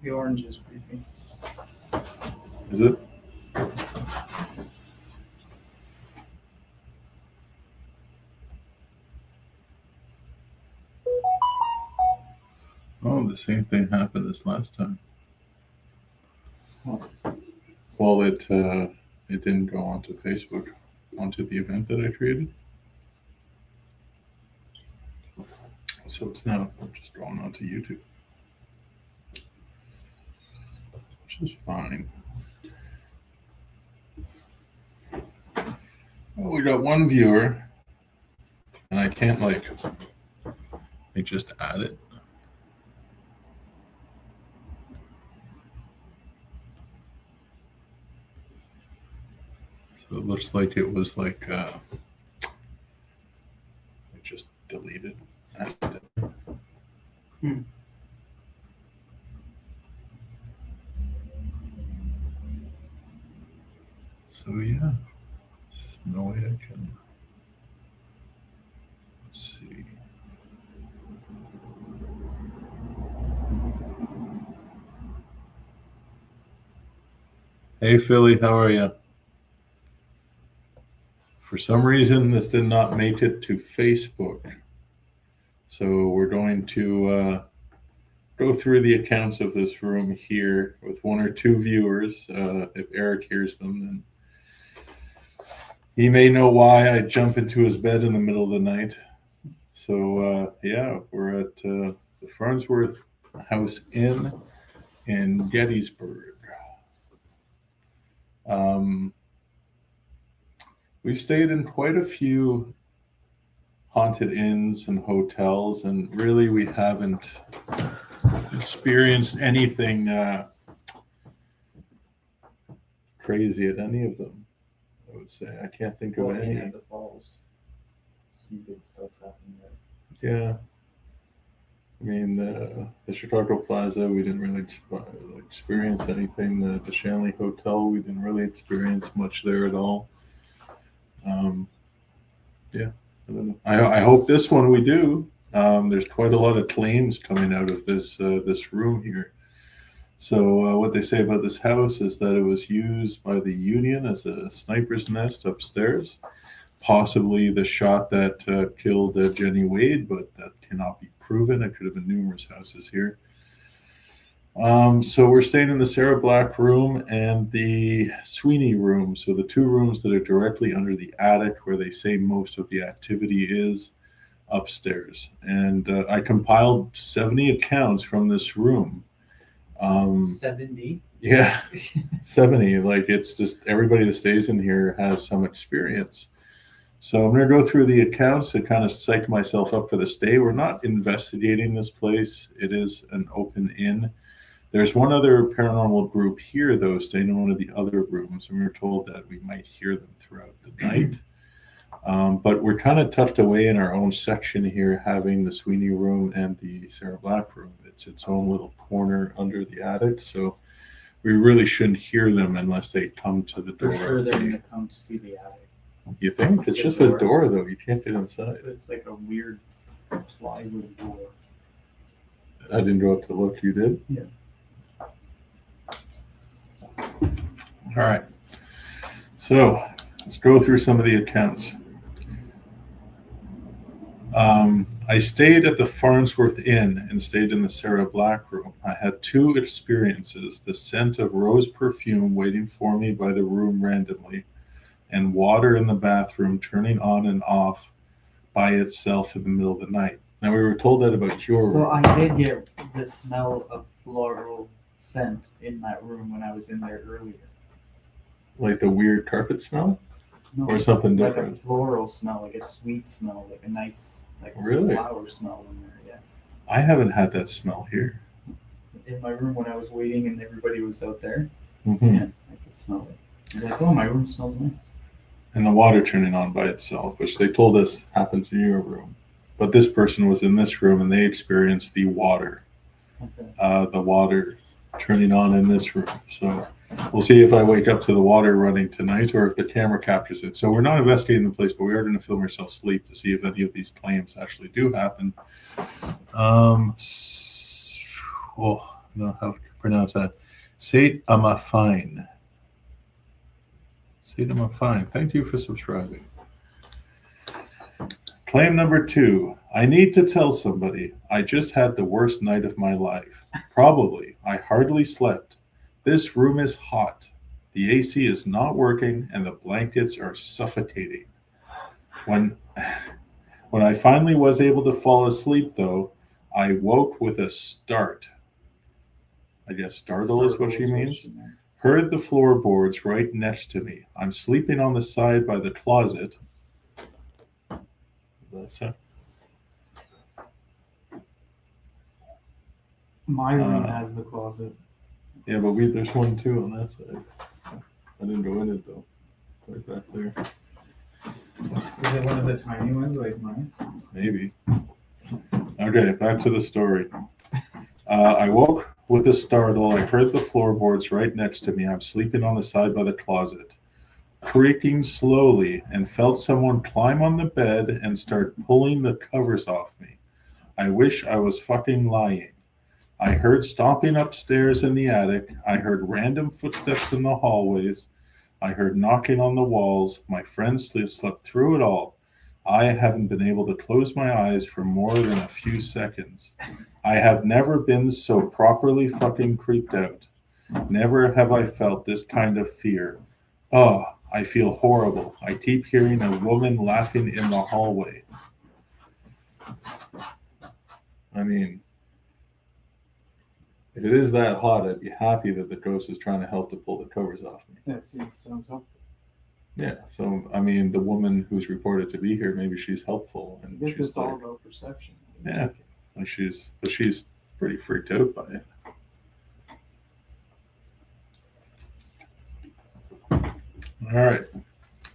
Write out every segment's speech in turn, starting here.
The orange is creepy. Is it? Oh, the same thing happened this last time. Well, it didn't go onto Facebook, onto the event that I created. So it's now just going onto YouTube, which is fine. Well, we got one viewer, and I can't like just add it. So it looks like it was like I just deleted. So yeah, there's no way I can. Let's see. Hey Philly, how are you? For some reason, this did not make it to Facebook. So we're going to go through the accounts of this room here with one or two viewers. If Eric hears them, then he may know why I jump into his bed in the middle of the night. So yeah, we're at the Farnsworth House Inn in Gettysburg. We've stayed in quite a few haunted inns and hotels, and really we haven't experienced anything crazy at any of them. I would say I can't think of any. At the falls, some good stuff's happening there. Yeah, I mean the Chicago Plaza, we didn't really experience anything. The Shanley Hotel, we didn't really experience much there at all. Yeah, I hope this one we do. There's quite a lot of claims coming out of this room here. So what they say about this house is that it was used by the Union as a sniper's nest upstairs, possibly the shot that killed Jenny Wade, but that cannot be proven. It could have been numerous houses here. So we're staying in the Sarah Black room and the Sweeney room. So the two rooms that are directly under the attic where they say most of the activity is upstairs. And I compiled 70 accounts from this room. 70? Yeah, 70. Like it's just everybody that stays in here has some experience. So I'm going to go through the accounts to kind of psych myself up for the stay. We're not investigating this place. It is an open inn. There's one other paranormal group here, though, staying in one of the other rooms, and we were told that we might hear them throughout the night. But we're kind of tucked away in our own section here, having the Sweeney room and the Sarah Black room. It's its own little corner under the attic, so we really shouldn't hear them unless they come to the door. For sure they're going to come to see the attic. You think? It's just a door, though. You can't get inside. It's like a weird plywood door. I didn't go up to look. You did? Yeah. All right. So let's go through some of the accounts. I stayed at the Farnsworth Inn and stayed in the Sarah Black room. I had two experiences: the scent of rose perfume waiting for me by the room randomly, and water in the bathroom turning on and off by itself in the middle of the night. Now, we were told that about your room. So I did get the smell of floral scent in that room when I was in there earlier. Like the weird carpet smell? No, or something like different? a floral smell, like a sweet smell, like a nice Really? flower smell in there, yeah. I haven't had that smell here. In my room when I was waiting and everybody was out there, Mm-hmm. yeah, I could smell it. I'm like, oh, my room smells nice. And the water turning on by itself, which they told us happens in your room. But this person was in this room and they experienced the water. Okay. The water turning on in this room. So we'll see if I wake up to the water running tonight or if the camera captures it. So we're not investigating the place, but we are going to film ourselves sleep to see if any of these claims actually do happen. Well, no, pronounce that. Sate Amafine. Sate Amafine. Thank you for subscribing. Claim number 2. I need to tell somebody. I just had the worst night of my life. Probably. I hardly slept. This room is hot. The AC is not working and the blankets are suffocating. When I finally was able to fall asleep, though, I woke with a start. I guess startle is what she means. Heard the floorboards right next to me. I'm sleeping on the side by the closet. My room has the closet. Yeah, but there's one too on that side. I didn't go in it though. Right back there. Is it one of the tiny ones like mine? Maybe. Okay, back to the story. I woke with a startle. I heard the floorboards right next to me. I'm sleeping on the side by the closet, creaking slowly, and felt someone climb on the bed and start pulling the covers off me. I wish I was fucking lying. I heard stomping upstairs in the attic. I heard random footsteps in the hallways. I heard knocking on the walls. My friend slept through it all. I haven't been able to close my eyes for more than a few seconds. I have never been so properly fucking creeped out. Never have I felt this kind of fear. Oh, I feel horrible. I keep hearing a woman laughing in the hallway. I mean, if it is that hot, I'd be happy that the ghost is trying to help to pull the covers off me. That sounds helpful. Yeah, so I mean, the woman who's reported to be here, maybe she's helpful, and I guess she's it's all about perception. Yeah, and she's pretty freaked out by it. All right,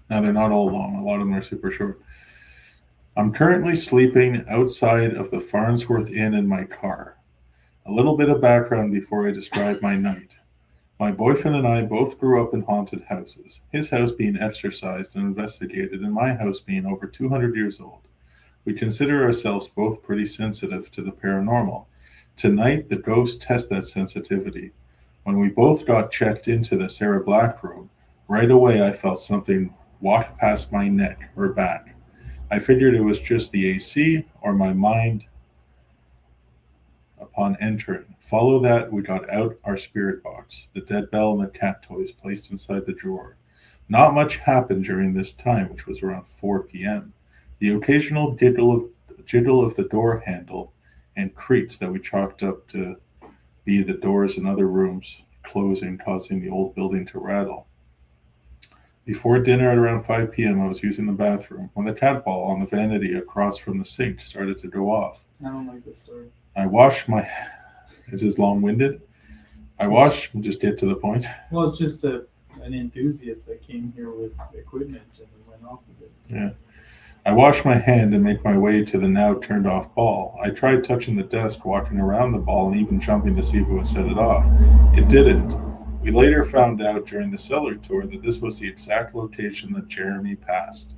now they're not all long. A lot of them are super short. I'm currently sleeping outside of the Farnsworth Inn in my car. A little bit of background before I describe my night. My boyfriend and I both grew up in haunted houses, his house being exorcised and investigated, and my house being over 200 years old. We consider ourselves both pretty sensitive to the paranormal. Tonight, the ghosts test that sensitivity. When we both got checked into the Sarah Black room, right away I felt something walk past my neck or back. I figured it was just the AC or my mind upon entering. Follow that, we got out our spirit box, the dead bell and the cat toys placed inside the drawer. Not much happened during this time, which was around 4 p.m. The occasional jiggle of the door handle and creaks that we chalked up to be the doors in other rooms closing, causing the old building to rattle. Before dinner at around 5 p.m., I was using the bathroom when the cat ball on the vanity across from the sink started to go off. I don't like this story. I washed my... Is this long-winded? Just get to the point. Well, it's just an enthusiast that came here with equipment and went off with it. Yeah. I washed my hand and make my way to the now turned off ball. I tried touching the desk, walking around the ball, and even jumping to see if it would set it off. It didn't. We later found out during the cellar tour that this was the exact location that Jeremy passed.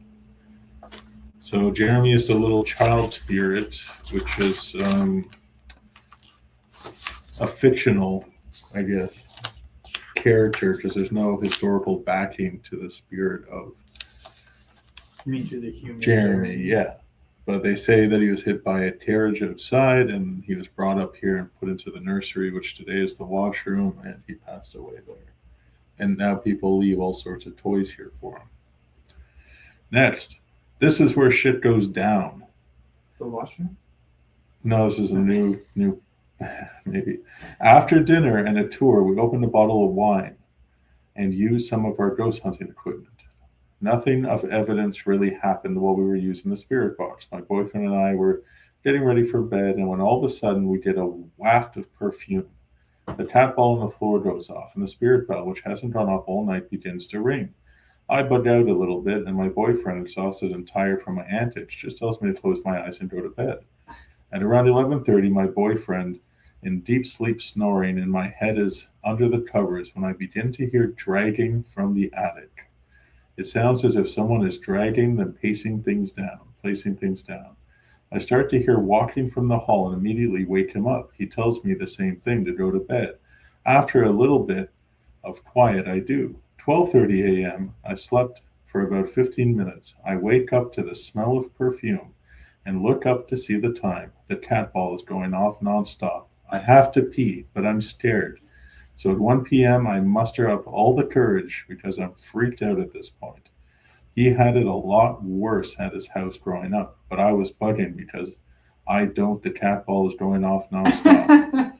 So Jeremy is the little child spirit, which is a fictional, I guess, character, because there's no historical backing to the spirit of To the human Jeremy. Yeah. But they say that he was hit by a carriage outside and he was brought up here and put into the nursery, which today is the washroom, and he passed away there. And now people leave all sorts of toys here for him. Next, this is where shit goes down. The washroom? No, this is a new maybe. After dinner and a tour, we opened a bottle of wine and used some of our ghost hunting equipment. Nothing of evidence really happened while we were using the spirit box. My boyfriend and I were getting ready for bed, and when all of a sudden we get a waft of perfume. The cat ball on the floor goes off, and the spirit bell, which hasn't gone off all night, begins to ring. I bug out a little bit, and my boyfriend, exhausted and tired from my antics, just tells me to close my eyes and go to bed. At around 11:30, my boyfriend, in deep sleep, snoring, and my head is under the covers when I begin to hear dragging from the attic. It sounds as if someone is dragging, then placing things down. I start to hear walking from the hall and immediately wake him up. He tells me the same thing, to go to bed. After a little bit of quiet, I do. 12:30 a.m. I slept for about 15 minutes. I wake up to the smell of perfume and look up to see the time. The cat ball is going off nonstop. I have to pee, but I'm scared. So at 1 p.m., I muster up all the courage because I'm freaked out at this point. He had it a lot worse at his house growing up, but I was bugging because I don't. The cat ball is going off nonstop.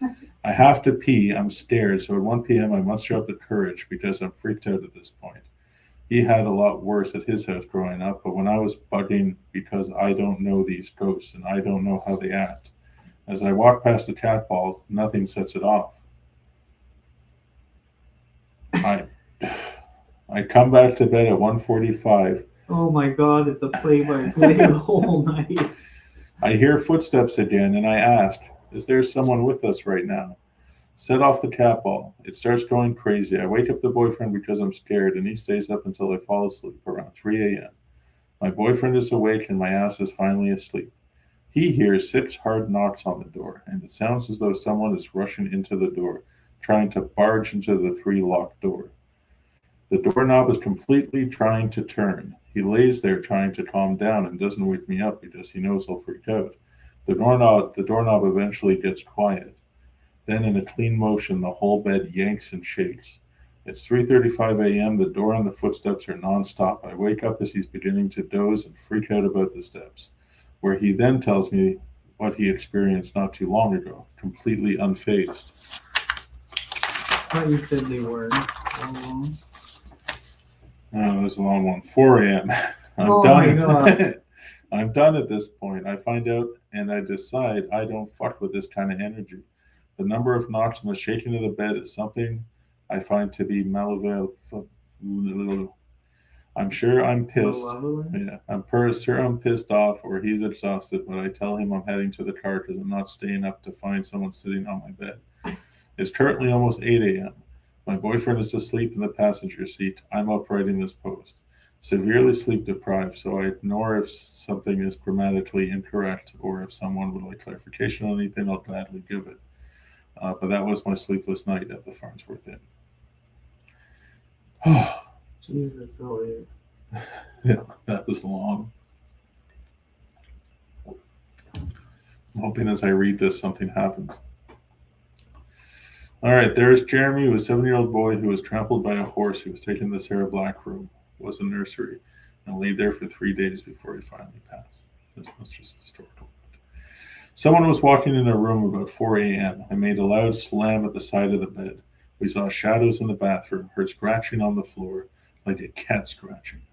I have to pee. I'm scared. So at 1 p.m., I muster up the courage because I'm freaked out at this point. He had a lot worse at his house growing up, but when I was bugging because I don't know these ghosts and I don't know how they act. As I walk past the cat ball, nothing sets it off. I come back to bed at 1:45. Oh my God, it's a play-by-play the whole night. I hear footsteps again and I ask, is there someone with us right now? Set off the cat ball. It starts going crazy. I wake up the boyfriend because I'm scared and he stays up until I fall asleep around 3 a.m. My boyfriend is awake and my ass is finally asleep. He hears 6 hard knocks on the door and it sounds as though someone is rushing into the door, trying to barge into the 3 locked door. The doorknob is completely trying to turn. He lays there trying to calm down and doesn't wake me up because he knows I'll freak out. The doorknob eventually gets quiet. Then in a clean motion, the whole bed yanks and shakes. It's 3:35 a.m. The door and the footsteps are nonstop. I wake up as he's beginning to doze and freak out about the steps, where he then tells me what he experienced not too long ago, completely unfazed. I thought you said they were. It was a long one. 4 a.m. I'm Oh done. my God. I'm done at this point. I find out and I decide I don't fuck with this kind of energy. The number of knocks and the shaking of the bed is something I find to be malevolent. I'm sure I'm pissed. Yeah, I'm pissed off or he's exhausted, but I tell him I'm heading to the car because I'm not staying up to find someone sitting on my bed. It's currently almost 8 a.m. My boyfriend is asleep in the passenger seat. I'm up writing this post. Severely sleep deprived, so I ignore if something is grammatically incorrect or if someone would like clarification on anything, I'll gladly give it. But that was my sleepless night at the Farnsworth Inn. Jesus, so weird. Yeah, that was long. I'm hoping as I read this, something happens. All right, there's Jeremy, who was a 7-year-old boy who was trampled by a horse who was taken to the Sarah Black room, was a nursery, and laid there for 3 days before he finally passed. This was just historical. Someone was walking in a room about 4 a.m. and made a loud slam at the side of the bed. We saw shadows in the bathroom, heard scratching on the floor, like a cat scratching.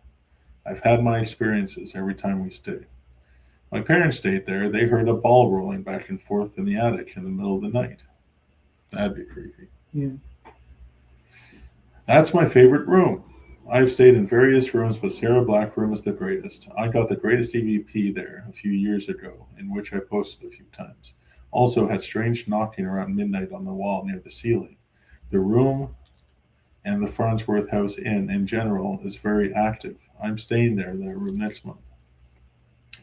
I've had my experiences every time we stay. My parents stayed there. They heard a ball rolling back and forth in the attic in the middle of the night. That'd be creepy. Yeah. That's my favorite room. I've stayed in various rooms, but Sarah Black room is the greatest. I got the greatest EVP there a few years ago, in which I posted a few times. Also had strange knocking around midnight on the wall near the ceiling. The room and the Farnsworth House Inn in general is very active. I'm staying there in that room next month.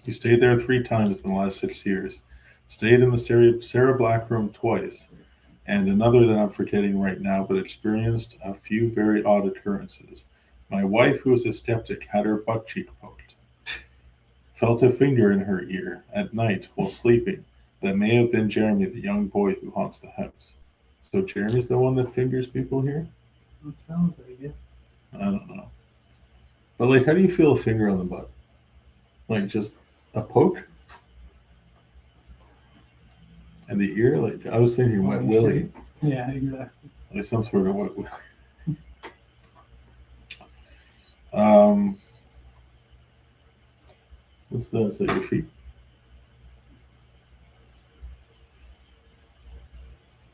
We stayed there 3 times in the last 6 years. Stayed in the Sarah Black room twice, and another that I'm forgetting right now, but experienced a few very odd occurrences. My wife, who is a skeptic, had her butt cheek poked. Felt a finger in her ear at night while sleeping. That may have been Jeremy, the young boy who haunts the house. So Jeremy's the one that fingers people here? It sounds like it. I don't know. But like, how do you feel a finger on the butt? Like just a poke? And the ear? Like, I was thinking wet willy. Yeah, exactly. Like some sort of wet willy. What's that? Is that your feet?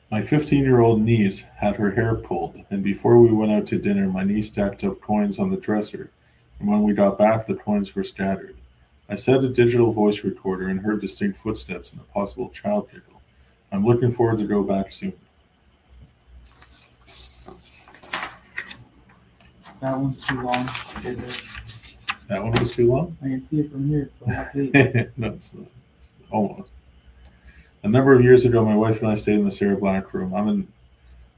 My 15-year-old niece had her hair pulled, and before we went out to dinner, my niece stacked up coins on the dresser, and when we got back, the coins were scattered. I set a digital voice recorder and heard distinct footsteps and a possible child giggle. I'm looking forward to go back soon. That one's too long. That one was too long? I can see it from here, so I'll have to No, it's not. Almost. A number of years ago, my wife and I stayed in the Sarah Black room.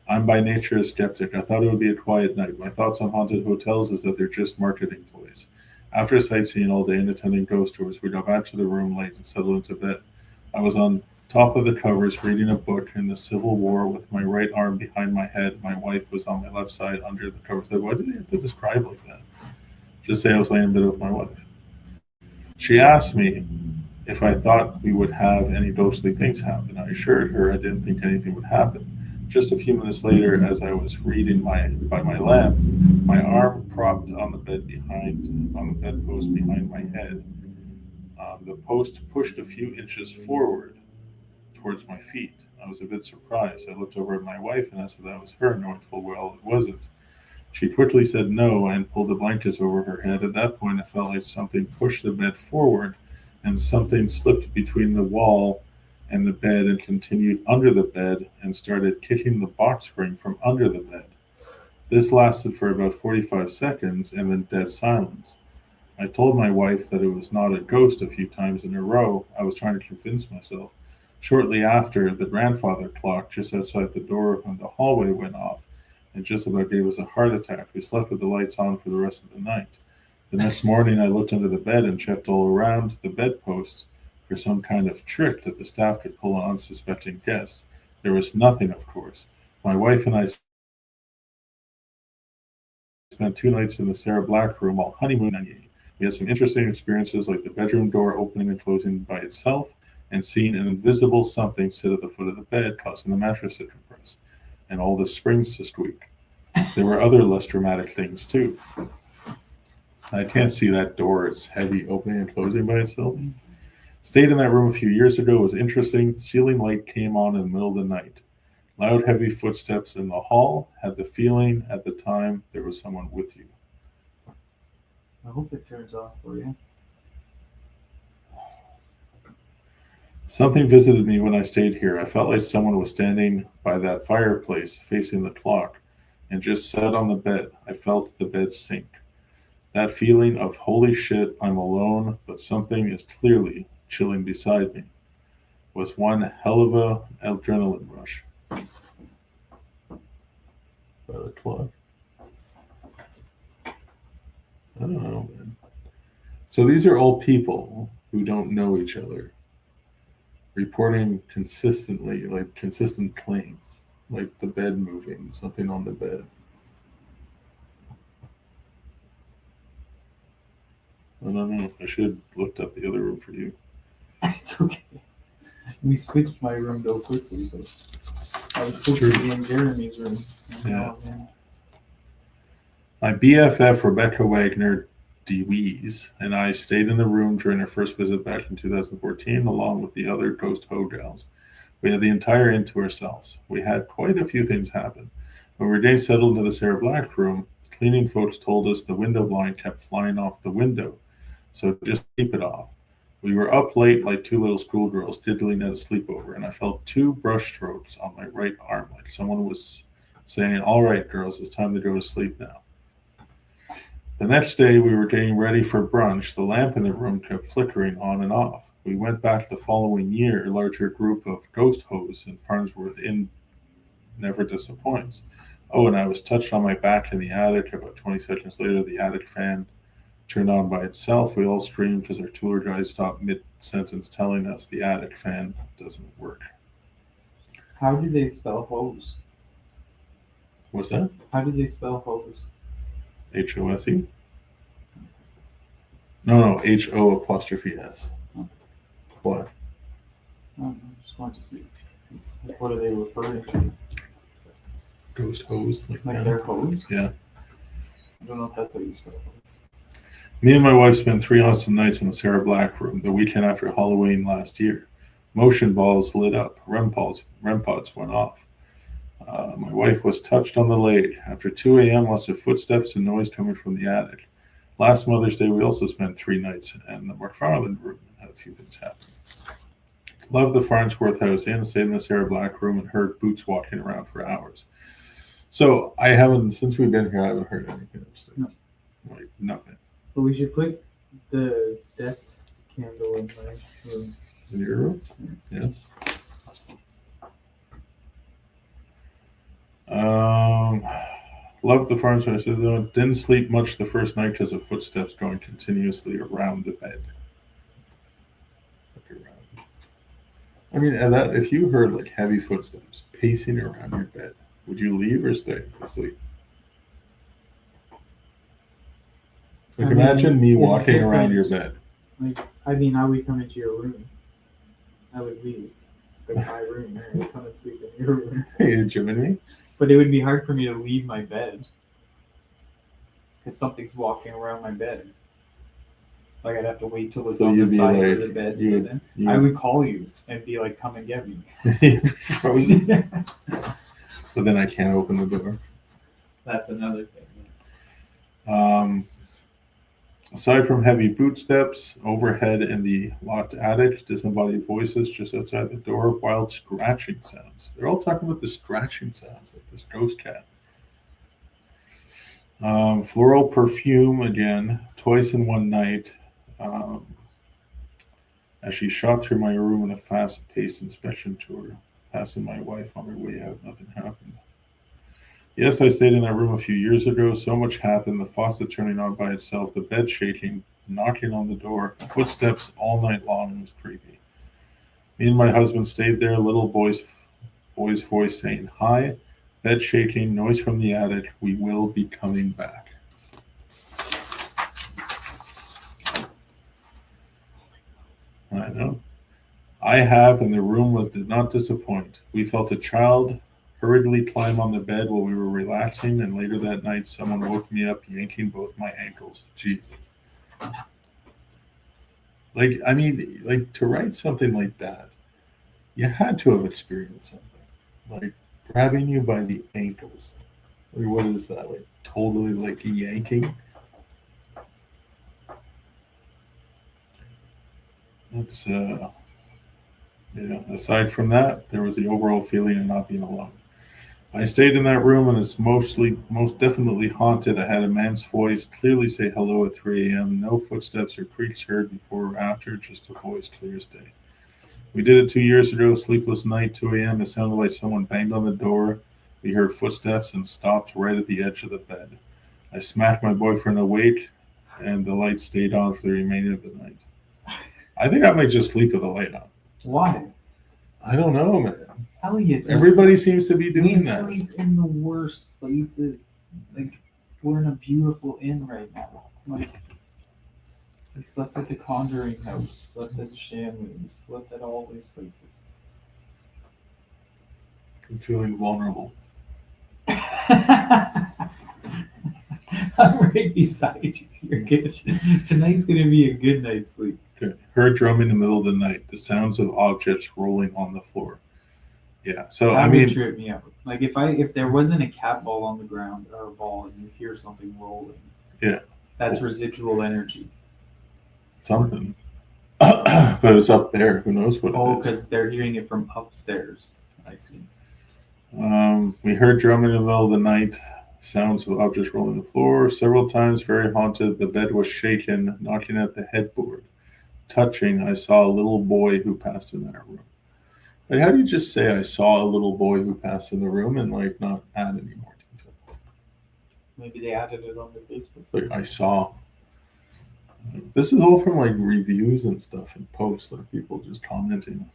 I'm by nature a skeptic. I thought it would be a quiet night. My thoughts on haunted hotels is that they're just marketing ploys. After sightseeing all day and attending ghost tours, we got back to the room late and settled into bed. I was on top of the covers reading a book in the Civil War with my right arm behind my head. My wife was on my left side under the covers. Why do they have to describe like that? Just say I was laying in bed with my wife. She asked me if I thought we would have any ghostly things happen. I assured her I didn't think anything would happen. Just a few minutes later, as I was reading by my lamp, my arm propped on the bedpost behind my head. The post pushed a few inches forward towards my feet. I was a bit surprised. I looked over at my wife and asked if that was her, knowing full well it wasn't. She quickly said no and pulled the blankets over her head. At that point, it felt like something pushed the bed forward and something slipped between the wall and the bed and continued under the bed and started kicking the box spring from under the bed. This lasted for about 45 seconds and then dead silence. I told my wife that it was not a ghost a few times in a row. I was trying to convince myself. Shortly after, the grandfather clock just outside the door of the hallway went off and just about gave us a heart attack. We slept with the lights on for the rest of the night. The next morning, I looked under the bed and checked all around the bedposts for some kind of trick that the staff could pull on unsuspecting guests. There was nothing, of course. My wife and I spent 2 nights in the Sarah Black room while honeymooning. We had some interesting experiences like the bedroom door opening and closing by itself and seeing an invisible something sit at the foot of the bed, causing the mattress to compress and all the springs to squeak. There were other less dramatic things too. I can't see that door. It's heavy opening and closing by itself. Stayed in that room a few years ago. It was interesting. Ceiling light came on in the middle of the night. Loud, heavy footsteps in the hall. Had the feeling at the time there was someone with you. I hope it turns off for you. Something visited me when I stayed here. I felt like someone was standing by that fireplace facing the clock and just sat on the bed. I felt the bed sink. That feeling of holy shit, I'm alone, but something is clearly chilling beside me was one hell of a adrenaline rush. By the clock. I don't know, man. So these are all people who don't know each other, reporting consistently, like consistent claims, like the bed moving, something on the bed. I don't know. I should have looked up the other room for you. It's okay. We switched my room though quickly, but I was supposed to be in Jeremy's room. Yeah. My BFF, Rebecca Wagner DeWeese, and I stayed in the room during our first visit back in 2014, along with the other ghost ho gals. We had the entire inn to ourselves. We had quite a few things happen. When we were getting settled into the Sarah Black room, cleaning folks told us the window blind kept flying off the window, so just keep it off. We were up late like two little schoolgirls diddling at a sleepover, and I felt 2 brush strokes on my right arm, like someone was saying, "All right, girls, it's time to go to sleep now." The next day, we were getting ready for brunch. The lamp in the room kept flickering on and off. We went back the following year. A larger group of ghost hoes in Farnsworth Inn never disappoints. Oh, and I was touched on my back in the attic. About 20 seconds later, the attic fan turned on by itself. We all screamed because our tour guide stopped mid-sentence telling us the attic fan doesn't work. How do they spell hose? What's that? How do they spell hose? H-O-S-E? No, H-O''S. What? I don't know, just wanted to see. Like, what are they referring to? Ghost hose? Like that? their hose? Yeah. I don't know if that's how you spell hose. Me and my wife spent 3 awesome nights in the Sarah Black room the weekend after Halloween last year. Motion balls lit up. REM pods went off. My wife was touched on the leg. After 2 a.m., lots of footsteps and noise coming from the attic. Last Mother's Day, we also spent 3 nights in the McFarland room and had a few things happen. Loved the Farnsworth house Inn, stayed in the Sarah Black room and heard boots walking around for hours. So I haven't, since we've been here, I haven't heard anything upstairs. No. Like nothing. But we should put the death candle in my room. In your room? Yeah. Loved the Farnsworth. Didn't sleep much the first night because of footsteps going continuously around the bed. Like around. I mean, and that if you heard like heavy footsteps pacing around your bed, would you leave or stay to sleep? Like I mean, imagine me it's walking around different. your bed. Like, I mean, I would come into your room. I would leave. Like my room, and I would come and sleep in your room. Hey, Jim and me. But it would be hard for me to leave my bed because something's walking around my bed. Like I'd have to wait till it's So on the you'd be side where like, the bed you is would- in. I would call you and be like, "Come and get me." You're frozen. But then I can't open the door. That's another thing. Aside from heavy footsteps, overhead in the locked attic, disembodied voices just outside the door, wild scratching sounds. They're all talking about the scratching sounds, like this ghost cat. Floral perfume again, twice in one night. As she shot through my room in a fast-paced inspection tour, passing my wife on her way out, nothing happened. Yes, I stayed in that room a few years ago. So much happened. The faucet turning on by itself, the bed shaking, knocking on the door, footsteps all night long. It was creepy. Me and my husband stayed there. Little boy's voice saying hi. Bed shaking, noise from the attic. We will be coming back. I know. I have, and the room did not disappoint. We felt a child hurriedly climb on the bed while we were relaxing, and later that night, someone woke me up yanking both my ankles. Jesus. Like, I mean, like to write something like that, you had to have experienced something. Like grabbing you by the ankles. Like, what is that? Like, totally like yanking? It's, aside from that, there was the overall feeling of not being alone. I stayed in that room and it's most definitely haunted. I had a man's voice clearly say hello at 3 a.m. No footsteps or creaks heard before or after, just a voice clear as day. We did it 2 years ago, sleepless night, 2 a.m. It sounded like someone banged on the door. We heard footsteps and stopped right at the edge of the bed. I smacked my boyfriend awake and the light stayed on for the remainder of the night. I think I might just sleep with the light on. Why? I don't know, man. Elliot, Everybody seems to be we doing that. sleep in the worst places. Like we're in a beautiful inn right now. Like I slept at the Conjuring House, slept at the Shamu, slept at all these places. I'm feeling vulnerable. I'm right beside you. You're good. Tonight's gonna be a good night's sleep. Okay. Heard drumming in the middle of the night, the sounds of objects rolling on the floor. Yeah. So That I would mean, trip me out. Like if there wasn't a cat ball on the ground or a ball and you hear something rolling. Yeah. That's residual energy. something. But it's up there. Who knows what Oh, it is? because they're hearing it from upstairs. I see. We heard drumming in the middle of the night, sounds of objects rolling the floor. Several times, very haunted. The bed was shaken, knocking at the headboard. Touching, I saw a little boy who passed in that room. Like, how do you just say I saw a little boy who passed in the room and like not add any more detail? Maybe they added it on their Facebook. Like I saw. This is all from like reviews and stuff and posts, like people just commenting.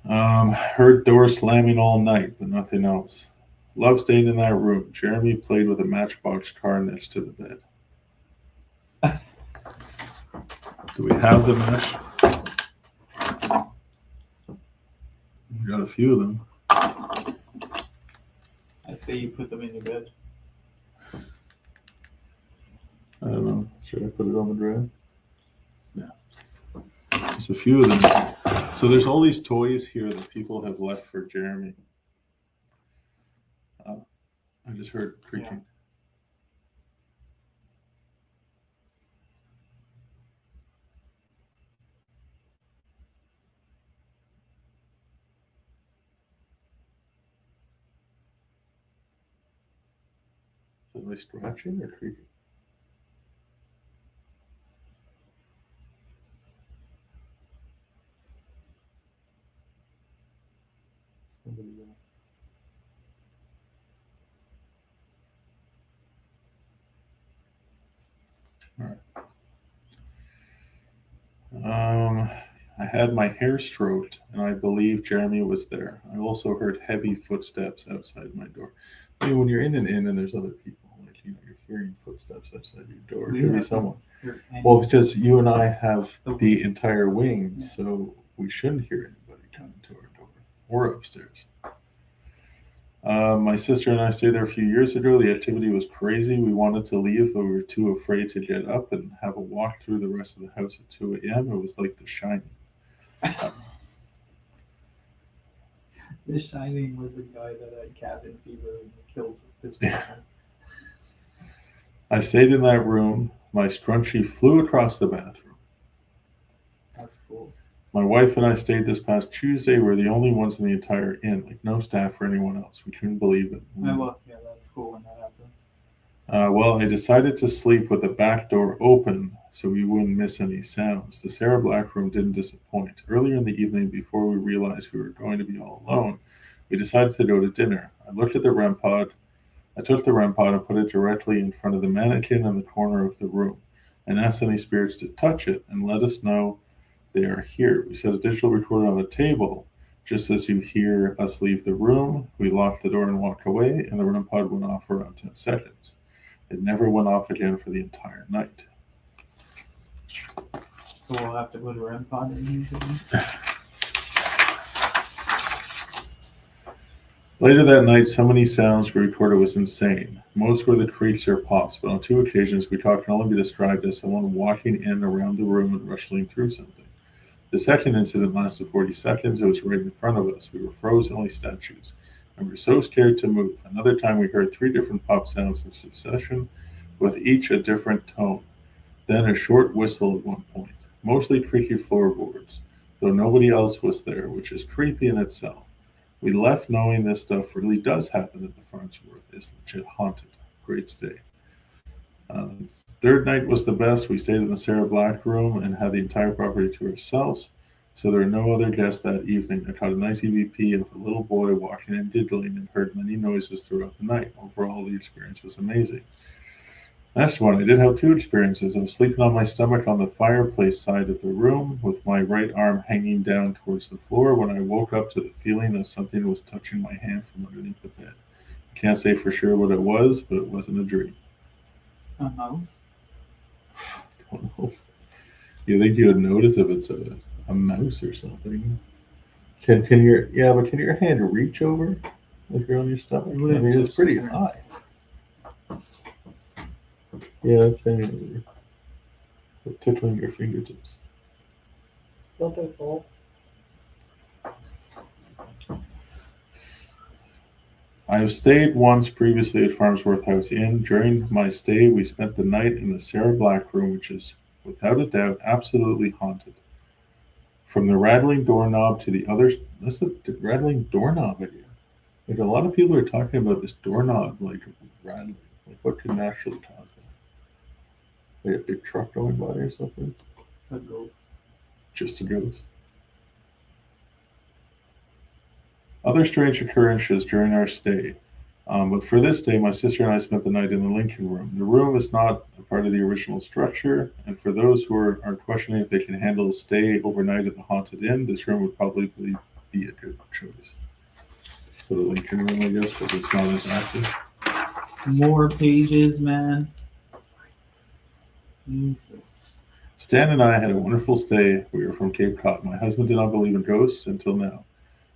Heard door slamming all night, but nothing else. Love staying in that room. Jeremy played with a matchbox car next to the bed. Do we have the mesh? We got a few of them. I say you put them in your bed. I don't know. Should I put it on the drive? Yeah. There's a few of them. So there's all these toys here that people have left for Jeremy. I just heard creaking. Yeah. Are they scratching or creaking? Somebody else. I had my hair stroked, and I believe Jeremy was there. I also heard heavy footsteps outside my door. I mean, when you're in an inn and there's other people, like you're hearing footsteps outside your door. It could be someone. Well, because you and I have the entire wing, so we shouldn't hear anybody coming to our door or upstairs. My sister and I stayed there a few years ago. The activity was crazy. We wanted to leave, but we were too afraid to get up and have a walk through the rest of the house at 2 a.m. It was like The Shining. The Shining was a guy that had cabin fever and killed his partner. I stayed in that room. My scrunchie flew across the bathroom. That's cool. My wife and I stayed this past Tuesday. We're the only ones in the entire inn, like no staff or anyone else. We couldn't believe it. Yeah, that's cool when that happens. Well, I decided to sleep with the back door open so we wouldn't miss any sounds. The Sarah Black room didn't disappoint. Earlier in the evening, before we realized we were going to be all alone, we decided to go to dinner. I looked at the REM pod. I took the REM pod and put it directly in front of the mannequin in the corner of the room and asked any spirits to touch it and let us know they are here. We set a digital recorder on the table. Just as you hear us leave the room, we locked the door and walk away, and the REM pod went off for around 10 seconds. It never went off again for the entire night. So we'll have to put a REM pod in here. Later that night, so many sounds we recorded was insane. Most were the creaks or pops, but on 2 occasions we thought can only be described as someone walking in around the room and rustling through something. The second incident lasted 40 seconds. It was right in front of us. We were frozen like statues, and we were so scared to move. Another time we heard 3 different pop sounds in succession, with each a different tone. Then a short whistle at one point. Mostly creaky floorboards, though nobody else was there, which is creepy in itself. We left knowing this stuff really does happen at the Farnsworth. It's legit haunted. Great stay. Third night was the best. We stayed in the Sarah Black room and had the entire property to ourselves, so there were no other guests that evening. I caught a nice EVP of a little boy walking and giggling and heard many noises throughout the night. Overall, the experience was amazing. Next one, I did have 2 experiences. I was sleeping on my stomach on the fireplace side of the room with my right arm hanging down towards the floor when I woke up to the feeling that something was touching my hand from underneath the bed. I can't say for sure what it was, but it wasn't a dream. A mouse? Don't know. You think you would notice if it's a mouse or something? Can your hand reach over if you're on your stomach? I mean, it's pretty high. Yeah, it's hanging over. Tickling your fingertips. Don't they fall? I have stayed once previously at Farnsworth House Inn. During my stay, we spent the night in the Sarah Black room, which is, without a doubt, absolutely haunted. From the rattling doorknob to the other... That's the rattling doorknob again. Like, a lot of people are talking about this doorknob, like, rattling. Like, what could naturally cause that? Like a big truck going by or something? A ghost. Just a ghost. Other strange occurrences during our stay. But for this day, my sister and I spent the night in the Lincoln room. The room is not a part of the original structure, and for those who are questioning if they can handle a stay overnight at the Haunted Inn, this room would probably be a good choice. So the Lincoln room, I guess, because it's not as active. More pages, man. Jesus. Stan and I had a wonderful stay. We were from Cape Cod. My husband did not believe in ghosts until now.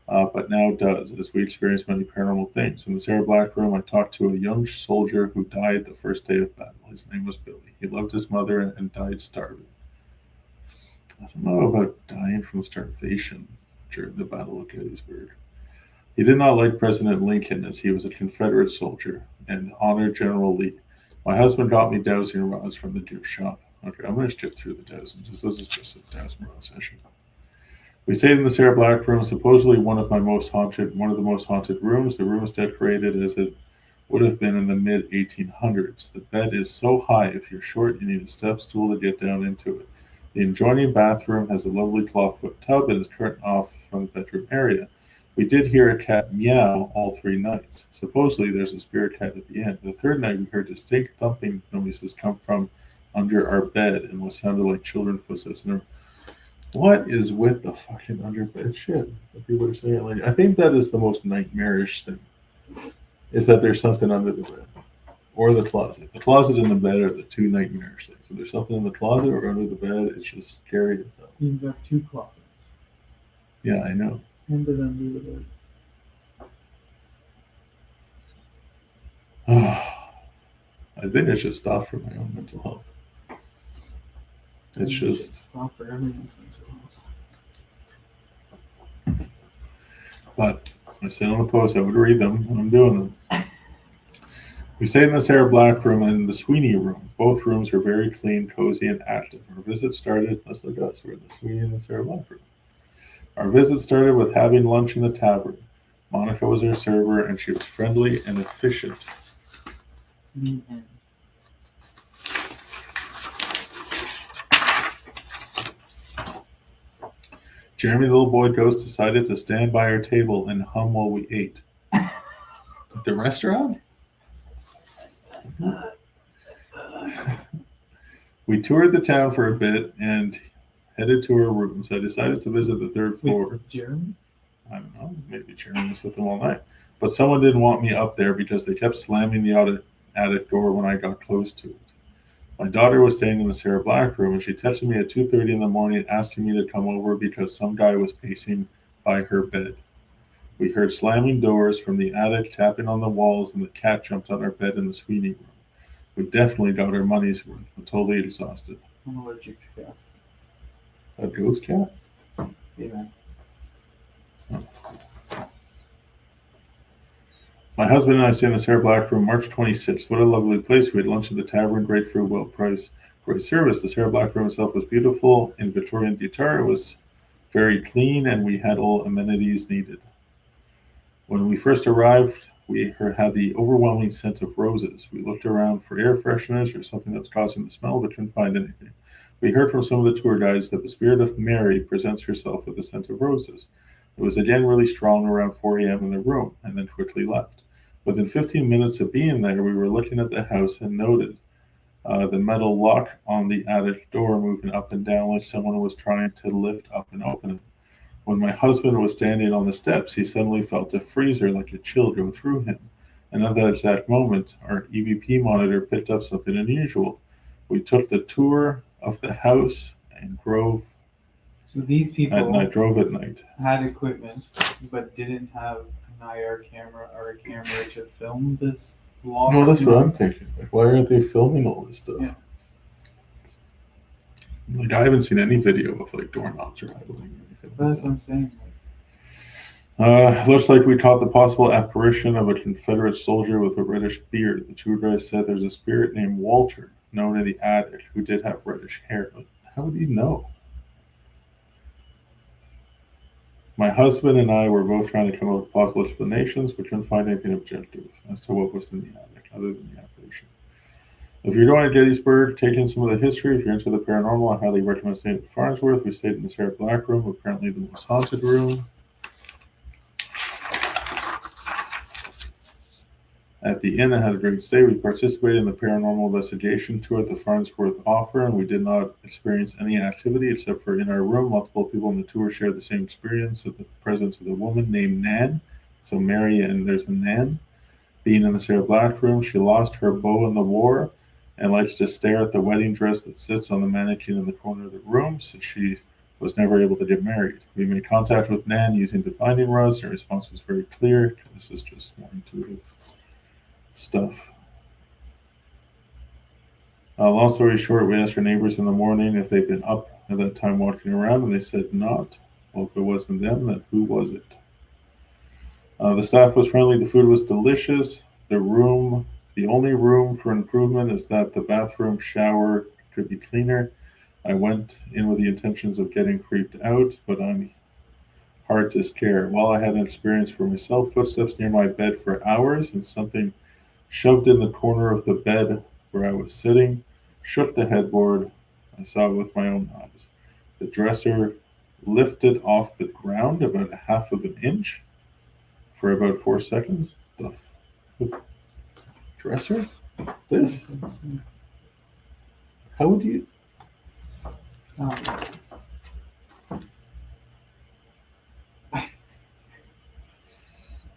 But now does, as we experienced many paranormal things. In the Sarah Black room, I talked to a young soldier who died the first day of battle. His name was Billy. He loved his mother and died starving. I don't know about dying from starvation during the Battle of Gettysburg. He did not like President Lincoln, as he was a Confederate soldier and honored General Lee. My husband got me dowsing rods from the gift shop. Okay, I'm going to skip through the dowsing. This is just a dowsing rod session. We stayed in the Sarah Black room, supposedly one of the most haunted rooms. The room is decorated as it would have been in the mid-1800s. The bed is so high, if you're short, you need a step stool to get down into it. The adjoining bathroom has a lovely clawfoot tub and is curtained off from the bedroom area. We did hear a cat meow all 3 nights. Supposedly there's a spirit cat at the end. The third night we heard distinct thumping noises come from under our bed and what sounded like children's footsteps in the room. What is with the fucking underbed shit that people are saying? Like, I think that is the most nightmarish thing, is that there's something under the bed or the closet. The closet and the bed are the two nightmarish things. If there's something in the closet or under the bed, it's just scary as hell. You've got 2 closets. Yeah, I know. And then under the bed. I think I should stop for my own mental health. It's You should just, stop for everyone's mental health. but I said on the post I would read them when I'm doing them. We stayed in the Sarah Black room and the Sweeney room. Both rooms were very clean, cozy, and active. Our visit started, let's look at us, we're in the Sweeney and the Sarah Black room. Our visit started with having lunch in the tavern. Monica was our server, and she was friendly and efficient. Me and Jeremy, the little boy ghost, decided to stand by our table and hum while we ate. At the restaurant? We toured the town for a bit and headed to our rooms. I decided to visit the 3rd floor. Wait, Jeremy? I don't know, maybe Jeremy was with them all night. But someone didn't want me up there because they kept slamming the attic door when I got close to it. My daughter was staying in the Sarah Black room, and she texted me at 2:30 in the morning asking me to come over because some guy was pacing by her bed. We heard slamming doors from the attic, tapping on the walls, and the cat jumped on our bed in the Sweeney room. We definitely got our money's worth, but totally exhausted. I'm allergic to cats. A ghost cat? Yeah. My husband and I stayed in the Sarah Black room March 26th. What a lovely place. We had lunch at the tavern, great food, well priced, great service. The Sarah Black room itself was beautiful. In Victorian guitar, it was very clean, and we had all amenities needed. When we first arrived, we had the overwhelming scent of roses. We looked around for air fresheners or something that was causing the smell, but couldn't find anything. We heard from some of the tour guides that the spirit of Mary presents herself with the scent of roses. It was again really strong around 4 a.m. in the room, and then quickly left. Within 15 minutes of being there, we were looking at the house and noted the metal lock on the attic door moving up and down like someone was trying to lift up and open it. When my husband was standing on the steps, he suddenly felt a freezer like a chill go through him. And at that exact moment, our EVP monitor picked up something unusual. We took the tour of the house and drove So these people at night. had equipment, but didn't have an IR camera or a camera to film this vlog. No, that's what I'm thinking. Like, why aren't they filming all this stuff? Yeah. Like, I haven't seen any video of like doorknobs or idling or anything. That's what I'm saying. Looks like we caught the possible apparition of a Confederate soldier with a reddish beard. The tour guide said there's a spirit named Walter, known in the attic, who did have reddish hair. Like, how would he know? My husband and I were both trying to come up with possible explanations, but couldn't find anything objective as to what was in the attic, other than the apparition. If you're going to Gettysburg, take in some of the history. If you're into the paranormal, I highly recommend staying at Farnsworth. We stayed in the Sarah Black room, apparently the most haunted room. At the inn, I had a great stay. We participated in the paranormal investigation tour at the Farnsworth offer, and we did not experience any activity except for in our room. Multiple people in the tour shared the same experience of the presence of a woman named Nan. So Mary and there's a Nan. Being in the Sarah Black room, she lost her bow in the war and likes to stare at the wedding dress that sits on the mannequin in the corner of the room, so she was never able to get married. We made contact with Nan using divining rods. Her response was very clear. This is just more intuitive stuff. Long story short, we asked our neighbors in the morning if they'd been up at that time walking around, and they said not. Well, if it wasn't them, then who was it? The staff was friendly. The food was delicious. The only room for improvement is that the bathroom shower could be cleaner. I went in with the intentions of getting creeped out, but I'm hard to scare. While I had an experience for myself, footsteps near my bed for hours and something shoved in the corner of the bed where I was sitting, shook the headboard. I saw it with my own eyes. The dresser lifted off the ground about a half of an inch for about 4 seconds. The dresser? This? How would you? Um,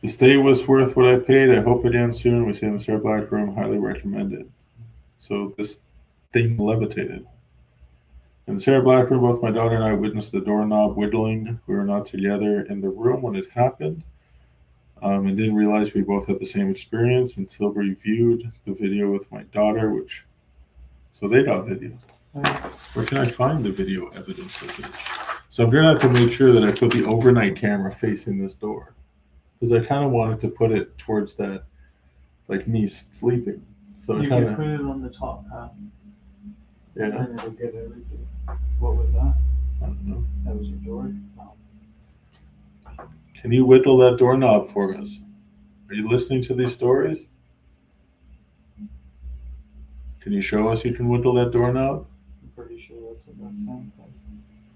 The stay was worth what I paid. I hope again soon. We stay in the Sarah Black Room. Highly recommended. So this thing levitated. In the Sarah Black Room, both my daughter and I witnessed the doorknob whittling. We were not together in the room when it happened, and didn't realize we both had the same experience until we viewed the video with my daughter, so they got video. Where can I find the video evidence of it? So I'm going to have to make sure that I put the overnight camera facing this door, because I kind of wanted to put it towards that, like me sleeping. So I you kind can of, put it on the top half, yeah, and it'll get everything. What was that? I don't know. That was your door? No. Can you whittle that doorknob for us? Are you listening to these stories? Can you show us you can whittle that doorknob? I'm pretty sure that's what that sounds like.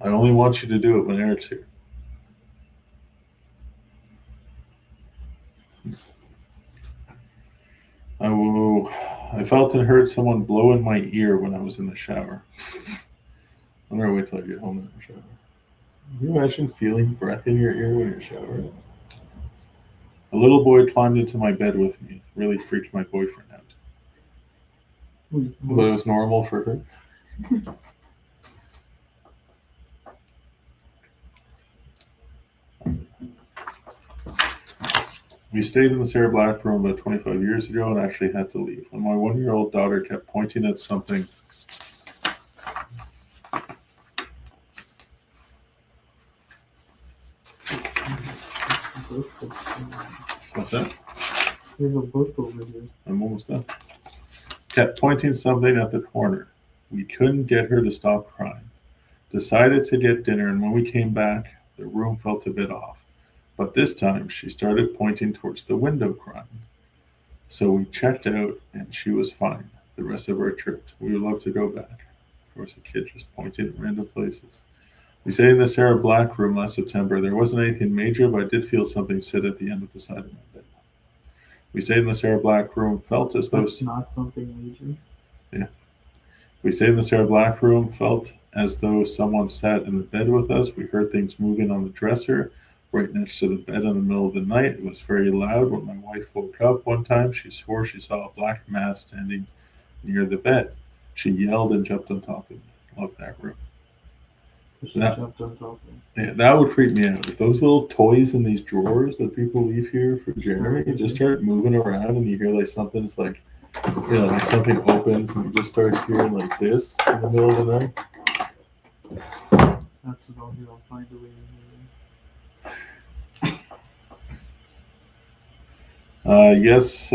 I only want you to do it when Eric's here. I felt and heard someone blow in my ear when I was in the shower. I'm going to wait till I get home in the shower. Can you imagine feeling breath in your ear when you're showering? A little boy climbed into my bed with me. Really freaked my boyfriend out. But it was normal for her. We stayed in the Sarah Black Room about 25 years ago and actually had to leave. When my 1-year-old daughter kept pointing at something. What's that? There's a book over here. I'm almost done. Kept pointing something at the corner. We couldn't get her to stop crying. Decided to get dinner, and when we came back, the room felt a bit off. But this time, she started pointing towards the window crying. So we checked out, and she was fine the rest of our trip. We would love to go back. Of course, a kid just pointing at random places. We stayed in the Sarah Black Room last September. There wasn't anything major, but I did feel something sit at the end of the side of my bed. We stayed in the Sarah Black Room, felt as though... That's not something major. Yeah. We stayed in the Sarah Black Room, felt as though someone sat in the bed with us. We heard things moving on the dresser right next to the bed in the middle of the night. It was very loud. When my wife woke up one time, she swore she saw a black mass standing near the bed. She yelled and jumped on top of me. Love that room. She jumped on top of him. Yeah, that would creep me out. If those little toys in these drawers that people leave here for Jeremy just start moving around and you hear like something's like, like something opens and you just start hearing like this in the middle of the night. That's about it. I'll find a way in here. Yes,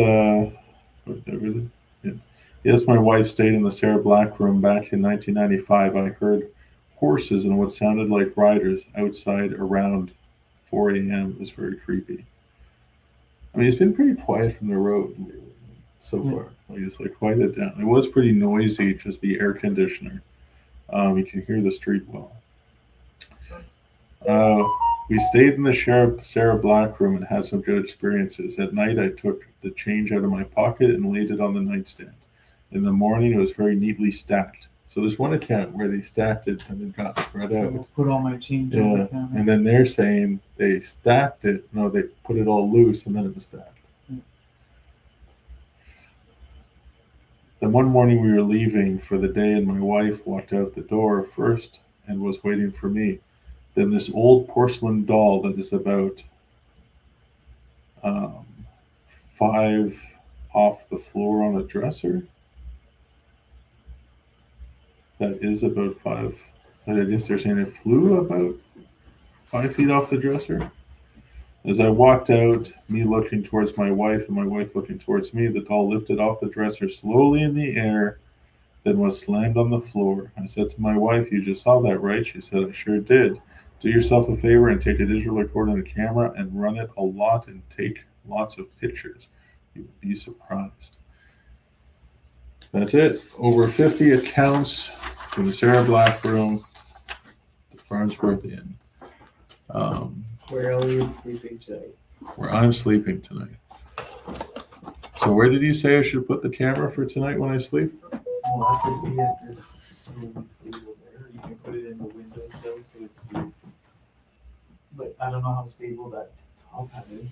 yes, my wife stayed in the Sarah Black Room back in 1995. I heard horses and what sounded like riders outside around 4 a.m. It was very creepy. I mean, it's been pretty quiet from the road so far. Like it's like quieted down. It was pretty noisy, just the air conditioner. You can hear the street well. We stayed in the Sarah Black Room and had some good experiences. At night, I took the change out of my pocket and laid it on the nightstand. In the morning, it was very neatly stacked. So there's one account where they stacked it and it got spread So out. we'll put all my change on the counter. And then they're saying they stacked it. No, they put it all loose and then it was stacked. Then one morning we were leaving for the day and my wife walked out the door first and was waiting for me. Then this old porcelain doll that is about 5 off the floor on a dresser. That is about 5. I guess they're saying it flew about 5 feet off the dresser. As I walked out, me looking towards my wife and my wife looking towards me, the doll lifted off the dresser slowly in the air, then was slammed on the floor. I said to my wife, "You just saw that, right?" She said, "I sure did. Do yourself a favor and take a digital recorder and a camera and run it a lot and take lots of pictures. You would be surprised." That's it. Over 50 accounts from the Sarah Black Room, the Farnsworth Inn. Where Elliot's sleeping tonight. Where I'm sleeping tonight. So where did you say I should put the camera for tonight when I sleep? We'll have to see if it's really stable there. You can put it in the windowsill so it stays. But I don't know how stable that top hat is.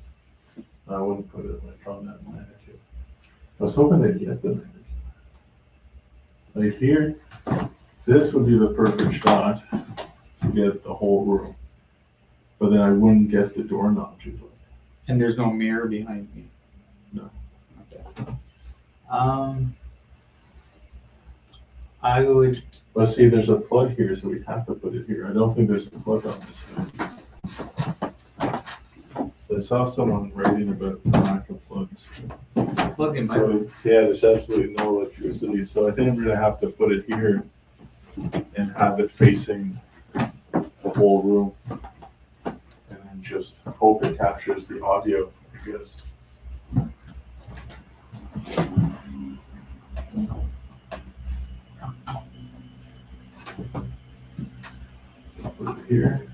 I wouldn't put it like on that manager. I was hoping they'd get the manager. Like here, this would be the perfect shot to get the whole room. But then I wouldn't get the doorknob you'd like. And there's no mirror behind me. No. Okay. I would. But see, there's a plug here, so we have to put it here. I don't think there's a plug on this side. So I saw someone writing about the lack of plugs. Plug in my So, yeah, there's absolutely no electricity, so I think I'm gonna have to put it here and have it facing the whole room. And then just hope it captures the audio, I guess. Put it here.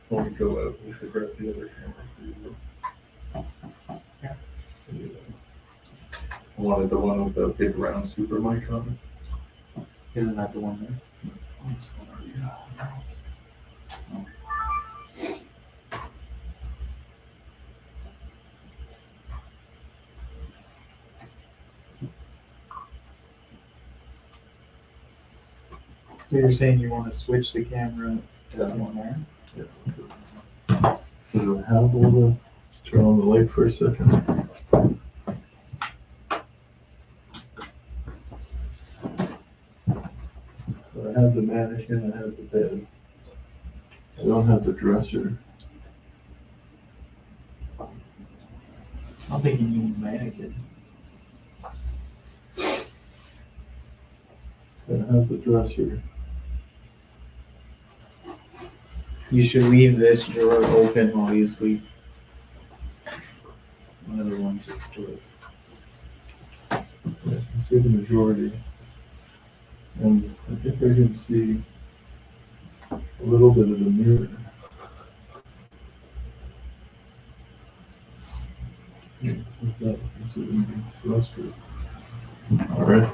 Before we go out, we should grab the other camera for you. Yeah. I wanted the one with the big round super mic on it. Isn't that the one there? So you're saying you want to switch the camera that's in there? Yeah. Do I have all the, let's turn on the light for a second. So I have the mannequin, I have the bed. I don't have the dresser. I don't think you need a mannequin. I have the dresser. You should leave this drawer open while you sleep. One of the ones with drawers. Yeah, I can see the majority. And I think I can see a little bit of the mirror. Yeah, like that, it's a thruster. All right.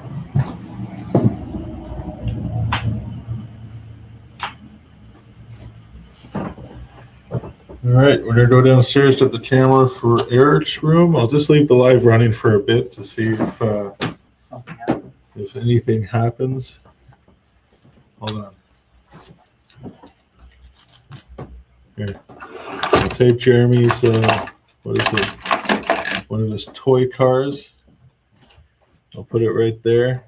All right, we're gonna go downstairs to the camera for Eric's room. I'll just leave the live running for a bit to see Something happened. if anything happens. Hold on. Here, I'll take Jeremy's what is it? One of his toy cars. I'll put it right there,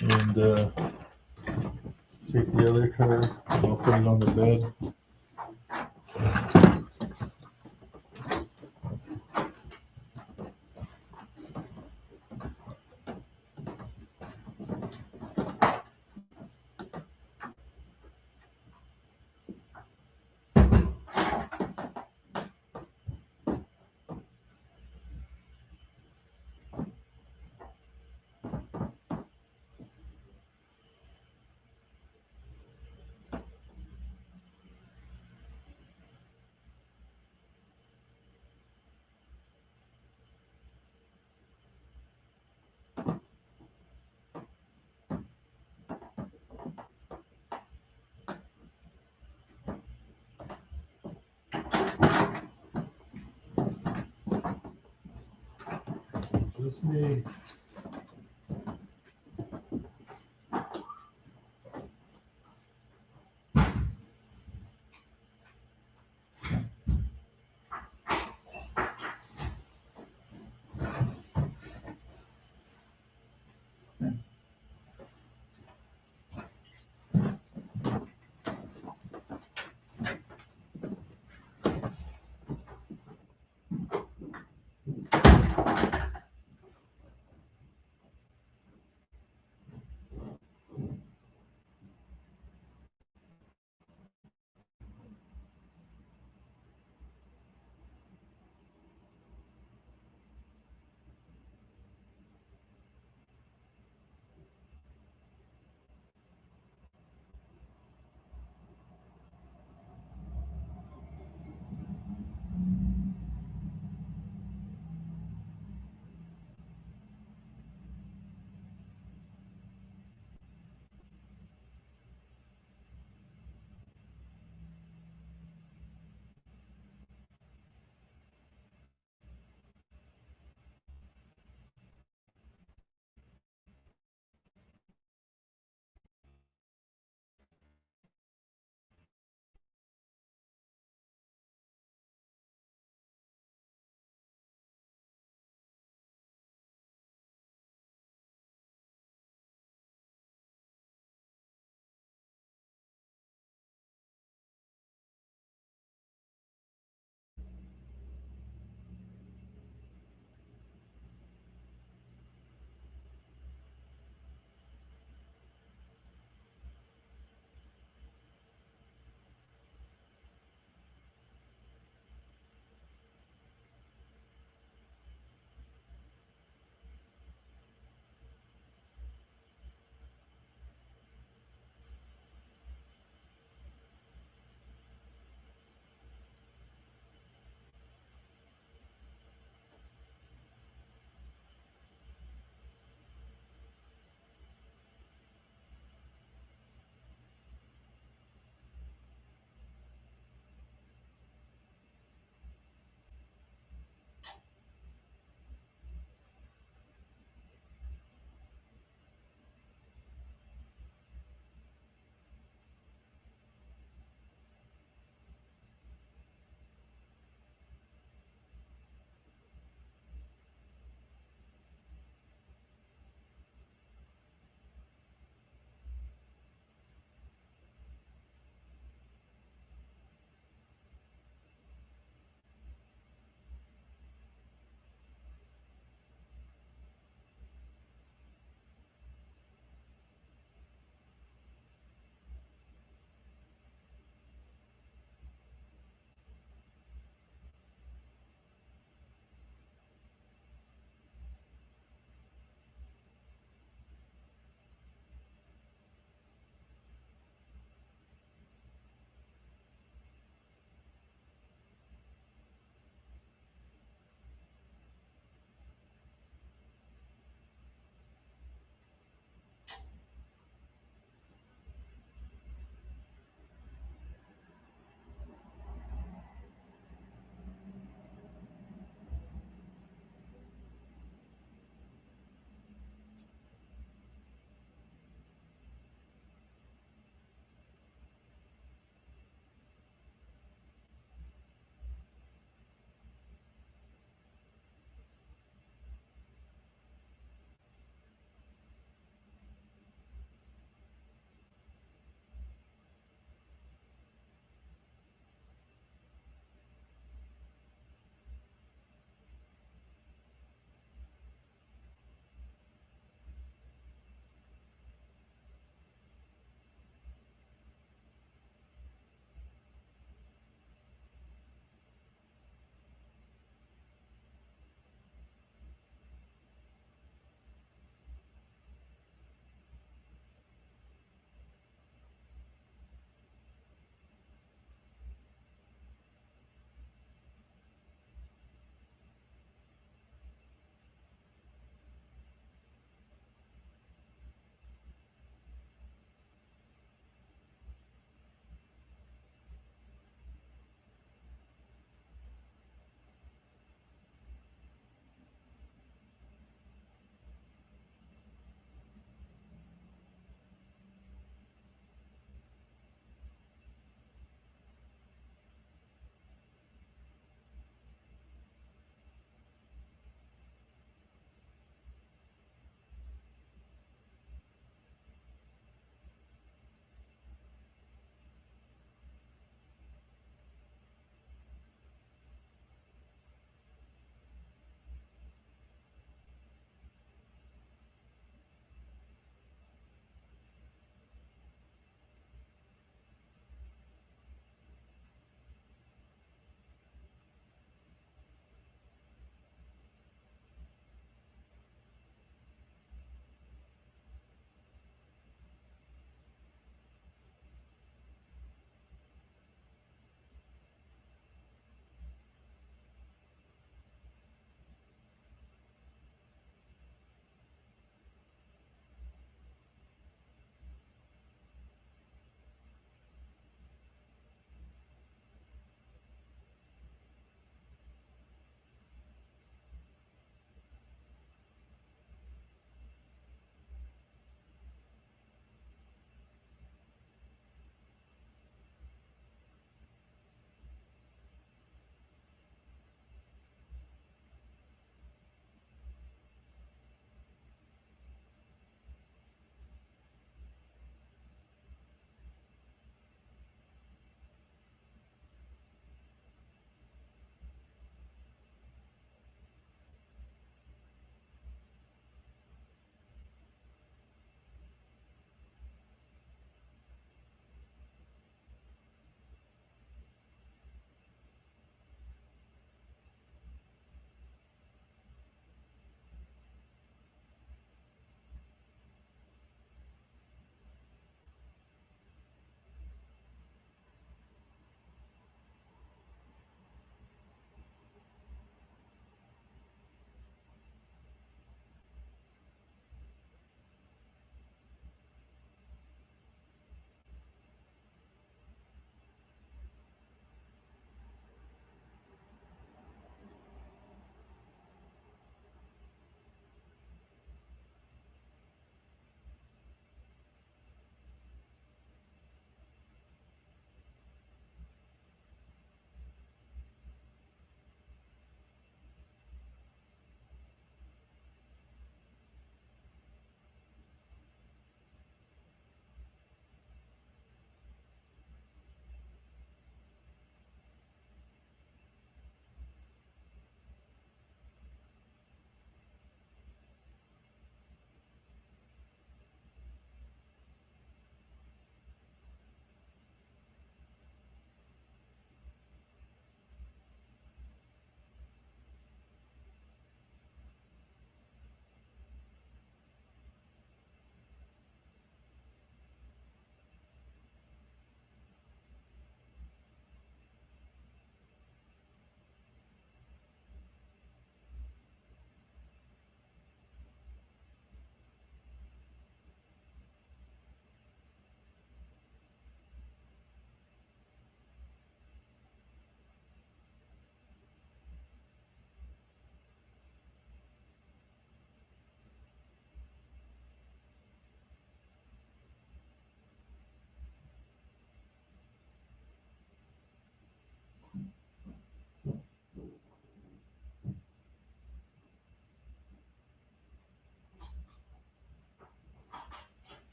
and take the other car. I'll put it on the bed. Just me.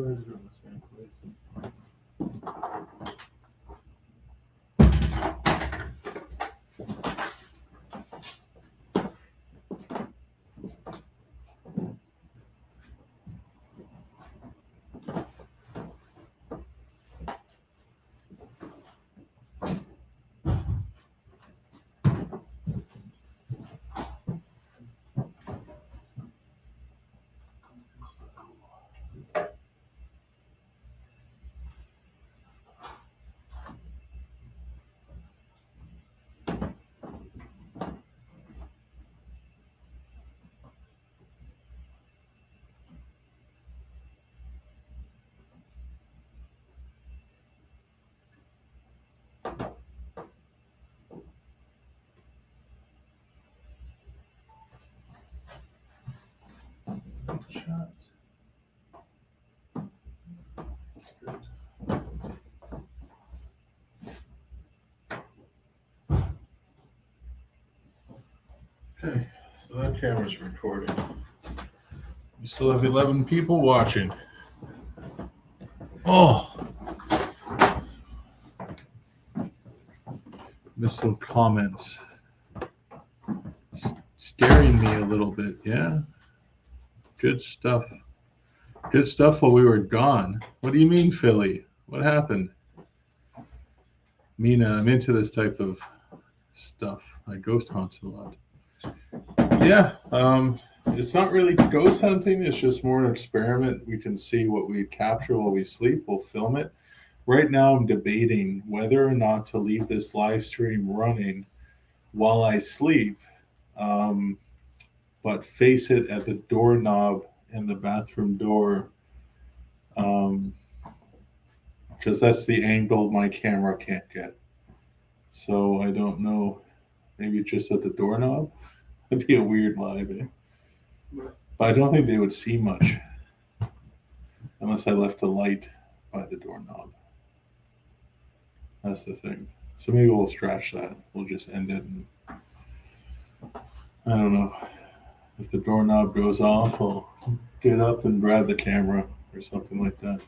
tours are in the same place. Shot. Okay, so that camera's recording. We still have 11 people watching. Oh! Missed some comments. Scaring me a little bit, yeah? Good stuff. Good stuff while we were gone. What do you mean, Philly? What happened? Mina, I'm into this type of stuff. I ghost hunt a lot. Yeah, it's not really ghost hunting. It's just more an experiment. We can see what we capture while we sleep. We'll film it. Right now, I'm debating whether or not to leave this live stream running while I sleep, but face it at the doorknob in the bathroom door, because that's the angle my camera can't get. So I don't know. Maybe just at the doorknob. That'd be a weird live, eh? But I don't think they would see much unless I left a light by the doorknob. That's the thing. So maybe we'll scratch that. We'll just end it. And I don't know. If the doorknob goes off, I'll get up and grab the camera or something like that.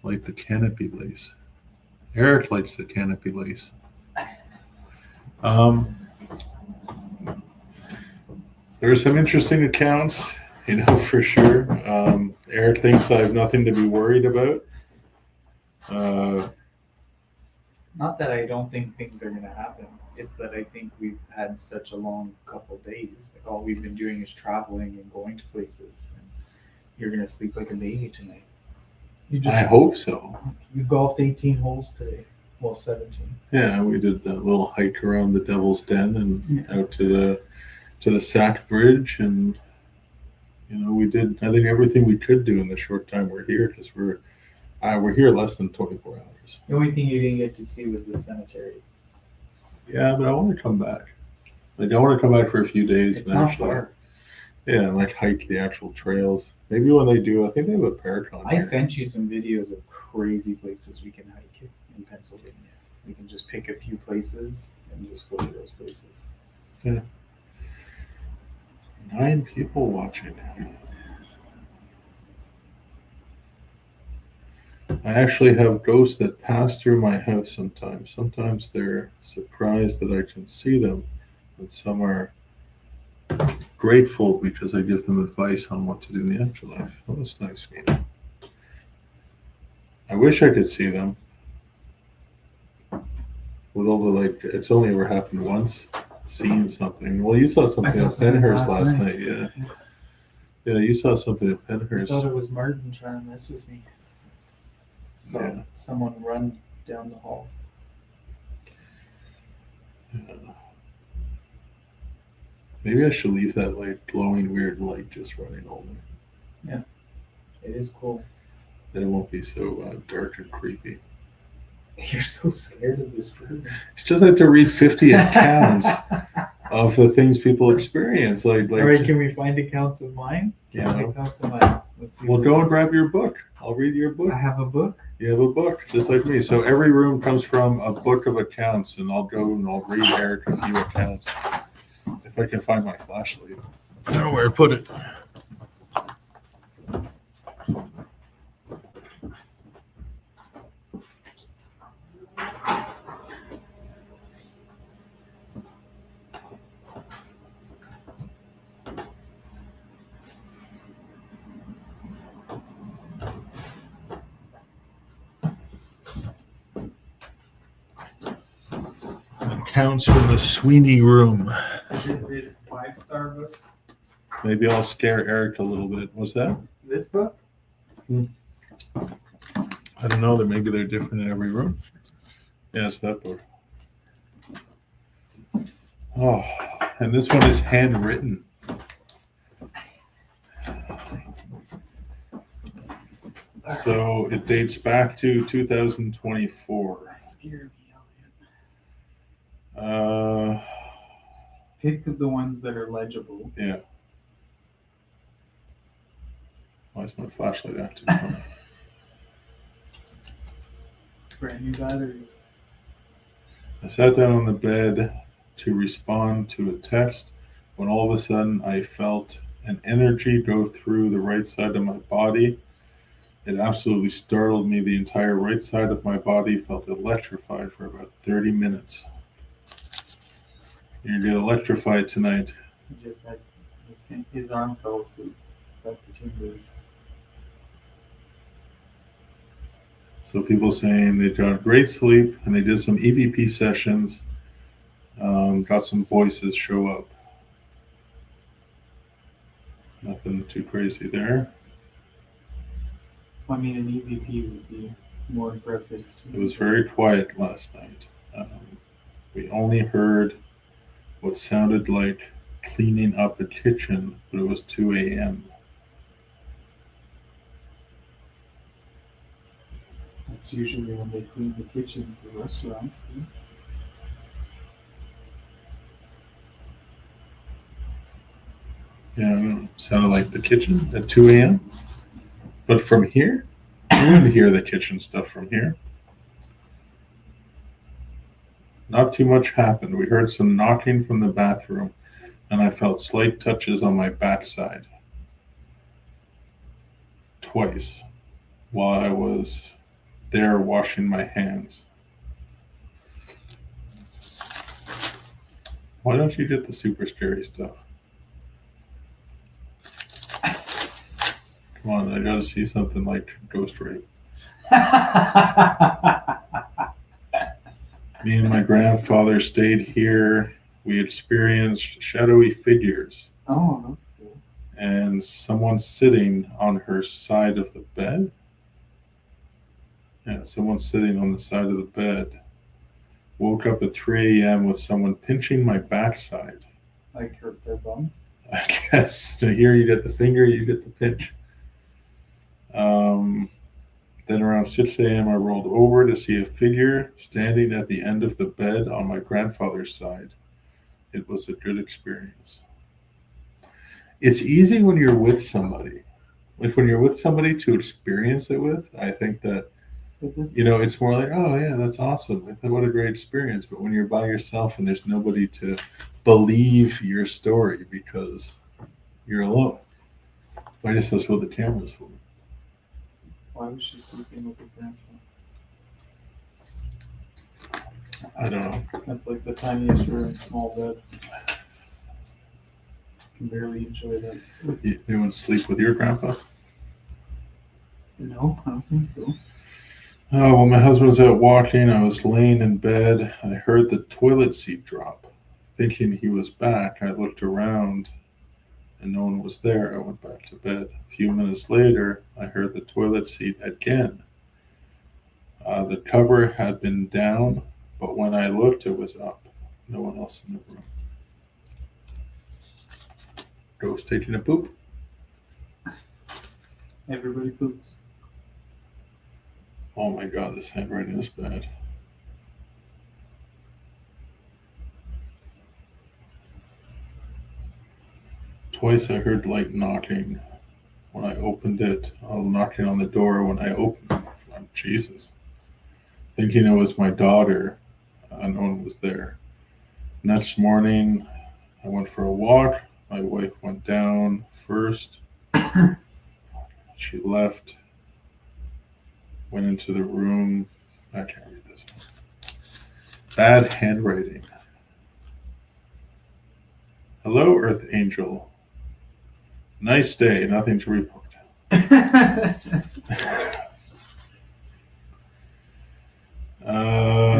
Like the canopy lace. Eric likes the canopy lace. There are some interesting accounts, for sure. Eric thinks I have nothing to be worried about. Not that I don't think things are going to happen. It's that I think we've had such a long couple days. Like all we've been doing is traveling and going to places. And you're going to sleep like a baby tonight. I hope so. You golfed 18 holes today. Well, 17. Yeah, we did that little hike around the Devil's Den and out to the Sack Bridge, and we did. I think everything we could do in the short time we're here, because we're here less than 24 hours. The only thing you didn't get to see was the cemetery. Yeah, but I want to come back. Like I want to come back for a few days. It's and not actually, far. yeah, and like hike the actual trails. Maybe when they do, I think they have a paracon. I sent you some videos of crazy places we can hike in Pennsylvania. We can just pick a few places and just go to those places. Yeah. 9 people watching. I actually have ghosts that pass through my house sometimes. Sometimes they're surprised that I can see them, and some are grateful because I give them advice on what to do in the afterlife. Oh, that's nice, Mina. I wish I could see them. With all the it's only ever happened once, seeing something. Well, you saw something at Penhurst last night, yeah. Yeah, you saw something at Penhurst. I thought it was Martin trying to mess with me. Saw someone run down the hall. Yeah. Maybe I should leave that glowing weird light just running all night. Yeah, it is cool. Then it won't be so dark and creepy. You're so scared of this room. It's just like to read 50 accounts of the things people experience. All right, can we find accounts of mine? Accounts of mine. Let's see. Well, go and grab your book. I'll read your book. I have a book. You have a book, just like me. So every room comes from a book of accounts, and I'll go and I'll read Eric a few accounts. If I can find my flashlight. I don't know where I put it. accounts from the Sweeney room. Is it this 5-star book? Maybe I'll scare Eric a little bit. What's that? This book? I don't know. Maybe they're different in every room. Yes, that book. Oh, and this one is handwritten. So it dates back to 2024. Scared me, Elliot. Pick the ones that are legible. Yeah. Why is my flashlight active? Brand new batteries. I sat down on the bed to respond to a text when all of a sudden I felt an energy go through the right side of my body. It absolutely startled me. The entire right side of my body felt electrified for about 30 minutes. You're going to get electrified tonight. He just said his arm fell asleep. Like the timbers. So people saying they got great sleep and they did some EVP sessions, got some voices show up. Nothing too crazy there. I mean, an EVP would be more impressive. It was very quiet last night. We only heard what sounded like cleaning up a kitchen, but it was 2 a.m. That's usually when they clean the kitchens for restaurants. Yeah, it sounded like the kitchen at 2 a.m. But from here, you wouldn't hear the kitchen stuff from here. Not too much happened. We heard some knocking from the bathroom, and I felt slight touches on my backside. Twice while I was there washing my hands. Why don't you get the super scary stuff? Come on, I gotta see something like ghost rape. Me and my grandfather stayed here. We experienced shadowy figures Oh, that's cool. and someone sitting on her side of the bed. Yeah, someone sitting on the side of the bed. Woke up at 3 a.m. with someone pinching my backside. Like hurt their bum. I guess. So here you get the finger, you get the pinch. Then around 6 a.m. I rolled over to see a figure standing at the end of the bed on my grandfather's side. It was a good experience. It's easy when you're with somebody. Like when you're with somebody to experience it with, I think that, it's more like, oh yeah, that's awesome. I thought, what a great experience. But when you're by yourself and there's nobody to believe your story because you're alone. I guess that's what the camera's for. Why was she sleeping with her grandpa? I don't know. That's like the tiniest room, small bed. Can barely enjoy that. You want to sleep with your grandpa? No, I don't think so. Oh, well, my husband was out walking. I was laying in bed. I heard the toilet seat drop. Thinking he was back, I looked around and no one was there. I went back to bed. A few minutes later, I heard the toilet seat again. The cover had been down, but when I looked, it was up. No one else in the room. Ghost taking a poop. Everybody poops. Oh my God, this handwriting is bad. Twice I heard light knocking when I opened it. Knocking on the door when I opened it. Oh, Jesus. Thinking it was my daughter. No one was there. Next morning, I went for a walk. My wife went down first. She left. Went into the room. I can't read this one. Bad handwriting. Hello, Earth Angel. Nice day. Nothing to report.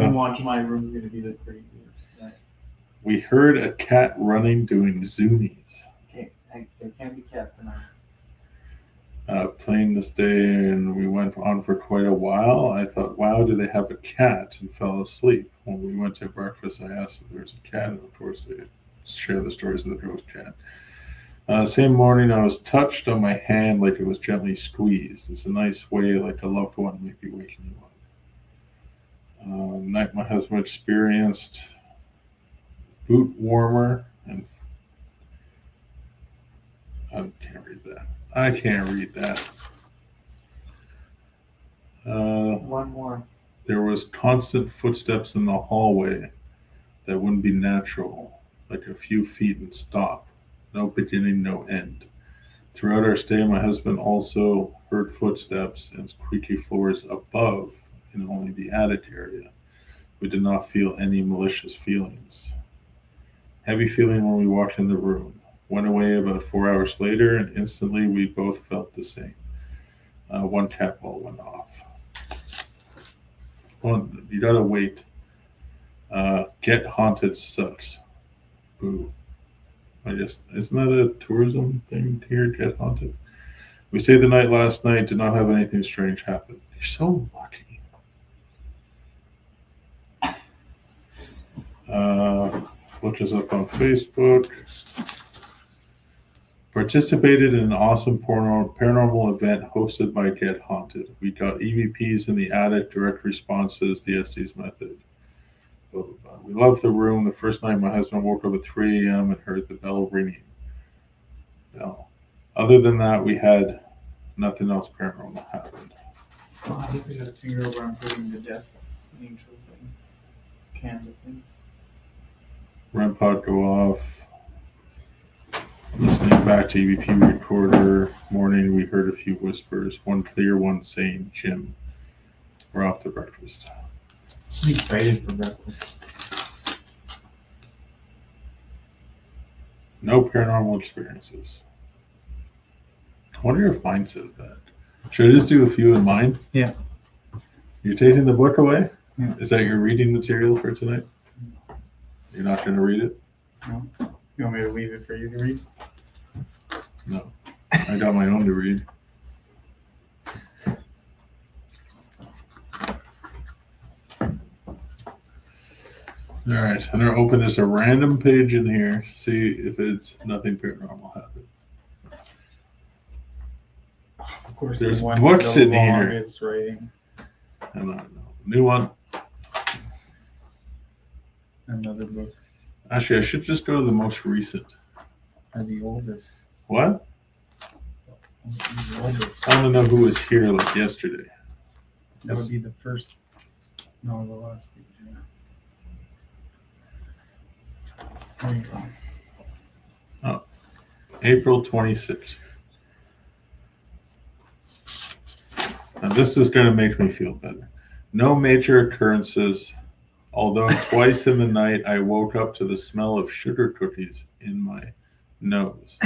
And watch my room's gonna be the creepiest. We heard a cat running doing zoomies. Okay, there can't be cats in our. Playing this day, and we went on for quite a while. I thought, wow, do they have a cat? And fell asleep. When we went to breakfast, I asked if there was a cat, and of course they share the stories of the ghost cat. Same morning, I was touched on my hand like it was gently squeezed. It's a nice way, like a loved one might be waking you up. Night, my husband experienced boot warmer and I can't read that. One more. There was constant footsteps in the hallway that wouldn't be natural, like a few feet and stop. No beginning, no end. Throughout our stay, my husband also heard footsteps and squeaky floors above in only the attic area. We did not feel any malicious feelings. Heavy feeling when we walked in the room. Went away about 4 hours later, and instantly we both felt the same. One cat ball went off. You gotta wait. Get haunted sucks. Boo. I guess, isn't that a tourism thing here, Get Haunted? We stayed the night last night, did not have anything strange happen. You're so lucky. Look us up on Facebook. Participated in an awesome paranormal event hosted by Get Haunted. We got EVPs in the attic, direct responses, the Estes method. Blah, blah, blah. We loved the room. The first night my husband woke up at 3 a.m. and heard the bell ringing. No. Other than that, we had nothing else paranormal happened. Oh, I just got to figure out where I'm putting the death angel thing. Candle thing. REM pod go off. Listening back to EVP recorder. Morning, we heard a few whispers. One clear, one saying, Jim. We're off to breakfast. I'm excited for breakfast. No paranormal experiences. I wonder if mine says that. Should I just do a few in mine? Yeah. You're taking the book away? Yeah. Is that your reading material for tonight? You're not going to read it? No. You want me to leave it for you to read? No. I got my own to read. All right, I'm going to open just a random page in here, see if it's nothing paranormal happened. Of course, There's the one books with in the here. longest writing. I don't know. New one. Another book. Actually, I should just go to the most recent. Or the oldest. What? The oldest. I want to know who was here like yesterday. That would be the first. No, the last page. Yeah. There you go. April 26th. Now, this is going to make me feel better. No major occurrences, although twice in the night I woke up to the smell of sugar cookies in my nose.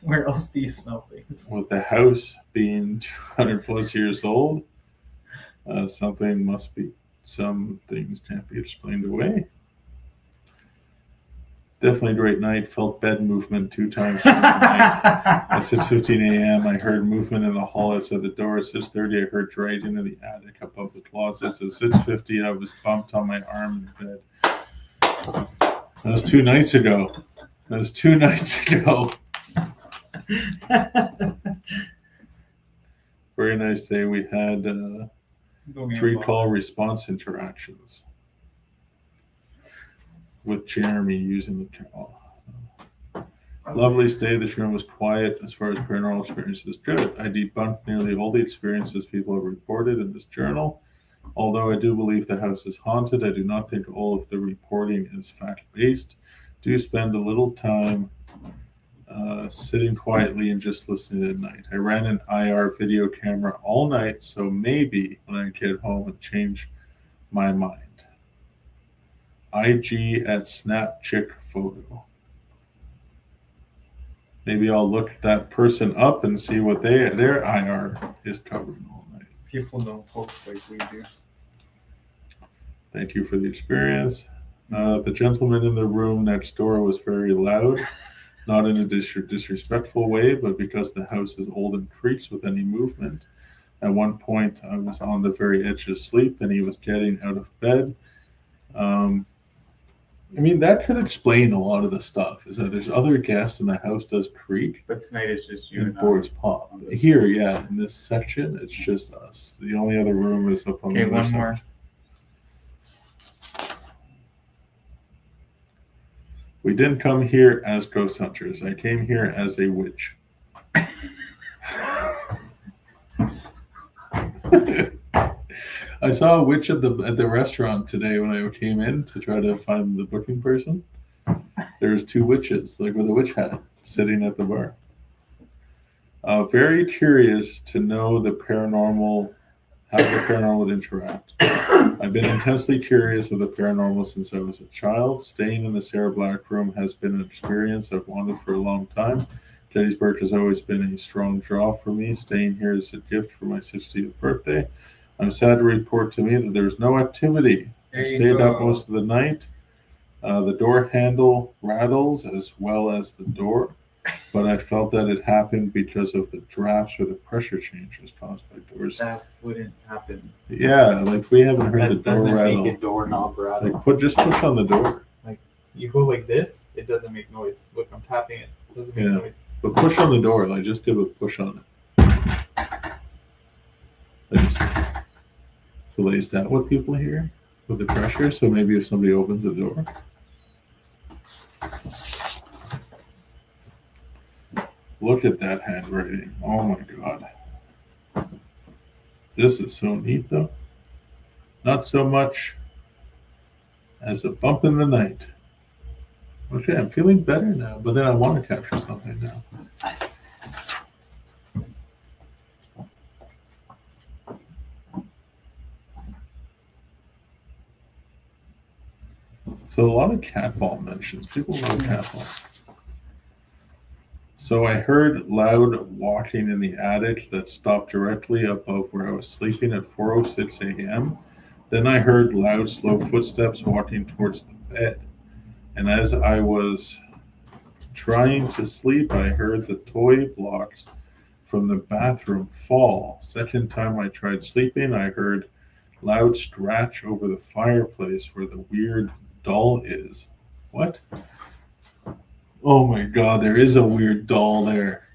Where else do you smell things? With the house being 200 plus years old, some things can't be explained away. Definitely a great night. Felt bed movement 2 times during the night. At 6:15 a.m., I heard movement in the hall outside the door. At 6:30, I heard dragging in the attic above the closets. At 6:50, I was bumped on my arm in bed. That was 2 nights ago. Very nice day. We had 3 call response interactions with Jeremy using the call. Lovely stay. This room was quiet as far as paranormal experiences. Good. I debunked nearly all the experiences people have reported in this journal. Although I do believe the house is haunted, I do not think all of the reporting is fact-based. Do spend a little time sitting quietly and just listening at night. I ran an IR video camera all night, so maybe when I get home and change my mind. IG at Snapchick Photo. Maybe I'll look that person up and see what their IR is covering all night. People don't post like we do. Thank you for the experience. The gentleman in the room next door was very loud, not in a disrespectful way, but because the house is old and creaks with any movement. At one point, I was on the very edge of sleep and he was getting out of bed. I mean, that could explain a lot of the stuff, is that there's other guests and the house does creak But tonight it's just you and and I. boards pop. Here, yeah, in this section, it's just us. The only other room is up on the Okay, other one side. more. We didn't come here as ghost hunters. I came here as a witch. I saw a witch at the restaurant today when I came in to try to find the booking person. There's two witches, like with a witch hat, sitting at the bar. Very curious to know the paranormal, how the paranormal would interact. I've been intensely curious of the paranormal since I was a child. Staying in the Sarah Black room has been an experience I've wanted for a long time. Gettysburg has always been a strong draw for me. Staying here is a gift for my 60th birthday. I'm sad to report to me that there's no activity. I stayed up most of the night. The door handle rattles as well as the door, but I felt that it happened because of the drafts or the pressure changes caused by doors. That wouldn't happen. Yeah, like we haven't heard the That door doesn't rattle. make a doorknob rattle. Like just push on the door, You go like this, it doesn't make noise. Look, I'm tapping it. It doesn't make Yeah. noise. but push on the door. Like just give a push on it. Like, so is that what people hear with the pressure? So maybe if somebody opens the door. Look at that handwriting. Oh my God. This is so neat though. Not so much as a bump in the night. Okay, I'm feeling better now, but then I want to capture something now. So a lot of cat ball mentions. People know cat ball. So I heard loud walking in the attic that stopped directly above where I was sleeping at 4:06 a.m. Then I heard loud, slow footsteps walking towards the bed. And as I was trying to sleep, I heard the toy blocks from the bathroom fall. Second time I tried sleeping, I heard loud scratch over the fireplace where the weird doll is. What? Oh my God, there is a weird doll there.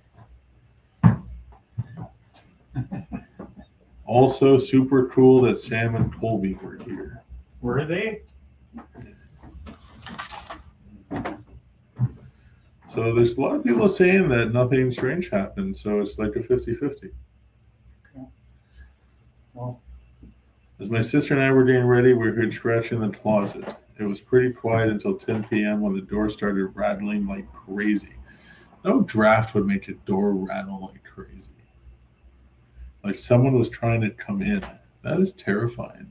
Also, super cool that Sam and Colby were here. Were they? So there's a lot of people saying that nothing strange happened, so it's like a 50-50. Okay. Well, as my sister and I were getting ready, we heard scratching in the closet. It was pretty quiet until 10 p.m. when the door started rattling like crazy. No draft would make a door rattle like crazy. Like someone was trying to come in. That is terrifying.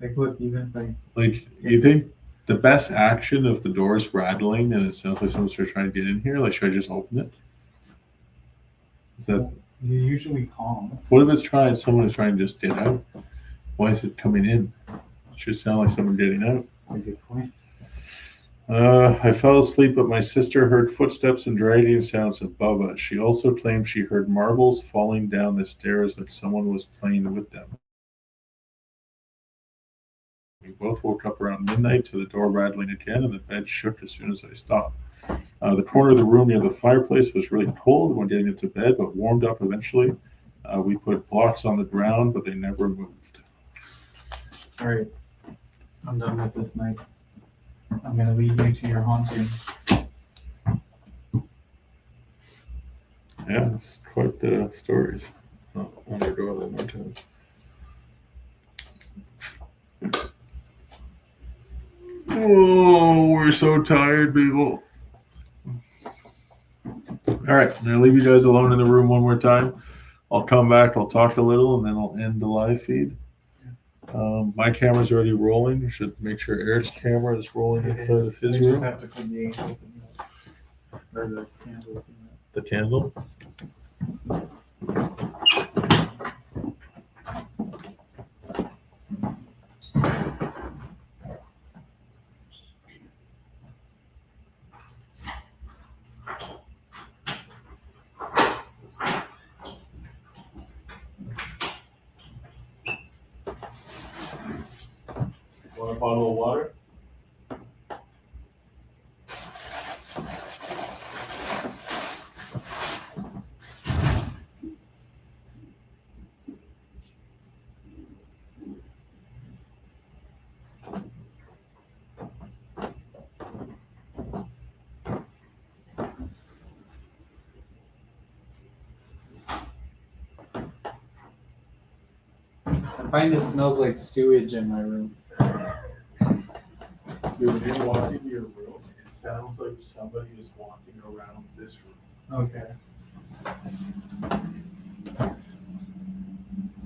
like, look, even if I. Like, you think the best action of the doors rattling and it sounds like someone's trying to get in here? Like, should I just open it? Is that You're usually calm. what if it's trying? Someone is trying to just get out. Why is it coming in? It should sound like someone getting out. That's a good point. I fell asleep, but my sister heard footsteps and dragging sounds above us. She also claimed she heard marbles falling down the stairs like someone was playing with them. We both woke up around midnight to the door rattling again, and the bed shook as soon as I stopped. The corner of the room near the fireplace was really cold when getting into bed, but warmed up eventually. We put blocks on the ground, but they never moved. All right. I'm done with this night. I'm going to leave you to your haunting. Yeah, it's quite the stories. Oh, I want to go one more time. Oh, we're so tired, people. All right, I'm going to leave you guys alone in the room one more time. I'll come back, I'll talk a little, and then I'll end the live feed. My camera's already rolling. You should make sure Eric's camera is rolling inside of his I room. just have to put the angel thing up. Or the candle thing up. The candle. a bottle of water? I find it smells like sewage in my room. Dude, when you walk into your room, it sounds like somebody is walking around this room. Okay.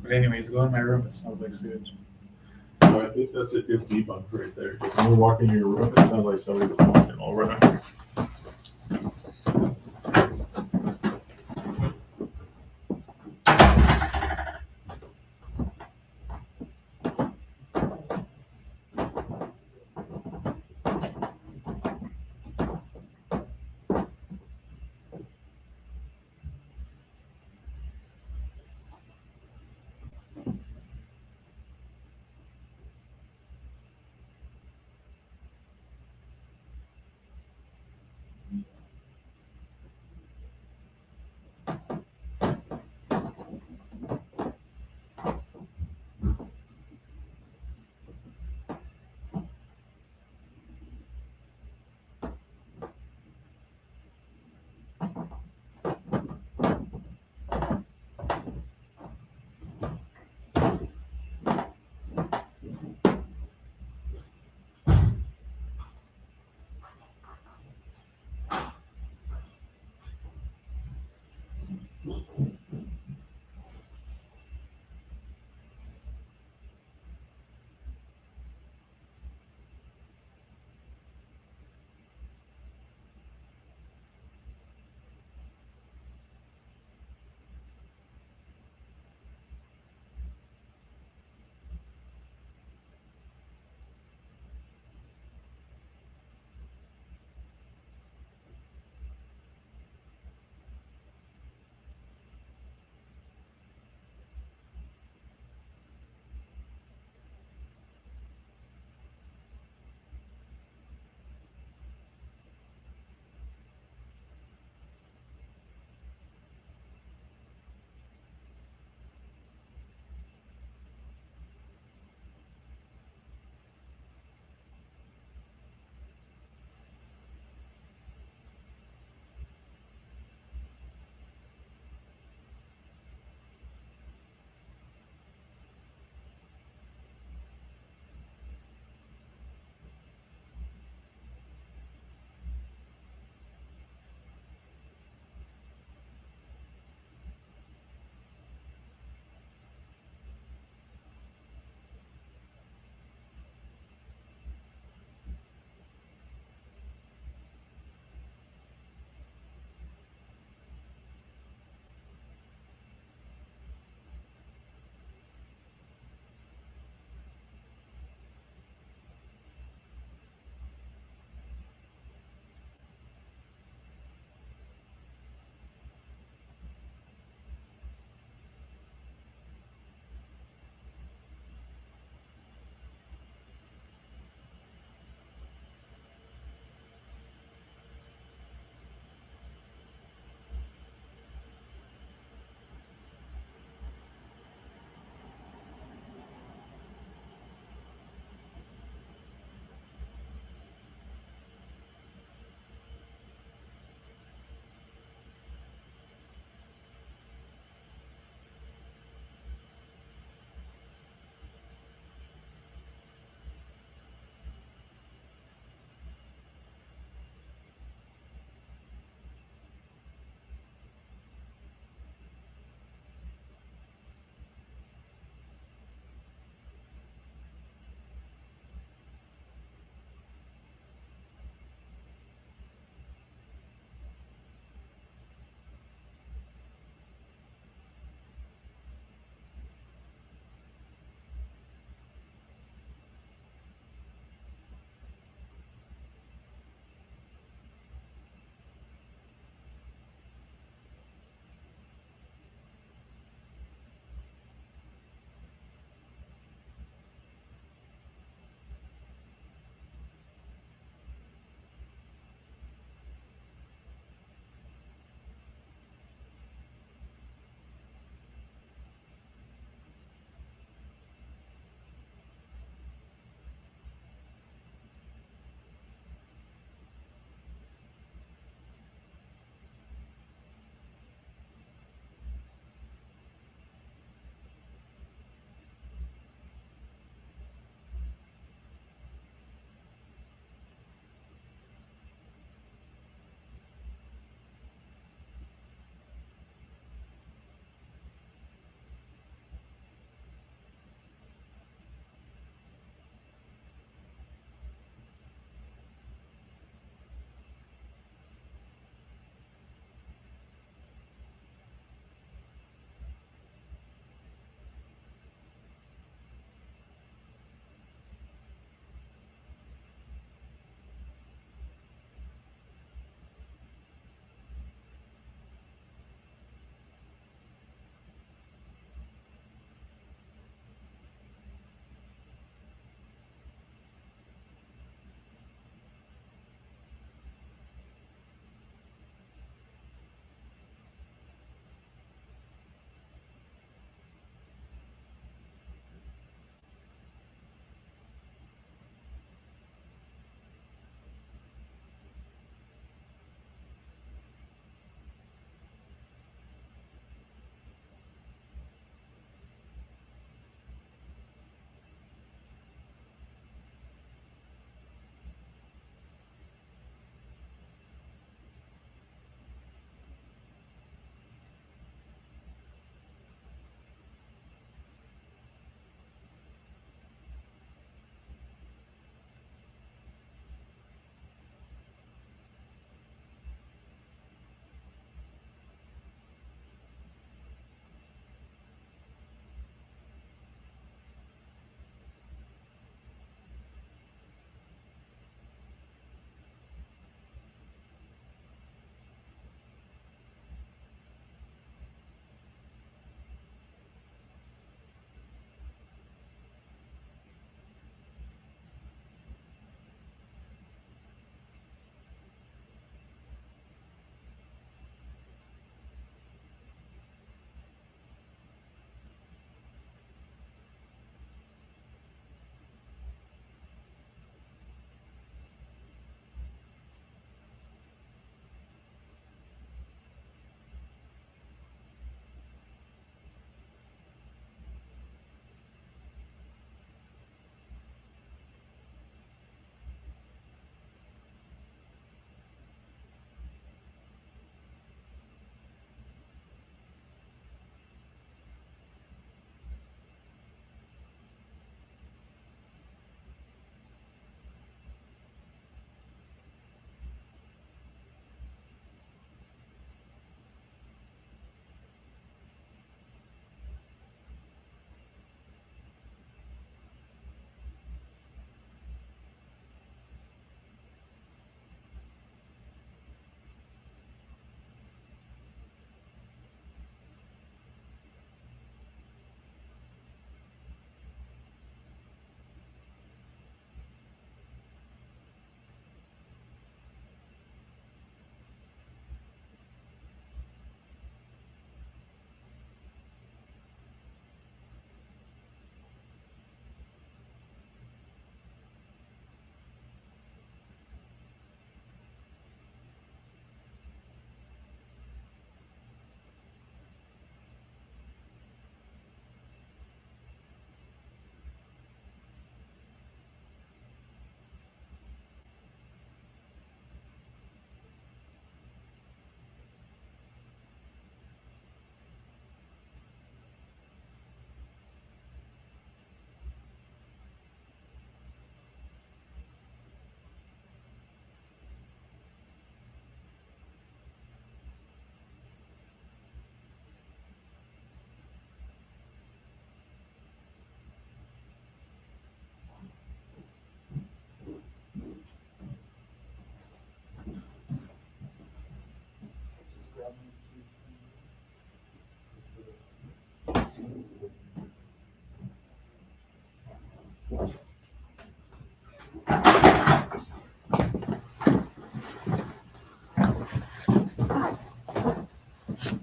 But anyways, go in my room. It smells like sewage. So I think that's a good debunk right there. When you walk into your room, it sounds like somebody was walking all around.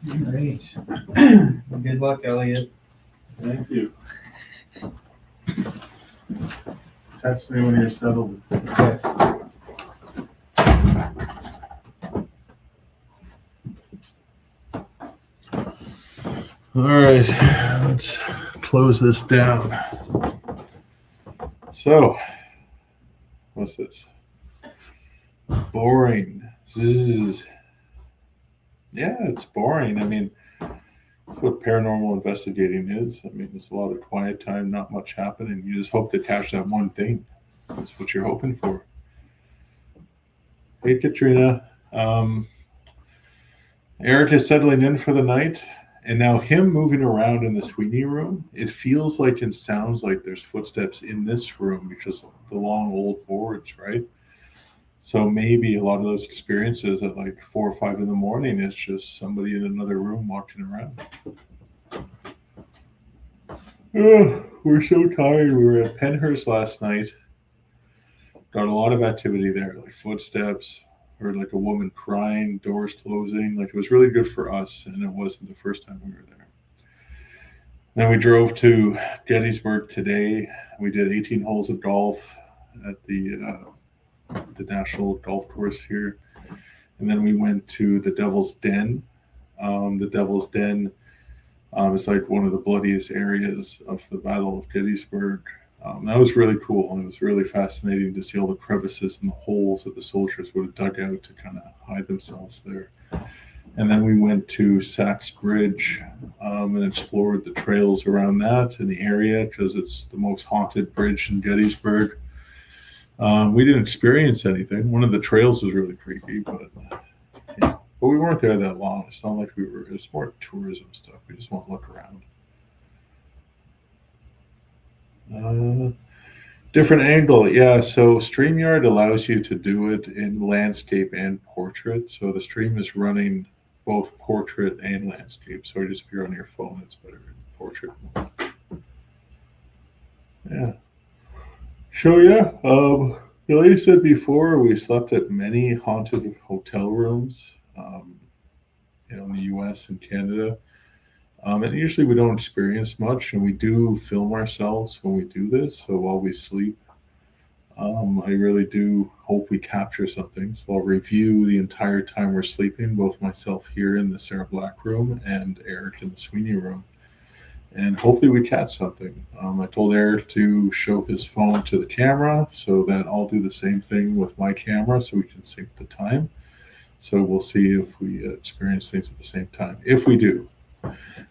Great. Good luck, Elliot. Thank you. Text me when you're settled. Okay. All right, let's close this down. So, what's this? Boring. Zzz. Yeah, it's boring. I mean, that's what paranormal investigating is. I mean, it's a lot of quiet time, not much happening. You just hope to catch that one thing. That's what you're hoping for. Hey, Katrina. Eric is settling in for the night. And now him moving around in the Sweeney room, it feels like and sounds like there's footsteps in this room because of the long old boards, right? So maybe a lot of those experiences at like 4 or 5 in the morning is just somebody in another room walking around. We're so tired. We were at Penhurst last night. Got a lot of activity there, like footsteps, heard like a woman crying, doors closing. Like it was really good for us, and it wasn't the first time we were there. Then we drove to Gettysburg today. We did 18 holes of golf at the national golf course here. And then we went to the Devil's Den. The Devil's Den is like one of the bloodiest areas of the Battle of Gettysburg. That was really cool. It was really fascinating to see all the crevices and the holes that the soldiers would have dug out to kind of hide themselves there. And then we went to Sachs Bridge and explored the trails around that in the area because it's the most haunted bridge in Gettysburg. We didn't experience anything. One of the trails was really creepy, but we weren't there that long. It's not like we were. It's more tourism stuff. We just want to look around. Different angle, yeah. So StreamYard allows you to do it in landscape and portrait. So the stream is running both portrait and landscape. So just if you're on your phone, it's better in portrait mode. Yeah. So yeah, like I said before, we slept at many haunted hotel rooms, in the U.S. and Canada. And usually we don't experience much, and we do film ourselves when we do this. So while we sleep, I really do hope we capture something. So I'll review the entire time we're sleeping, both myself here in the Sarah Black room and Eric in the Sweeney room. And hopefully we catch something. I told Eric to show his phone to the camera so that I'll do the same thing with my camera so we can sync the time. So we'll see if we experience things at the same time. If we do.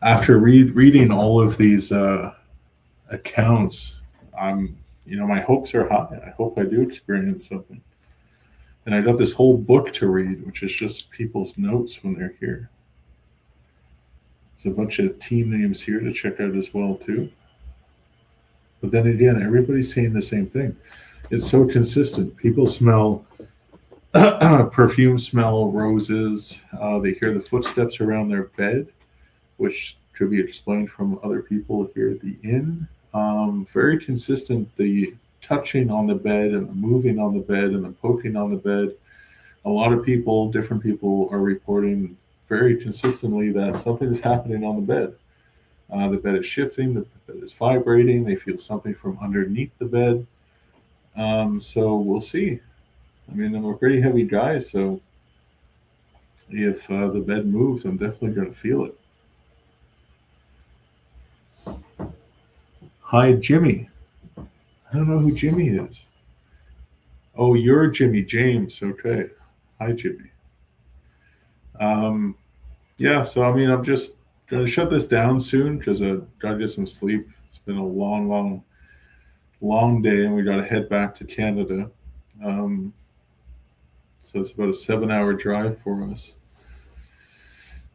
After reading all of these accounts, my hopes are high. I hope I do experience something. And I got this whole book to read, which is just people's notes when they're here. It's a bunch of team names here to check out as well, too. But then again, everybody's saying the same thing. It's so consistent. People smell perfume, smell roses. They hear the footsteps around their bed, which could be explained from other people here at the inn. Very consistent, the touching on the bed and the moving on the bed and the poking on the bed. A lot of people, different people are reporting very consistently that something is happening on the bed. The bed is shifting, the bed is vibrating, they feel something from underneath the bed. So we'll see. I mean, I'm a pretty heavy guy, so if the bed moves, I'm definitely going to feel it. Hi, Jimmy. I don't know who Jimmy is. Oh, you're Jimmy James. Okay. Hi, Jimmy. Yeah, so I mean, I'm just going to shut this down soon because I got to get some sleep. It's been a long day, and we got to head back to Canada. So it's about a 7-hour drive for us.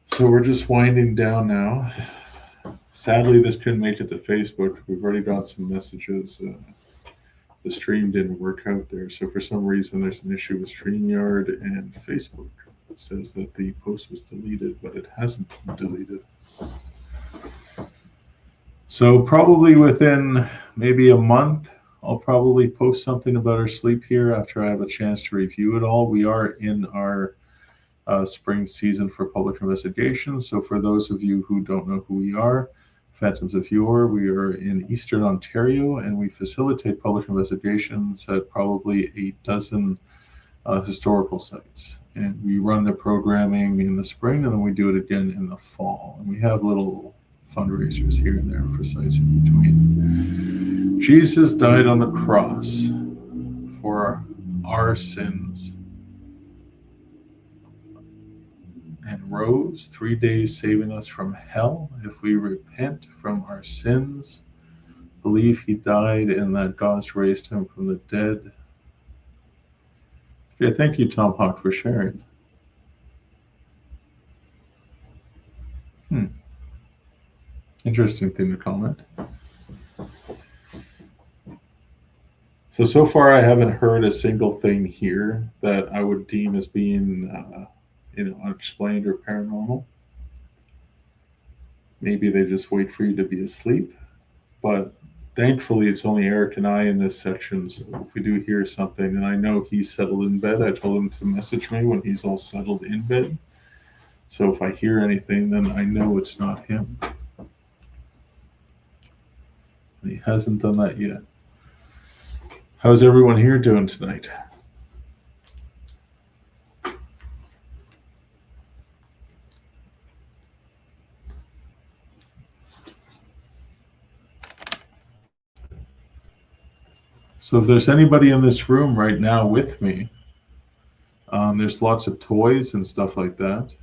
So we're just winding down now. Sadly, this couldn't make it to Facebook. We've already got some messages. The stream didn't work out there. So for some reason, there's an issue with StreamYard and Facebook. It says that the post was deleted, but it hasn't been deleted. So probably within maybe a month I'll probably post something about our sleep here after I have a chance to review it all. We are in our spring season for public investigations. So for those of you who don't know who we are, Phantoms of Yore, we are in Eastern Ontario, and we facilitate public investigations at probably 8 dozen historical sites. And we run the programming in the spring, and then we do it again in the fall. And we have little fundraisers here and there for sites in between. Jesus died on the cross for our sins and rose 3 days, saving us from hell if we repent from our sins, believe he died and that God's raised him from the dead. Okay, thank you, Tom Hawk, for sharing. Interesting thing to comment. So far I haven't heard a single thing here that I would deem as being unexplained or paranormal. Maybe they just wait for you to be asleep. But thankfully, it's only Eric and I in this section. So if we do hear something, and I know he's settled in bed, I told him to message me when he's all settled in bed. So if I hear anything, then I know it's not him. And he hasn't done that yet. How's everyone here doing tonight? So if there's anybody in this room right now with me, there's lots of toys and stuff like that.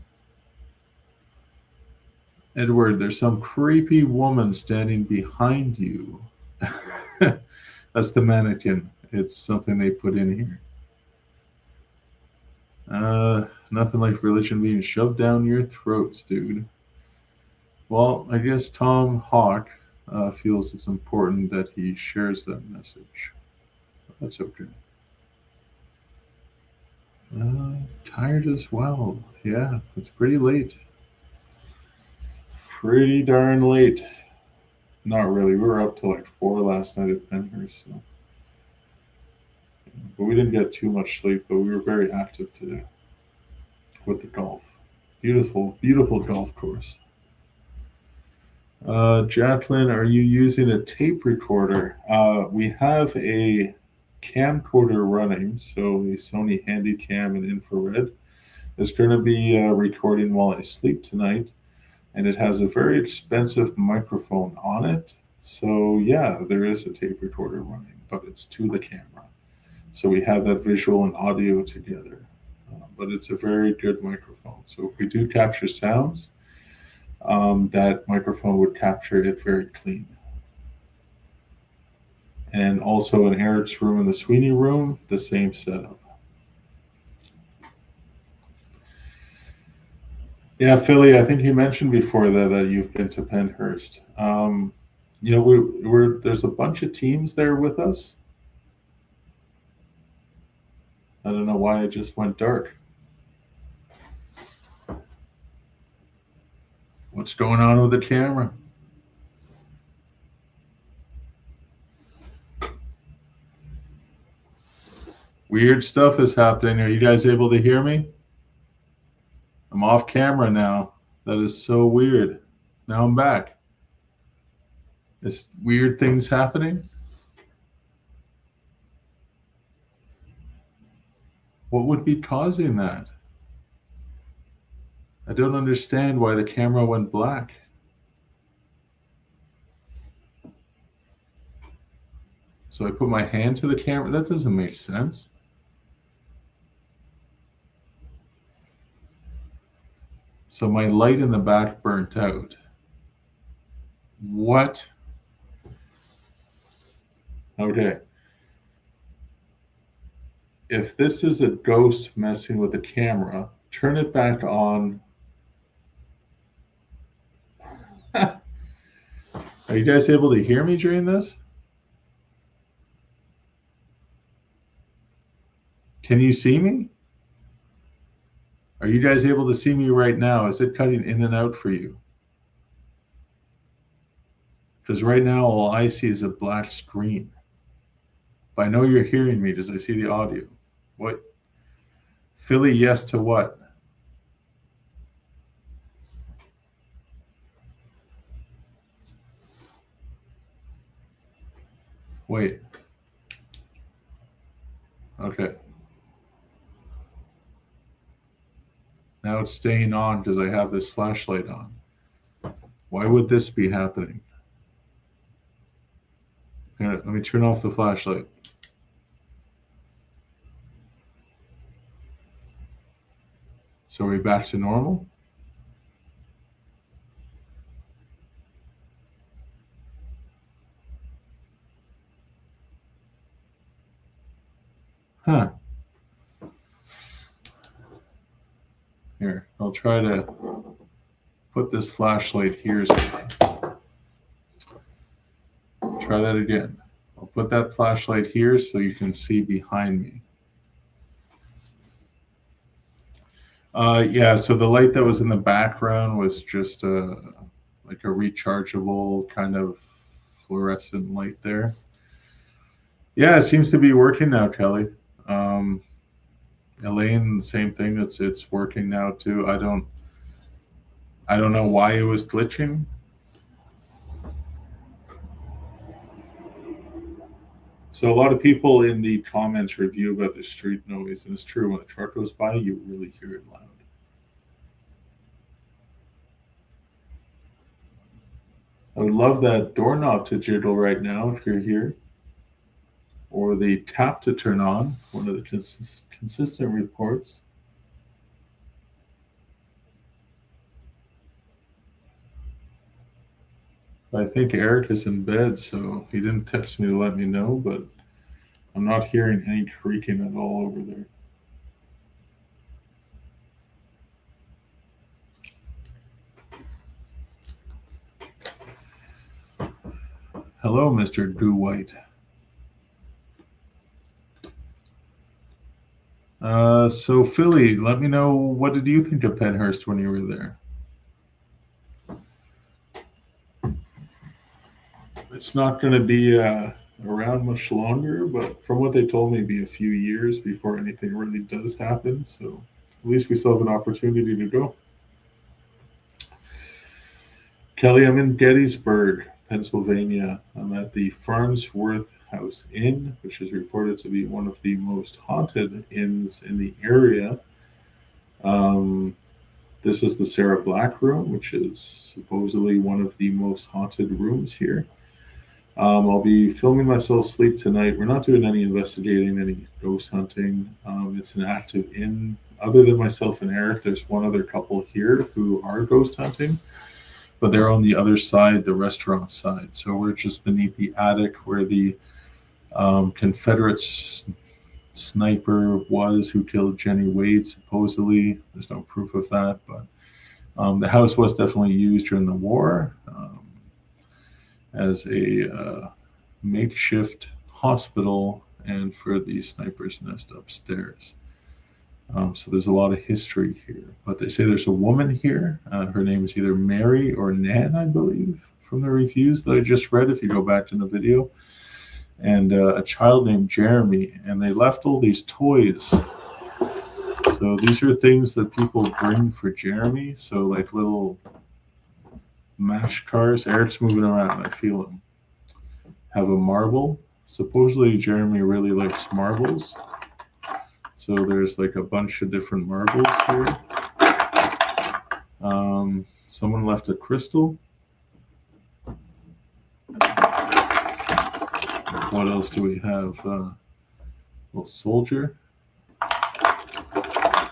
Edward, there's some creepy woman standing behind you. That's the mannequin. It's something they put in here. Nothing like religion being shoved down your throats, dude. Well, I guess Tom Hawk feels it's important that he shares that message. That's okay. Tired as well. Yeah, it's pretty late. Pretty darn late. Not really. We were up till like 4 last night at Penhurst. So. But we didn't get too much sleep, but we were very active today with the golf. Beautiful, beautiful golf course. Jacqueline, are you using a tape recorder? We have a camcorder running, so a Sony Handycam and infrared. It's going to be recording while I sleep tonight, and it has a very expensive microphone on it. So yeah, there is a tape recorder running, but it's to the camera. So we have that visual and audio together, but it's a very good microphone. So if we do capture sounds, that microphone would capture it very clean. And also in Eric's room and the Sweeney room, the same setup. Yeah, Philly, I think you mentioned before that you've been to Penhurst. There's a bunch of teams there with us. I don't know why it just went dark. What's going on with the camera? Weird stuff is happening. Are you guys able to hear me? I'm off camera now. That is so weird. Now I'm back. Is weird things happening? What would be causing that? I don't understand why the camera went black. So I put my hand to the camera. That doesn't make sense. So my light in the back burnt out. What? Okay. If this is a ghost messing with the camera, turn it back on. Are you guys able to hear me during this? Can you see me? Are you guys able to see me right now? Is it cutting in and out for you? Because right now all I see is a black screen. But I know you're hearing me. Does I see the audio? What? Philly, yes to what? Wait. Okay. Now it's staying on because I have this flashlight on. Why would this be happening? Here, let me turn off the flashlight. So are we back to normal? Huh. Here, I'll try to put this flashlight here. Try that again. I'll put that flashlight here so you can see behind me. Yeah, so the light that was in the background was just like a rechargeable kind of fluorescent light there. Yeah, it seems to be working now, Kelly. Elaine, same thing. It's working now too. I don't know why it was glitching. So a lot of people in the comments review about the street noise, and it's true. When a truck goes by, you really hear it loud. I would love that doorknob to jiggle right now if you're here, or the tap to turn on. One of the consistent reports. I think Eric is in bed, so he didn't text me to let me know, but I'm not hearing any creaking at all over there. Hello, Mr. Goo White. So Philly, let me know, what did you think of Penhurst when you were there? It's not going to be around much longer, but from what they told me, it'd be a few years before anything really does happen. So at least we still have an opportunity to go. Kelly, I'm in Gettysburg, Pennsylvania. I'm at the Farnsworth House Inn, which is reported to be one of the most haunted inns in the area. This is the Sarah Black room, which is supposedly one of the most haunted rooms here. I'll be filming myself sleep tonight. We're not doing any investigating, any ghost hunting. It's an active inn. Other than myself and Eric, there's one other couple here who are ghost hunting, but they're on the other side, the restaurant side. So we're just beneath the attic where the Confederate sniper was who killed Jenny Wade, supposedly. There's no proof of that, but the house was definitely used during the war as a makeshift hospital and for the sniper's nest upstairs. So there's a lot of history here. But they say there's a woman here. Her name is either Mary or Nan, I believe, from the reviews that I just read, if you go back to the video. And a child named Jeremy. And they left all these toys. So these are things that people bring for Jeremy. So like little mash cars. Eric's moving around. I feel him. Have a marble. Supposedly Jeremy really likes marbles. So there's like a bunch of different marbles here. Someone left a crystal. What else do we have? Little soldier.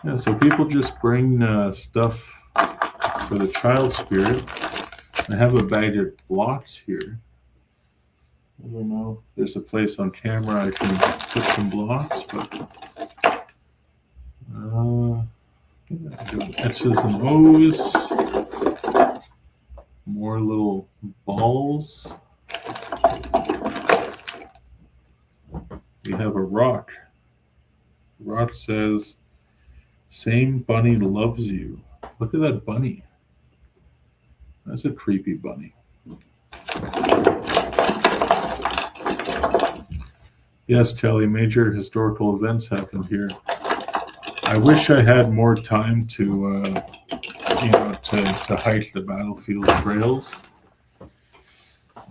Yeah, so people just bring stuff for the child spirit. I have a bag of blocks here. I don't know. There's a place on camera I can put some blocks, but X's and O's. More little balls. We have a rock. The rock says, "Same bunny loves you." Look at that bunny. That's a creepy bunny. Yes, Kelly, major historical events happened here. I wish I had more time to to hike the battlefield trails.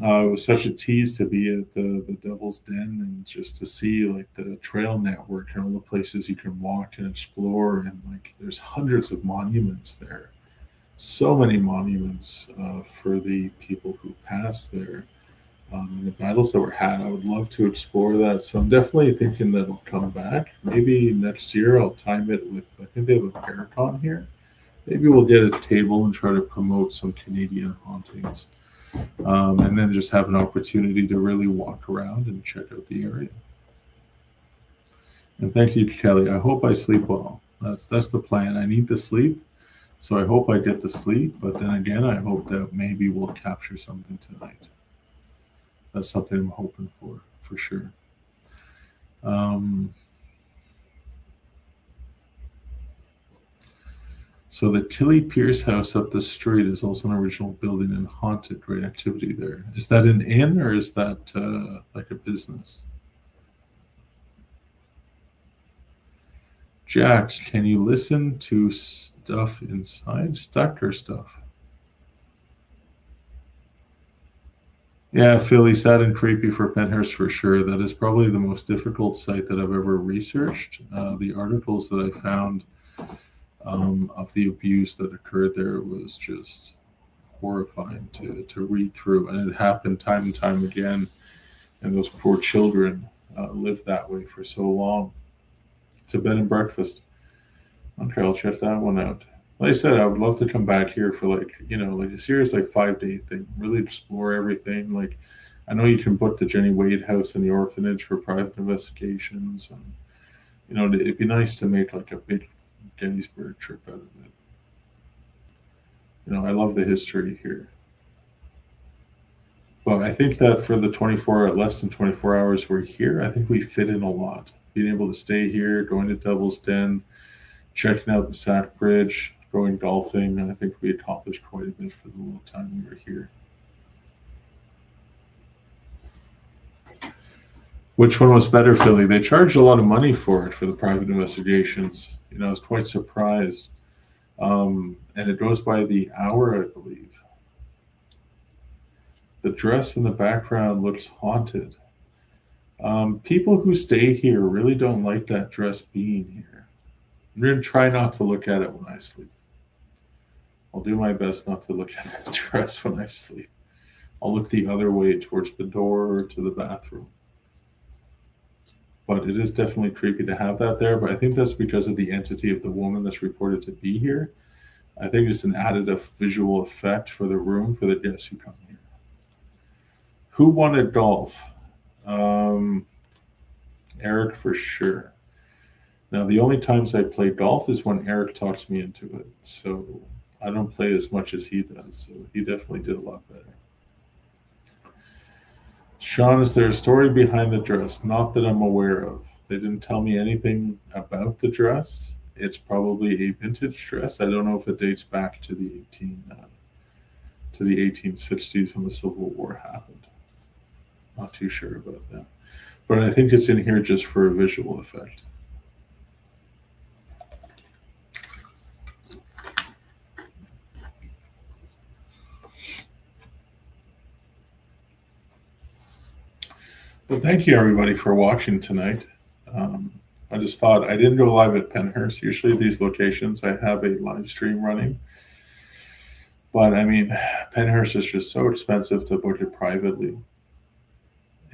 It was such a tease to be at the Devil's Den and just to see like the trail network and all the places you can walk and explore. And like there's hundreds of monuments there. So many monuments for the people who passed there. And the battles that were had, I would love to explore that. So I'm definitely thinking that I'll come back. Maybe next year I'll time it with, I think they have a Paracon here. Maybe we'll get a table and try to promote some Canadian hauntings. And then just have an opportunity to really walk around and check out the area. And thank you, Kelly. I hope I sleep well. That's the plan. I need the sleep. So I hope I get the sleep. But then again, I hope that maybe we'll capture something tonight. That's something I'm hoping for sure. So the Tilly Pierce house up the street is also an original building and haunted. Great activity there. Is that an inn or is that like a business? Jax, can you listen to stuff inside? Stuck or stuff? Yeah, Philly, sad and creepy for Penhurst for sure. That is probably the most difficult site that I've ever researched. The articles that I found of the abuse that occurred there was just horrifying to read through. And it happened time and time again. And those poor children lived that way for so long. It's a bed and breakfast. Okay, I'll check that one out. Like I said, I would love to come back here for like a serious like 5-day thing, really explore everything. Like I know you can book the Jenny Wade house and the orphanage for private investigations, and it'd be nice to make like a big Gettysburg trip out of it. I love the history here. But I think that for the less than 24 hours we're here, I think we fit in a lot. Being able to stay here, going to Devil's Den, checking out the Sack Bridge, going golfing, and I think we accomplished quite a bit for the little time we were here. Which one was better, Philly? They charged a lot of money for it, for the private investigations. I was quite surprised. And it goes by the hour, I believe. The dress in the background looks haunted. People who stay here really don't like that dress being here. I'm going to try not to look at it when I sleep. I'll do my best not to look at that dress when I sleep. I'll look the other way towards the door or to the bathroom. But it is definitely creepy to have that there. But I think that's because of the entity of the woman that's reported to be here. I think it's an added visual effect for the room for the guests who come here. Who wanted golf? Eric for sure. Now, the only times I play golf is when Eric talks me into it. So I don't play as much as he does. So he definitely did a lot better. Sean, is there a story behind the dress? Not that I'm aware of. They didn't tell me anything about the dress. It's probably a vintage dress. I don't know if it dates back to the 1860s when the Civil War happened. Not too sure about that. But I think it's in here just for a visual effect. Well, thank you everybody for watching tonight. I just thought I didn't go live at Penhurst. Usually these locations I have a live stream running. But I mean, Penhurst is just so expensive to book it privately.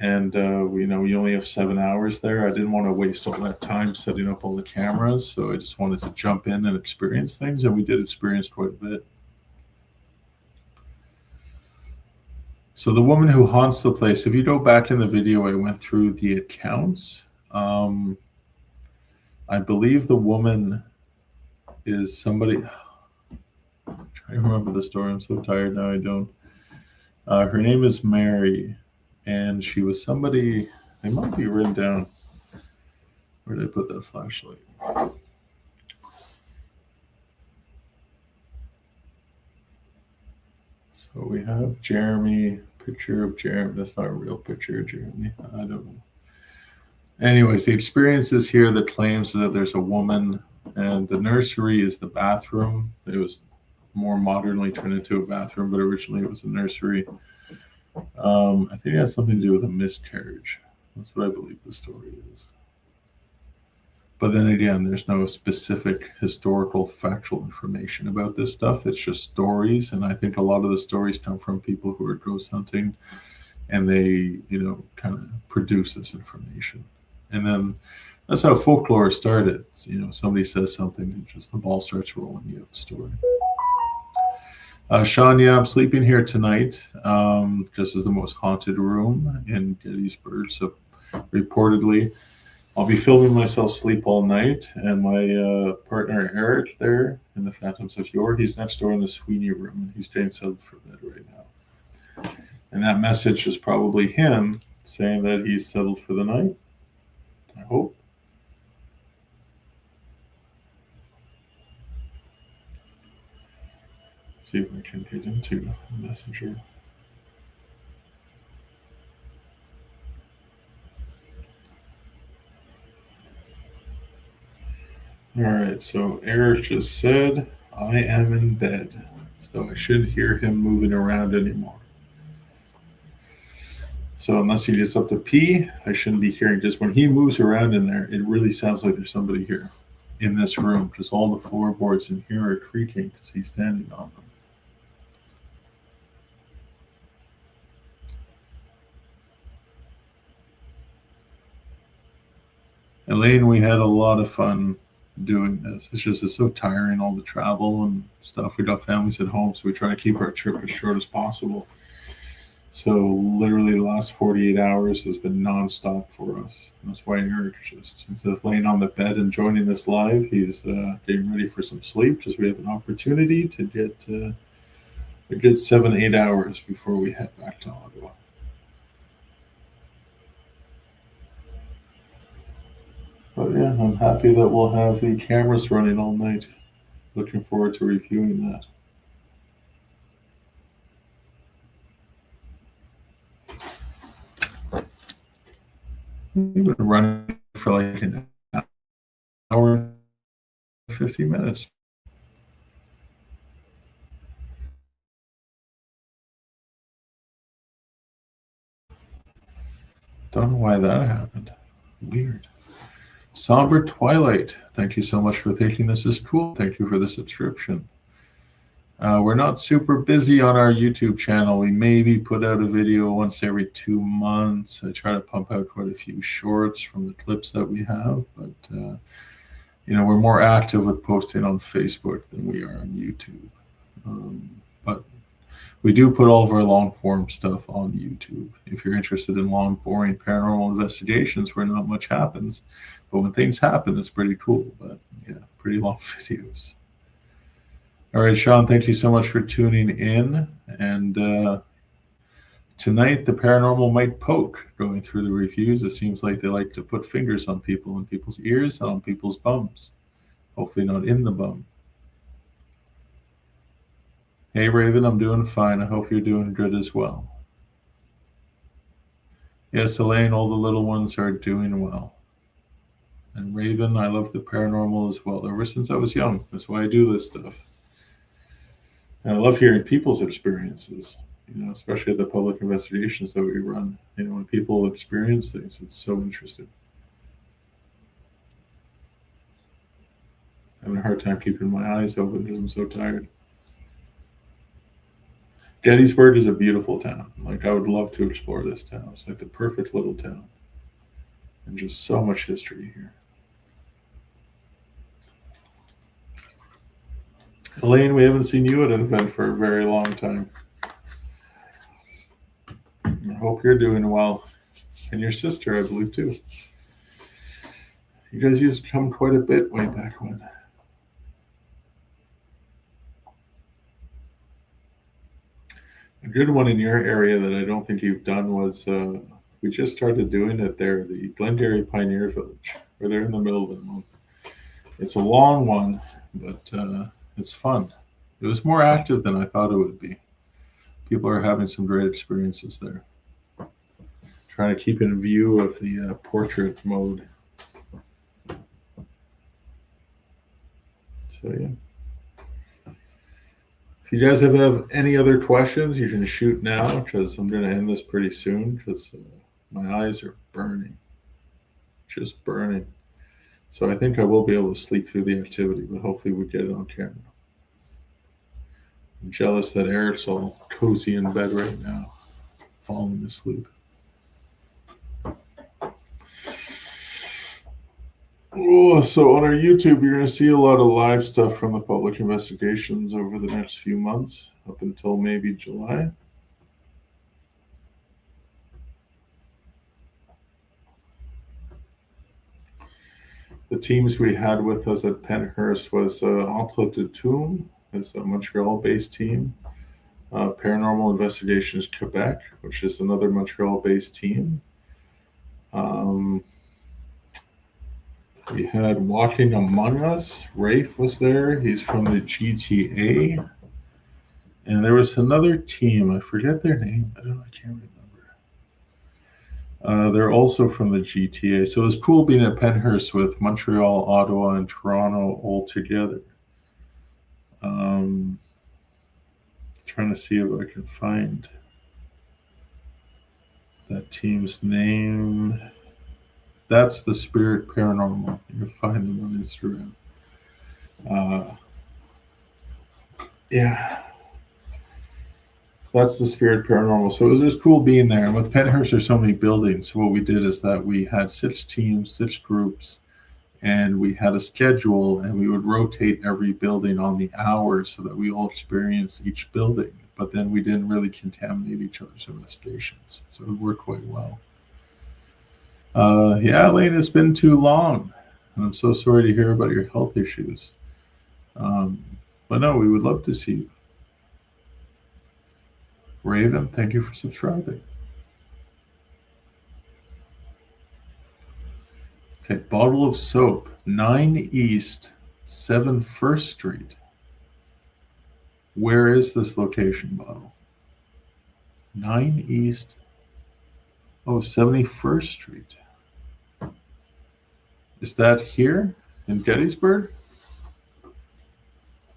And we only have 7 hours there. I didn't want to waste all that time setting up all the cameras. So I just wanted to jump in and experience things. And we did experience quite a bit. So the woman who haunts the place, if you go back in the video, I went through the accounts. I believe the woman is somebody. I'm trying to remember the story. I'm so tired now. I don't. Her name is Mary, and she was somebody. They might be written down. Where did I put that flashlight? So we have Jeremy. Picture of Jeremy. That's not a real picture of Jeremy. I don't know. Anyways, the experience is here that claims that there's a woman, and the nursery is the bathroom. It was more modernly turned into a bathroom, but originally it was a nursery. I think it has something to do with a miscarriage. That's what I believe the story is. But then again, there's no specific historical factual information about this stuff. It's just stories, and I think a lot of the stories come from people who are ghost hunting, and they, kind of produce this information. And then that's how folklore started. Somebody says something, and just the ball starts rolling. You have a story. Sean, yeah, I'm sleeping here tonight. This is the most haunted room in Gettysburg. So reportedly, I'll be filming myself sleep all night. And my partner, Eric, there in the Phantoms of Yore, he's next door in the Sweeney room. And he's getting settled for bed right now. And that message is probably him saying that he's settled for the night. I hope. See if I can get into the messenger. All right, so Eric just said, I am in bed. So I shouldn't hear him moving around anymore. So unless he gets up to pee, I shouldn't be hearing. Just when he moves around in there, it really sounds like there's somebody here in this room, because all the floorboards in here are creaking because he's standing on them. Elaine, we had a lot of fun doing this. It's so tiring, all the travel and stuff. We got families at home, so we try to keep our trip as short as possible. So literally the last 48 hours has been nonstop for us. And that's why Eric just, instead of laying on the bed and joining this live, he's getting ready for some sleep, because we have an opportunity to get a good 7-8 hours before we head back to Ottawa. But yeah, I'm happy that we'll have the cameras running all night. Looking forward to reviewing that. We've been running for like an hour and 50 minutes. Don't know why that happened. Weird. Somber Twilight, thank you so much for thinking this is cool. Thank you for the subscription. We're not super busy on our YouTube channel. We maybe put out a video once every 2 months. I try to pump out quite a few shorts from the clips that we have, but we're more active with posting on Facebook than we are on YouTube. But we do put all of our long form stuff on YouTube. If you're interested in long, boring paranormal investigations where not much happens, but when things happen, it's pretty cool. But yeah, pretty long videos. All right, Sean, thank you so much for tuning in. And tonight, the paranormal might poke going through the reviews. It seems like they like to put fingers on people, in people's ears, and on people's bums. Hopefully not in the bum. Hey, Raven, I'm doing fine. I hope you're doing good as well. Yes, Elaine, all the little ones are doing well. And Raven, I love the paranormal as well. Ever since I was young. That's why I do this stuff. And I love hearing people's experiences, especially the public investigations that we run. When people experience things, it's so interesting. I'm having a hard time keeping my eyes open because I'm so tired. Gettysburg is a beautiful town. I would love to explore this town. It's like the perfect little town. And just so much history here. Elaine, we haven't seen you at an event for a very long time. I hope you're doing well. And your sister, I believe, too. You guys used to come quite a bit way back when. A good one in your area that I don't think you've done was, we just started doing it there, the Glengarry Pioneer Village, where they're in the middle of the month. It's a long one, but it's fun. It was more active than I thought it would be. People are having some great experiences there. Trying to keep in view of the portrait mode. So yeah. If you guys have any other questions, you can shoot now because I'm going to end this pretty soon because my eyes are burning. Just burning. So I think I will be able to sleep through the activity, but hopefully we get it on camera. I'm jealous that Eric's all cozy in bed right now, falling asleep. Oh, so on our YouTube, you're going to see a lot of live stuff from the public investigations over the next few months, up until maybe July. The teams we had with us at Penhurst was Entre de Toum, it's a Montreal-based team. Paranormal Investigations Quebec, which is another Montreal-based team. We had Walking Among Us. Rafe was there. He's from the GTA. And there was another team. I forget their name. I can't remember. They're also from the GTA. So it was cool being at Penhurst with Montreal, Ottawa, and Toronto all together. Trying to see if I can find that team's name. That's the Spirit Paranormal. You'll find them on Instagram. Yeah. That's the Spirit Paranormal. So it was just cool being there. And with Penhurst, there's so many buildings. So what we did is that we had 6 teams, 6 groups, and we had a schedule, and we would rotate every building on the hour so that we all experienced each building. But then we didn't really contaminate each other's investigations. So it worked quite well. Yeah, Elaine, it's been too long. And I'm so sorry to hear about your health issues. But no, we would love to see you. Raven, thank you for subscribing. Okay, bottle of soap, 9 East, 7 First Street. Where is this location, bottle? 9 East, 71st Street. Is that here in Gettysburg?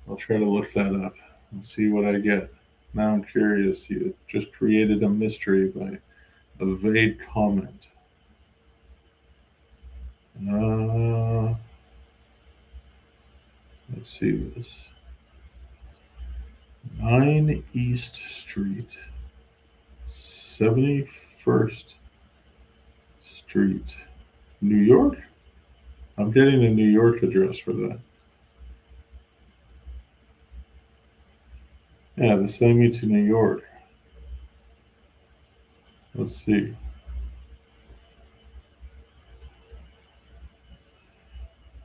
I'll try to look that up and see what I get. Now I'm curious. You just created a mystery by a vague comment. Let's see this. 9 East Street, 71st Street, New York? I'm getting a New York address for that. Yeah, they sent me to New York. Let's see.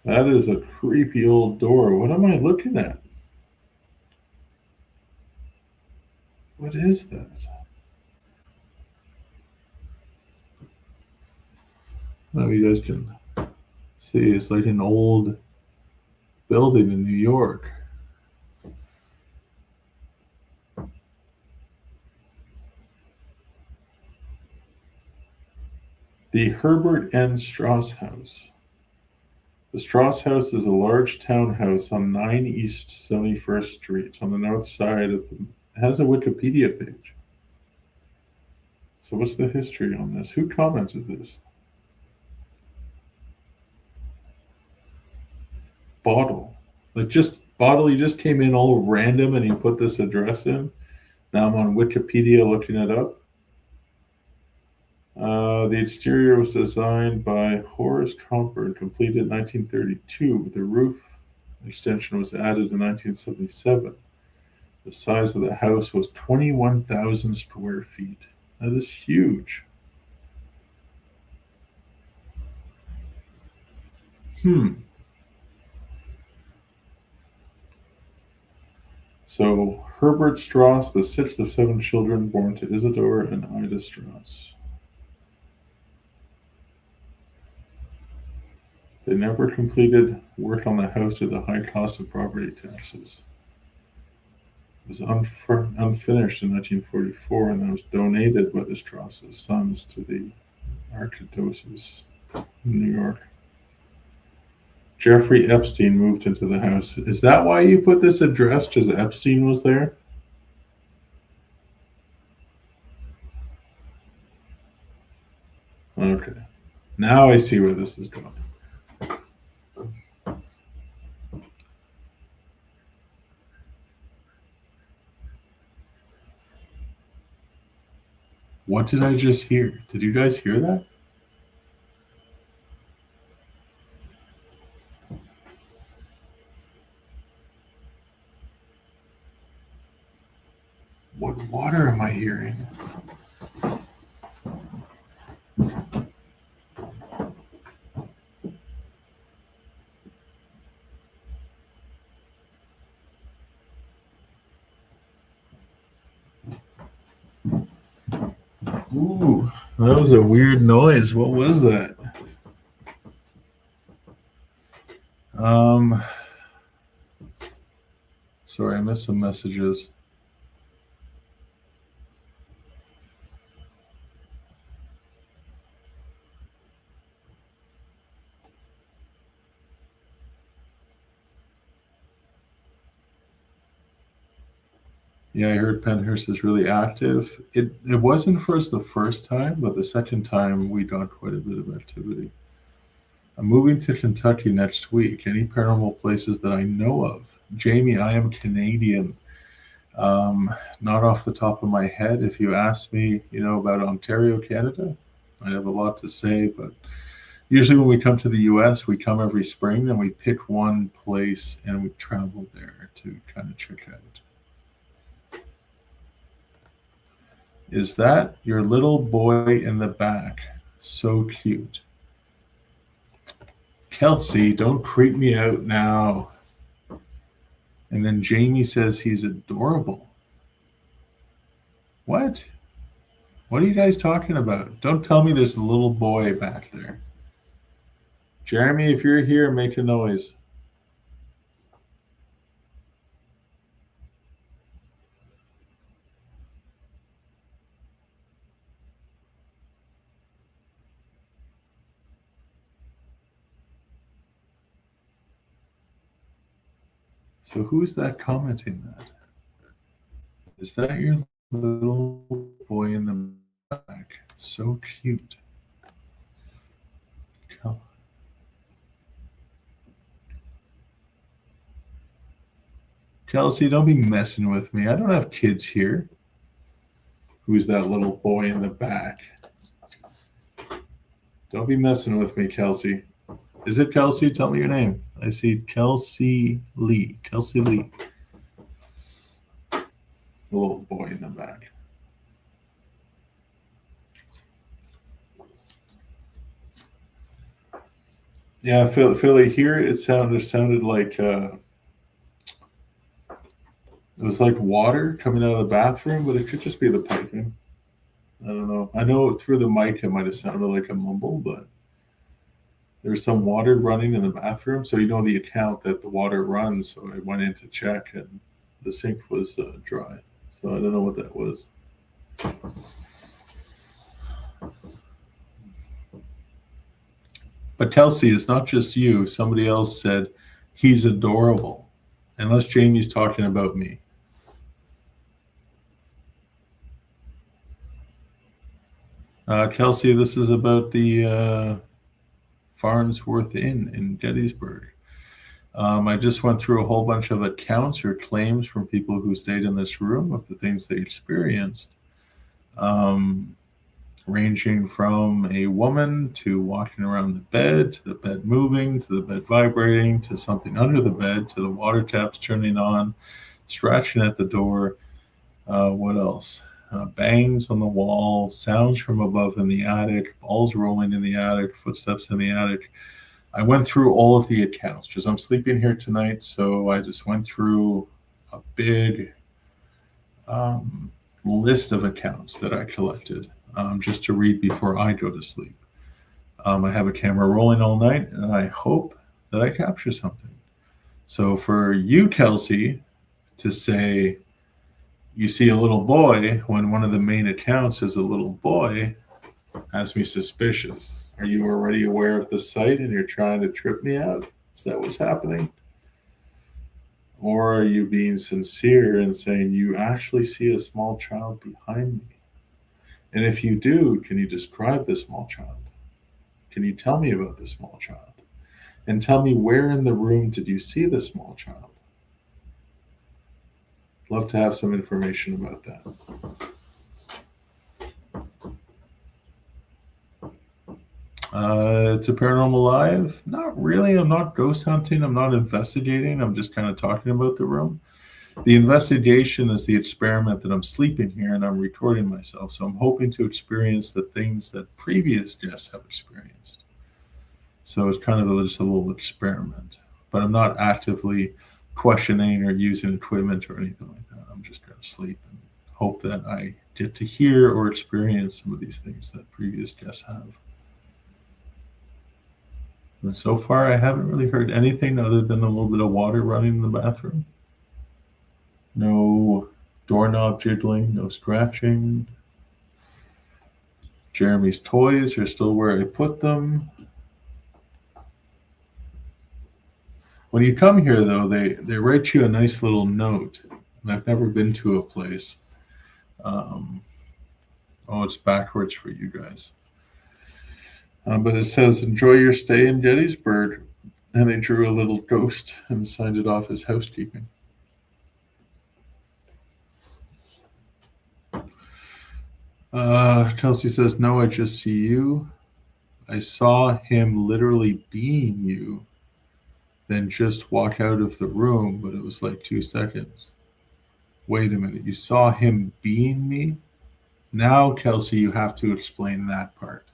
That is a creepy old door. What am I looking at? What is that? Oh, you guys can see it's like an old building in New York. The Herbert N. Strauss House. The Strauss House is a large townhouse on 9 East 71st Street on the north side of the... It has a Wikipedia page. So what's the history on this? Who commented this? Bottle. Like just Bottle, you just came in all random and you put this address in. Now I'm on Wikipedia looking it up. The exterior was designed by Horace Tromper and completed in 1932. The roof extension was added in 1977. The size of the house was 21,000 square feet. That is huge. So Herbert Strauss, the 6th of 7 children born to Isidore and Ida Strauss. They never completed work on the house due to the high cost of property taxes. It was unfinished in 1944 and then was donated by the Strauss' sons to the Archidoses, New York. Jeffrey Epstein moved into the house. Is that why you put this address? Because Epstein was there? Okay. Now I see where this is going. What did I just hear? Did you guys hear that? What water am I hearing? Ooh, that was a weird noise. What was that? Sorry, I missed some messages. Yeah, I heard Penhurst is really active. It wasn't for us the first time, but the second time we got quite a bit of activity. I'm moving to Kentucky next week. Any paranormal places that I know of? Jamie, I am Canadian. Not off the top of my head. If you ask me, about Ontario, Canada, I'd have a lot to say. But usually when we come to the US, we come every spring and we pick one place and we travel there to kind of check out. Is that your little boy in the back? So cute. Kelsey, don't creep me out now. And then Jamie says he's adorable. What? What are you guys talking about? Don't tell me there's a little boy back there. Jeremy, if you're here, make a noise. So who's that commenting that? Is that your little boy in the back? So cute. Kelsey, don't be messing with me. I don't have kids here. Who's that little boy in the back? Don't be messing with me, Kelsey. Is it Kelsey? Tell me your name. I see Kelsey Lee. Kelsey Lee. The little boy in the back. Yeah, Philly. Here it sounded like it was like water coming out of the bathroom, but it could just be the piping. I don't know. I know through the mic it might have sounded like a mumble, but there's some water running in the bathroom. So the account that the water runs. So I went in to check and the sink was dry. So I don't know what that was. But Kelsey, it's not just you. Somebody else said he's adorable. Unless Jamie's talking about me. Kelsey, this is about the Farnsworth Inn in Gettysburg. I just went through a whole bunch of accounts or claims from people who stayed in this room of the things they experienced, ranging from a woman to walking around the bed, to the bed moving, to the bed vibrating, to something under the bed, to the water taps turning on, scratching at the door. What else? Bangs on the wall, sounds from above in the attic, balls rolling in the attic, footsteps in the attic. I went through all of the accounts because I'm sleeping here tonight. So I just went through a big list of accounts that I collected just to read before I go to sleep. I have a camera rolling all night and I hope that I capture something. So for you, Kelsey, to say you see a little boy when one of the main accounts is a little boy, Has me suspicious. Are you already aware of the site and you're trying to trip me out? Is that what's happening? Or are you being sincere and saying you actually see a small child behind me? And if you do, can you describe the small child? Can you tell me about the small child? And tell me, where in the room did you see the small child? Love to have some information about that. It's a paranormal live. Not really. I'm not ghost hunting. I'm not investigating. I'm just kind of talking about the room. The investigation is the experiment that I'm sleeping here and I'm recording myself. So I'm hoping to experience the things that previous guests have experienced. So it's kind of just a little experiment. But I'm not actively questioning or using equipment or anything like that. I'm just going to sleep and hope that I get to hear or experience some of these things that previous guests have. And so far, I haven't really heard anything other than a little bit of water running in the bathroom. No doorknob jiggling, no scratching. Jeremy's toys are still where I put them. When you come here, though, they write you a nice little note. And I've never been to a place. It's backwards for you guys. But it says, enjoy your stay in Gettysburg. And they drew a little ghost and signed it off as housekeeping. Chelsea says, no, I just see you. I saw him literally being you, then just walk out of the room, but it was like 2 seconds. Wait a minute, you saw him being me? Now, Kelsey, you have to explain that part.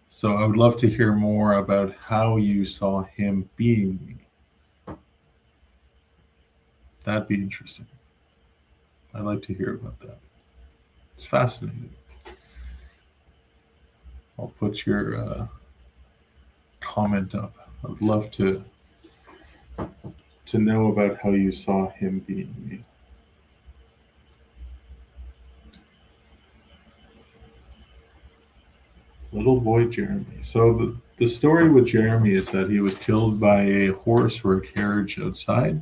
So I would love to hear more about how you saw him being me. That'd be interesting. I'd like to hear about that. It's fascinating. I'll put your comment up. I'd love to know about how you saw him being me. Little boy Jeremy. So the story with Jeremy is that he was killed by a horse or a carriage outside,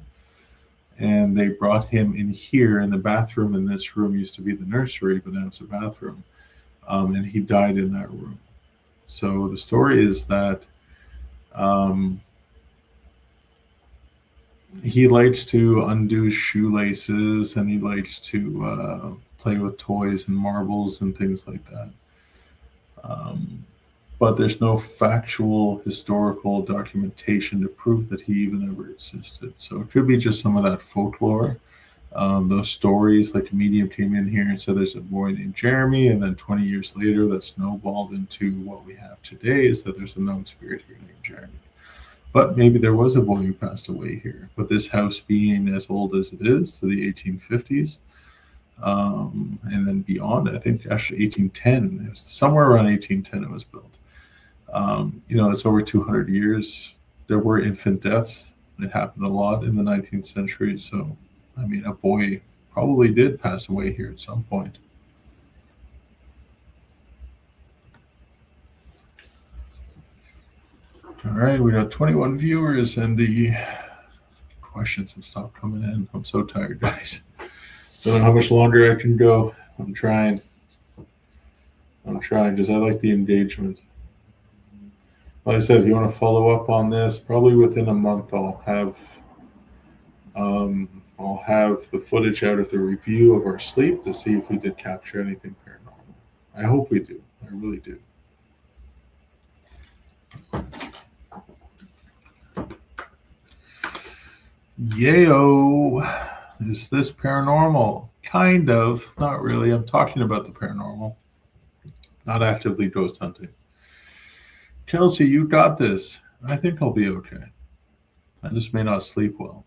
and they brought him in here in the bathroom. In this room used to be the nursery, but now it's a bathroom, and he died in that room. So the story is that he likes to undo shoelaces, and he likes to play with toys and marbles and things like that. But there's no factual historical documentation to prove that he even ever existed. So it could be just some of that folklore. Those stories, like a medium came in here and said there's a boy named Jeremy, and then 20 years later that snowballed into what we have today, is that there's a known spirit here named Jeremy. But maybe there was a boy who passed away here. But this house being as old as it is, to the 1850s, and then beyond, I think actually 1810, it was somewhere around 1810 it was built. It's over 200 years. There were infant deaths. It happened a lot in the 19th century. So, I mean, a boy probably did pass away here at some point. All right, we got 21 viewers, and the questions have stopped coming in. I'm so tired, guys. Don't know how much longer I can go. I'm trying because I like the engagement. Like I said, if you want to follow up on this, probably within a month I'll have the footage out of the review of our sleep to see if we did capture anything paranormal. I hope we do. I really do. Yayo, is this paranormal? Kind of, not really. I'm talking about the paranormal, not actively ghost hunting. Kelsey, you got this. I think I'll be okay. I just may not sleep well.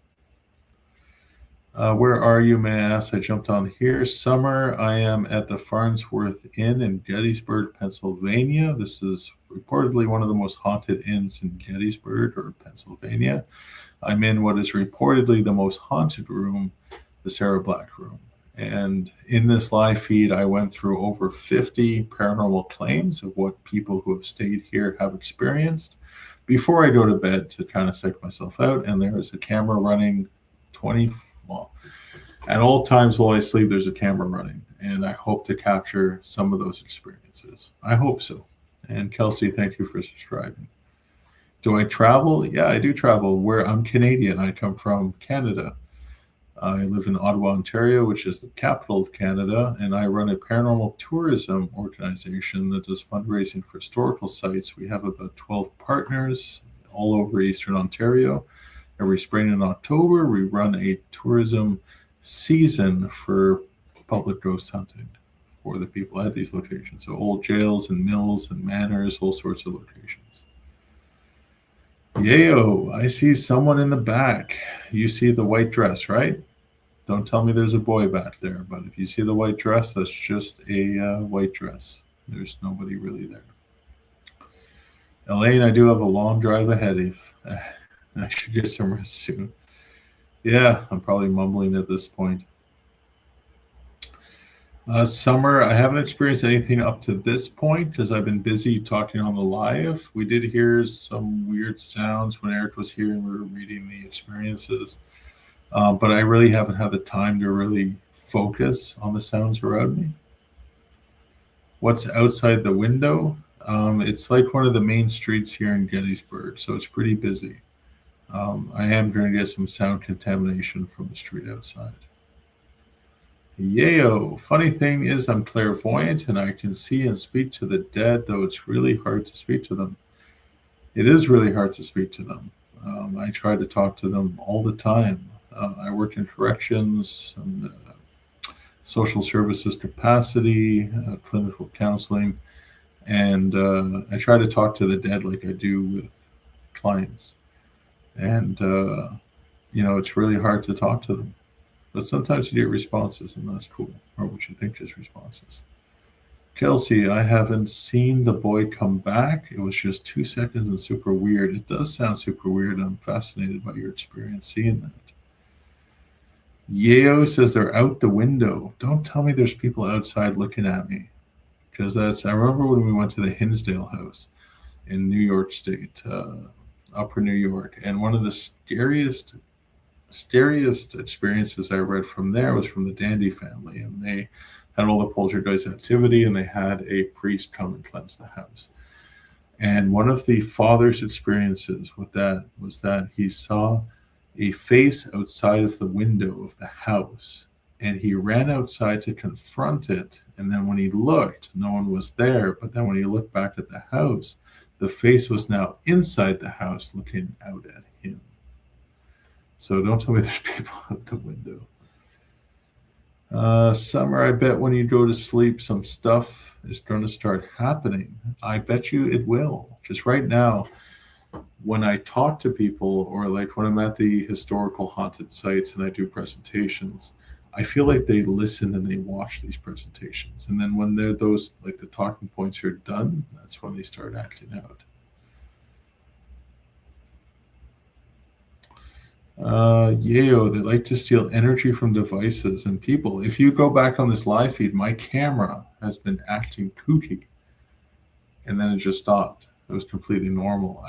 Where are you, may I ask? I jumped on here. Summer, I am at the Farnsworth Inn in Gettysburg, Pennsylvania. This is reportedly one of the most haunted inns in Gettysburg or Pennsylvania. I'm in what is reportedly the most haunted room, the Sarah Black room. And in this live feed, I went through over 50 paranormal claims of what people who have stayed here have experienced before I go to bed to kind of psych myself out. And there is a camera running 20, well, at all times while I sleep, there's a camera running. And I hope to capture some of those experiences. I hope so. And Kelsey, thank you for subscribing. Do I travel? Yeah, I do travel. I'm Canadian. I come from Canada. I live in Ottawa, Ontario, which is the capital of Canada, and I run a paranormal tourism organization that does fundraising for historical sites. We have about 12 partners all over Eastern Ontario. Every spring and October, we run a tourism season for public ghost hunting for the people at these locations. So old jails and mills and manors, all sorts of locations. Yayo, I see someone in the back. You see the white dress, right? Don't tell me there's a boy back there, but if you see the white dress, that's just a white dress. There's nobody really there. Elaine, I do have a long drive ahead of. I should get some rest soon. Yeah, I'm probably mumbling at this point. Summer, I haven't experienced anything up to this point because I've been busy talking on the live. We did hear some weird sounds when Eric was here and we were reading the experiences. But I really haven't had the time to really focus on the sounds around me. What's outside the window? It's like one of the main streets here in Gettysburg, so it's pretty busy. I am going to get some sound contamination from the street outside. Yayo! Funny thing is I'm clairvoyant and I can see and speak to the dead, though it's really hard to speak to them. It is really hard to speak to them. I try to talk to them all the time. I work in corrections and social services capacity, clinical counseling, and I try to talk to the dead like I do with clients. And, it's really hard to talk to them. But sometimes you get responses, and that's cool, or what you think is responses. Kelsey, I haven't seen the boy come back. It was just 2 seconds and super weird. It does sound super weird. I'm fascinated by your experience seeing that. Yeo says they're out the window. Don't tell me there's people outside looking at me. Because I remember when we went to the Hinsdale house in New York State, Upper New York, and one of the scariest experiences I read from there was from the Dandy family, and they had all the poltergeist activity, and they had a priest come and cleanse the house. And one of the father's experiences with that was that he saw a face outside of the window of the house, and he ran outside to confront it, and then when he looked, no one was there, but then when he looked back at the house, the face was now inside the house looking out at him. So don't tell me there's people out the window. Summer, I bet when you go to sleep, some stuff is going to start happening. I bet you it will. Just right now, when I talk to people, or like when I'm at the historical haunted sites and I do presentations, I feel like they listen and they watch these presentations. And then when they're those, like the talking points are done, that's when they start acting out. Yayo, they like to steal energy from devices and people. If you go back on this live feed, my camera has been acting kooky, and then it just stopped. It was completely normal.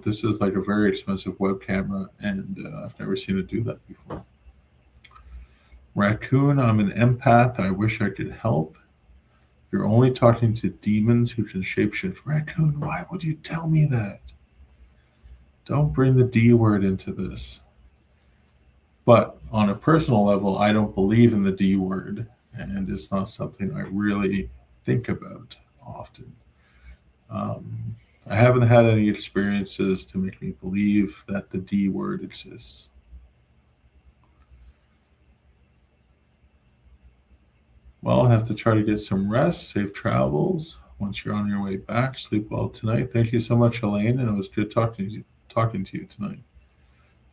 This is like a very expensive web camera, and I've never seen it do that before. Raccoon, I'm an empath. I wish I could help. You're only talking to demons who can shapeshift. Raccoon, why would you tell me that? Don't bring the D word into this. But on a personal level, I don't believe in the D word, and it's not something I really think about often. I haven't had any experiences to make me believe that the D word exists. Well, I have to try to get some rest, safe travels. Once you're on your way back, sleep well tonight. Thank you so much, Elaine, and it was good talking to you tonight.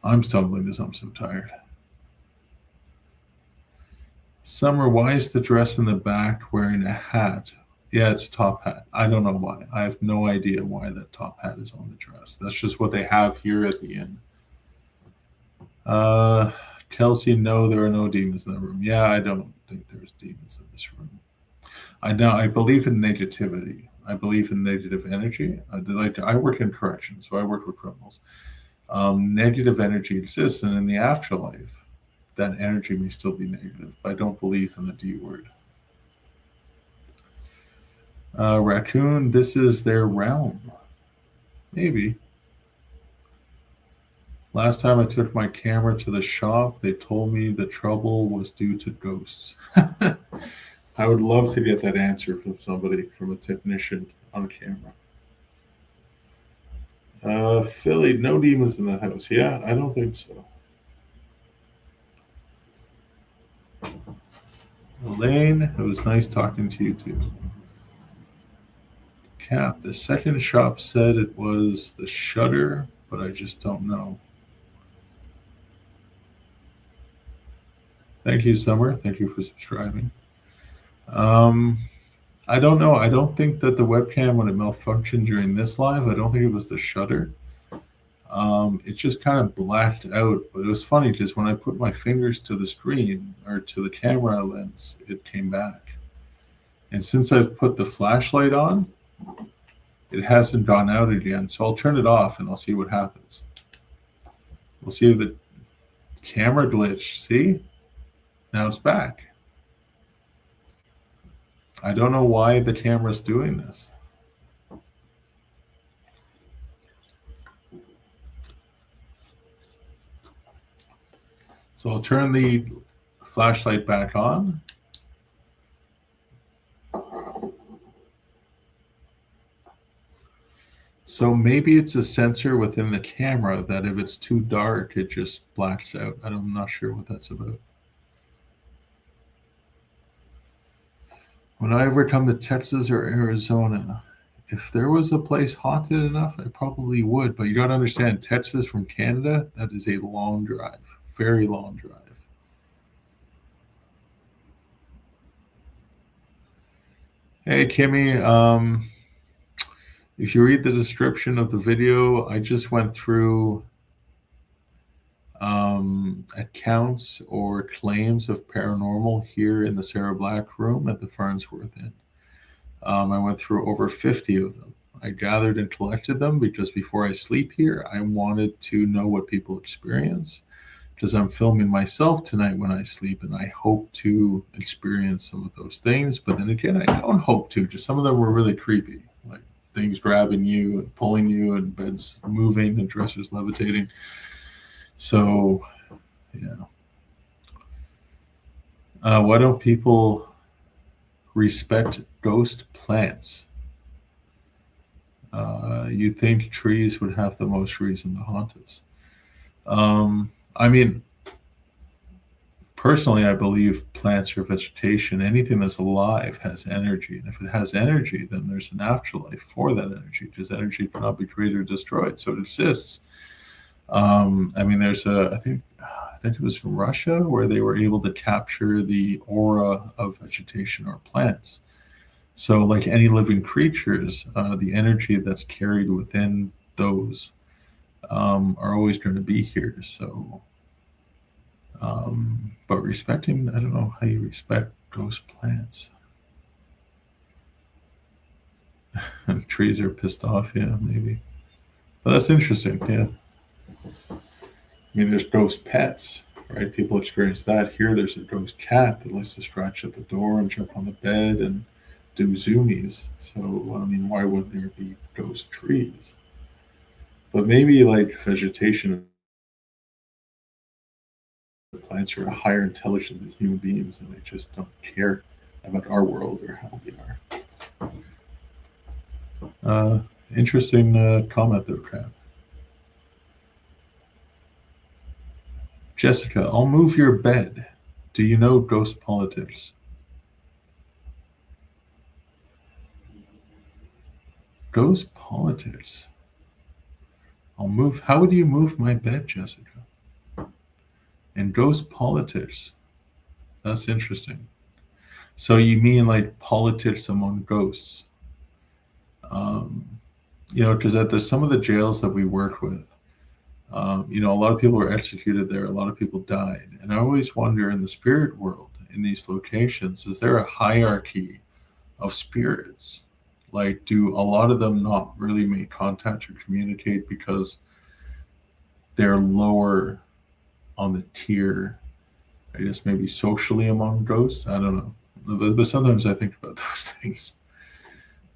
I'm stumbling because I'm so tired. Summer, why is the dress in the back wearing a hat? Yeah, it's a top hat. I don't know why. I have no idea why that top hat is on the dress. That's just what they have here at the inn. Kelsey, no, there are no demons in the room. Yeah, I don't think there's demons in this room. I believe in negativity. I believe in negative energy. I work in corrections, so I work with criminals. Negative energy exists, and in the afterlife, that energy may still be negative, but I don't believe in the D word. Raccoon, this is their realm. Maybe. Last time I took my camera to the shop, they told me the trouble was due to ghosts. I would love to get that answer from somebody, from a technician on camera. Philly, no demons in the house. Yeah, I don't think so. Elaine, it was nice talking to you too. Cap, the second shop said it was the shutter, but I just don't know. Thank you, Summer. Thank you for subscribing. I don't know. I don't think that the webcam, when it malfunctioned during this live, I don't think it was the shutter. It just kind of blacked out. But it was funny because when I put my fingers to the screen or to the camera lens, it came back. And since I've put the flashlight on, it hasn't gone out again. So I'll turn it off and I'll see what happens. We'll see if the camera glitched. See? Now it's back. I don't know why the camera's doing this. So I'll turn the flashlight back on. So maybe it's a sensor within the camera that if it's too dark, it just blacks out. I'm not sure what that's about. When I ever come to Texas or Arizona, if there was a place haunted enough, I probably would. But you got to understand, Texas from Canada, that is a long drive, very long drive. Hey, Kimmy, if you read the description of the video, I just went through accounts or claims of paranormal here in the Sarah Black room at the Farnsworth Inn. I went through over 50 of them. I gathered and collected them because before I sleep here, I wanted to know what people experience, because I'm filming myself tonight when I sleep, and I hope to experience some of those things. But then again, I don't hope to. Just some of them were really creepy, like things grabbing you and pulling you and beds moving and dressers levitating. So, yeah. Why don't people respect ghost plants? You think trees would have the most reason to haunt us. I mean, personally, I believe plants or vegetation, anything that's alive has energy. And if it has energy, then there's an afterlife for that energy, because energy cannot be created or destroyed. So it exists. I mean, there's I think it was from Russia, where they were able to capture the aura of vegetation or plants. So like any living creatures, the energy that's carried within those are always going to be here. So, but respecting, I don't know how you respect ghost plants. And trees are pissed off, yeah, maybe. But that's interesting, yeah. I mean, there's ghost pets, right? People experience that. Here, there's a ghost cat that likes to scratch at the door and jump on the bed and do zoomies. So, I mean, why wouldn't there be ghost trees? But maybe like vegetation, plants are a higher intelligence than human beings, and they just don't care about our world or how we are. Interesting comment there, Crab. Jessica, I'll move your bed. Do you know ghost politics? Ghost politics. I'll move. How would you move my bed, Jessica? And ghost politics. That's interesting. So you mean like politics among ghosts? You know, because at some of the jails that we work with, you know, a lot of people were executed there. A lot of people died. And I always wonder, in the spirit world, in these locations, is there a hierarchy of spirits? Like, do a lot of them not really make contact or communicate because they're lower on the tier, I guess maybe socially among ghosts? I don't know. But sometimes I think about those things.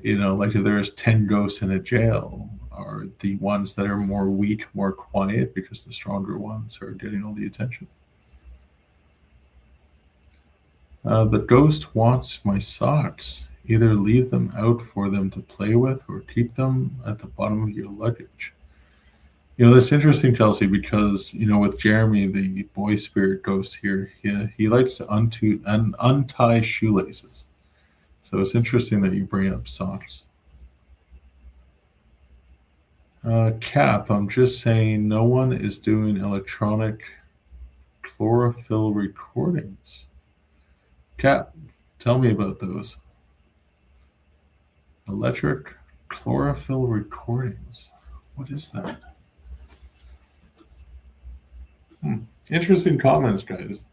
Like if there's 10 ghosts in a jail, are the ones that are more weak more quiet because the stronger ones are getting all the attention? The ghost wants my socks. Either leave them out for them to play with or keep them at the bottom of your luggage. That's interesting, Kelsey, because, with Jeremy, the boy spirit ghost here, he likes to untie shoelaces. So it's interesting that you bring up socks. Cap, I'm just saying no one is doing electronic chlorophyll recordings. Cap, tell me about those. Electric chlorophyll recordings. What is that? Interesting comments, guys.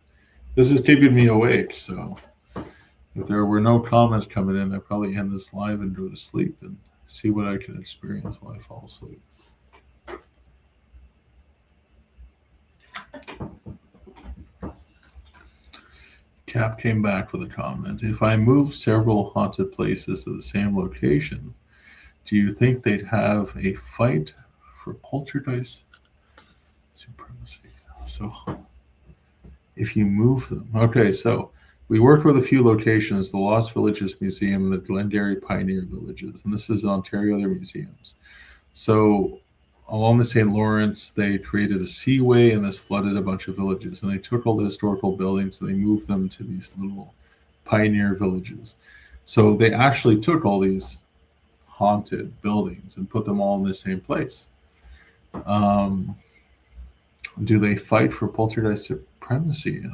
This is keeping me awake, so if there were no comments coming in, I'd probably end this live and go to sleep and see what I can experience while I fall asleep. Cap came back with a comment. If I move several haunted places to the same location, do you think they'd have a fight for poltergeist supremacy? So if you move them. Okay, so we worked with a few locations, the Lost Villages Museum and the Glengarry Pioneer Villages, and this is in Ontario, their museums. So along the St. Lawrence, they created a seaway and this flooded a bunch of villages, and they took all the historical buildings and they moved them to these little pioneer villages. So they actually took all these haunted buildings and put them all in the same place. Do they fight for poltergeist supremacy?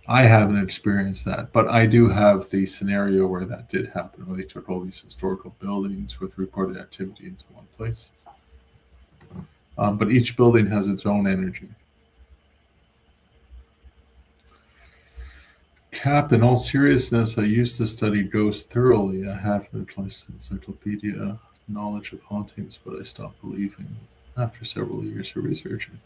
I haven't experienced that, but I do have the scenario where that did happen, where they took all these historical buildings with reported activity into one place. But each building has its own energy. Cap, in all seriousness, I used to study ghosts thoroughly. I have an encyclopedia knowledge of hauntings, but I stopped believing after several years of researching.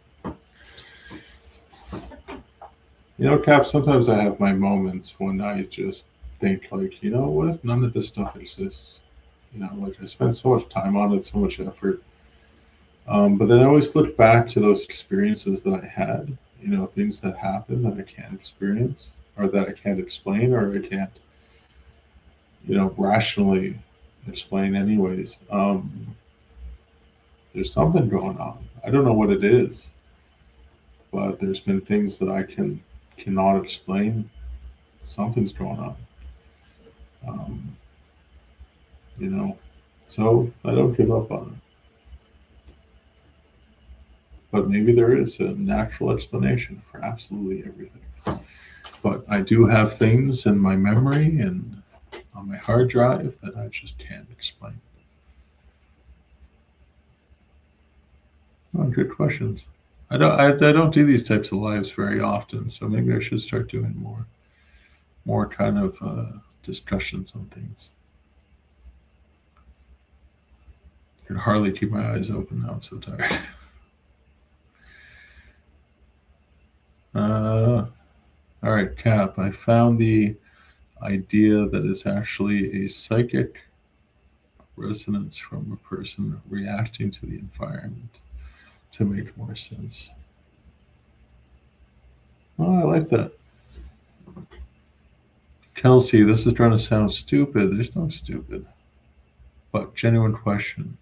Cap, sometimes I have my moments when I just think, like, what if none of this stuff exists? Like I spent so much time on it, so much effort. But then I always look back to those experiences that I had, things that happen that I can't experience or that I can't explain or I can't, rationally explain anyways. There's something going on. I don't know what it is, but there's been things that I cannot explain. Something's going on. So I don't give up on it. But maybe there is a natural explanation for absolutely everything. But I do have things in my memory and on my hard drive that I just can't explain. Oh, good questions. I don't do these types of lives very often, so maybe I should start doing more kind of discussions on things. I can hardly keep my eyes open now. I'm so tired. All right, Cap. I found the idea that it's actually a psychic resonance from a person reacting to the environment to make more sense. Oh, I like that. Kelsey, this is trying to sound stupid. There's no stupid. But genuine question.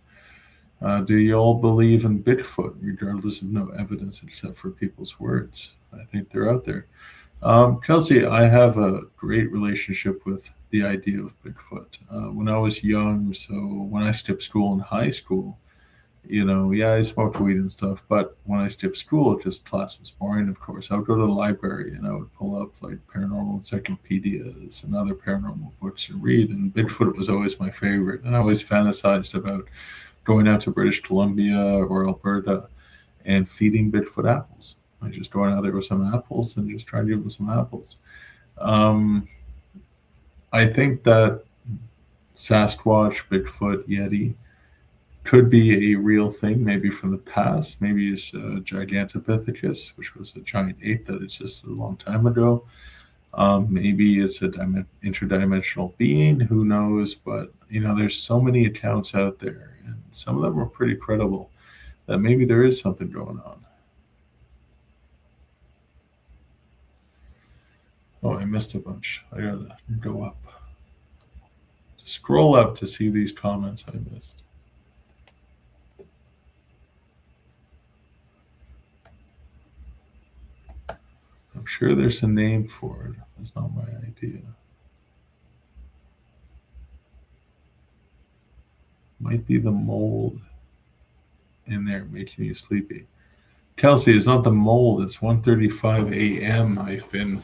Do you all believe in Bigfoot, regardless of no evidence except for people's words? I think they're out there. Kelsey, I have a great relationship with the idea of Bigfoot. When I was young, so when I skipped school in high school, I smoked weed and stuff, but when I skipped school, just class was boring, of course. I would go to the library and I would pull up like paranormal encyclopedias and other paranormal books and read, and Bigfoot was always my favorite. And I always fantasized about going out to British Columbia or Alberta and feeding Bigfoot apples. I just go out there with some apples and just try to give them some apples. I think that Sasquatch, Bigfoot, Yeti could be a real thing, maybe from the past. Maybe it's Gigantopithecus, which was a giant ape that existed a long time ago. Maybe it's a interdimensional being. Who knows? But there's so many accounts out there, and some of them are pretty credible. That maybe there is something going on. Oh, I missed a bunch. I gotta go up. Scroll up to see these comments I missed. I'm sure there's a name for it. That's not my idea. Might be the mold in there making you sleepy. Kelsey, it's not the mold. It's 1:35 a.m. I've been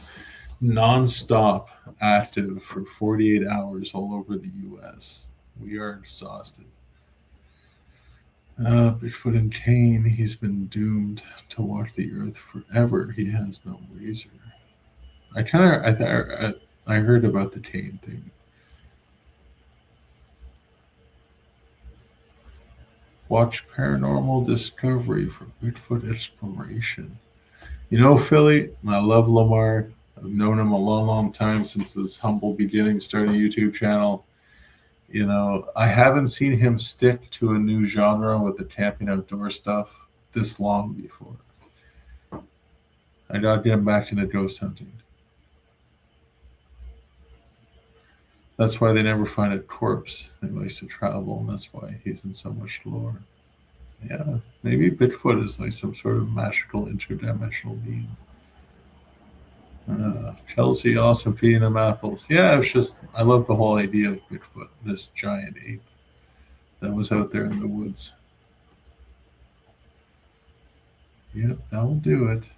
nonstop active for 48 hours all over the U.S. We are exhausted. Bigfoot and Kane, he's been doomed to walk the earth forever. He has no razor. I heard about the Kane thing. Watch Paranormal Discovery for Bigfoot exploration. Philly, I love Lamar. I've known him a long, long time, since his humble beginnings, starting a YouTube channel. I haven't seen him stick to a new genre with the camping outdoor stuff this long before. I gotta get him back into ghost hunting. That's why they never find a corpse. He likes to travel, and that's why he's in so much lore. Yeah, maybe Bigfoot is like some sort of magical interdimensional being. Kelsey, awesome, feeding them apples. Yeah, I love the whole idea of Bigfoot, this giant ape that was out there in the woods. Yep, that will do it.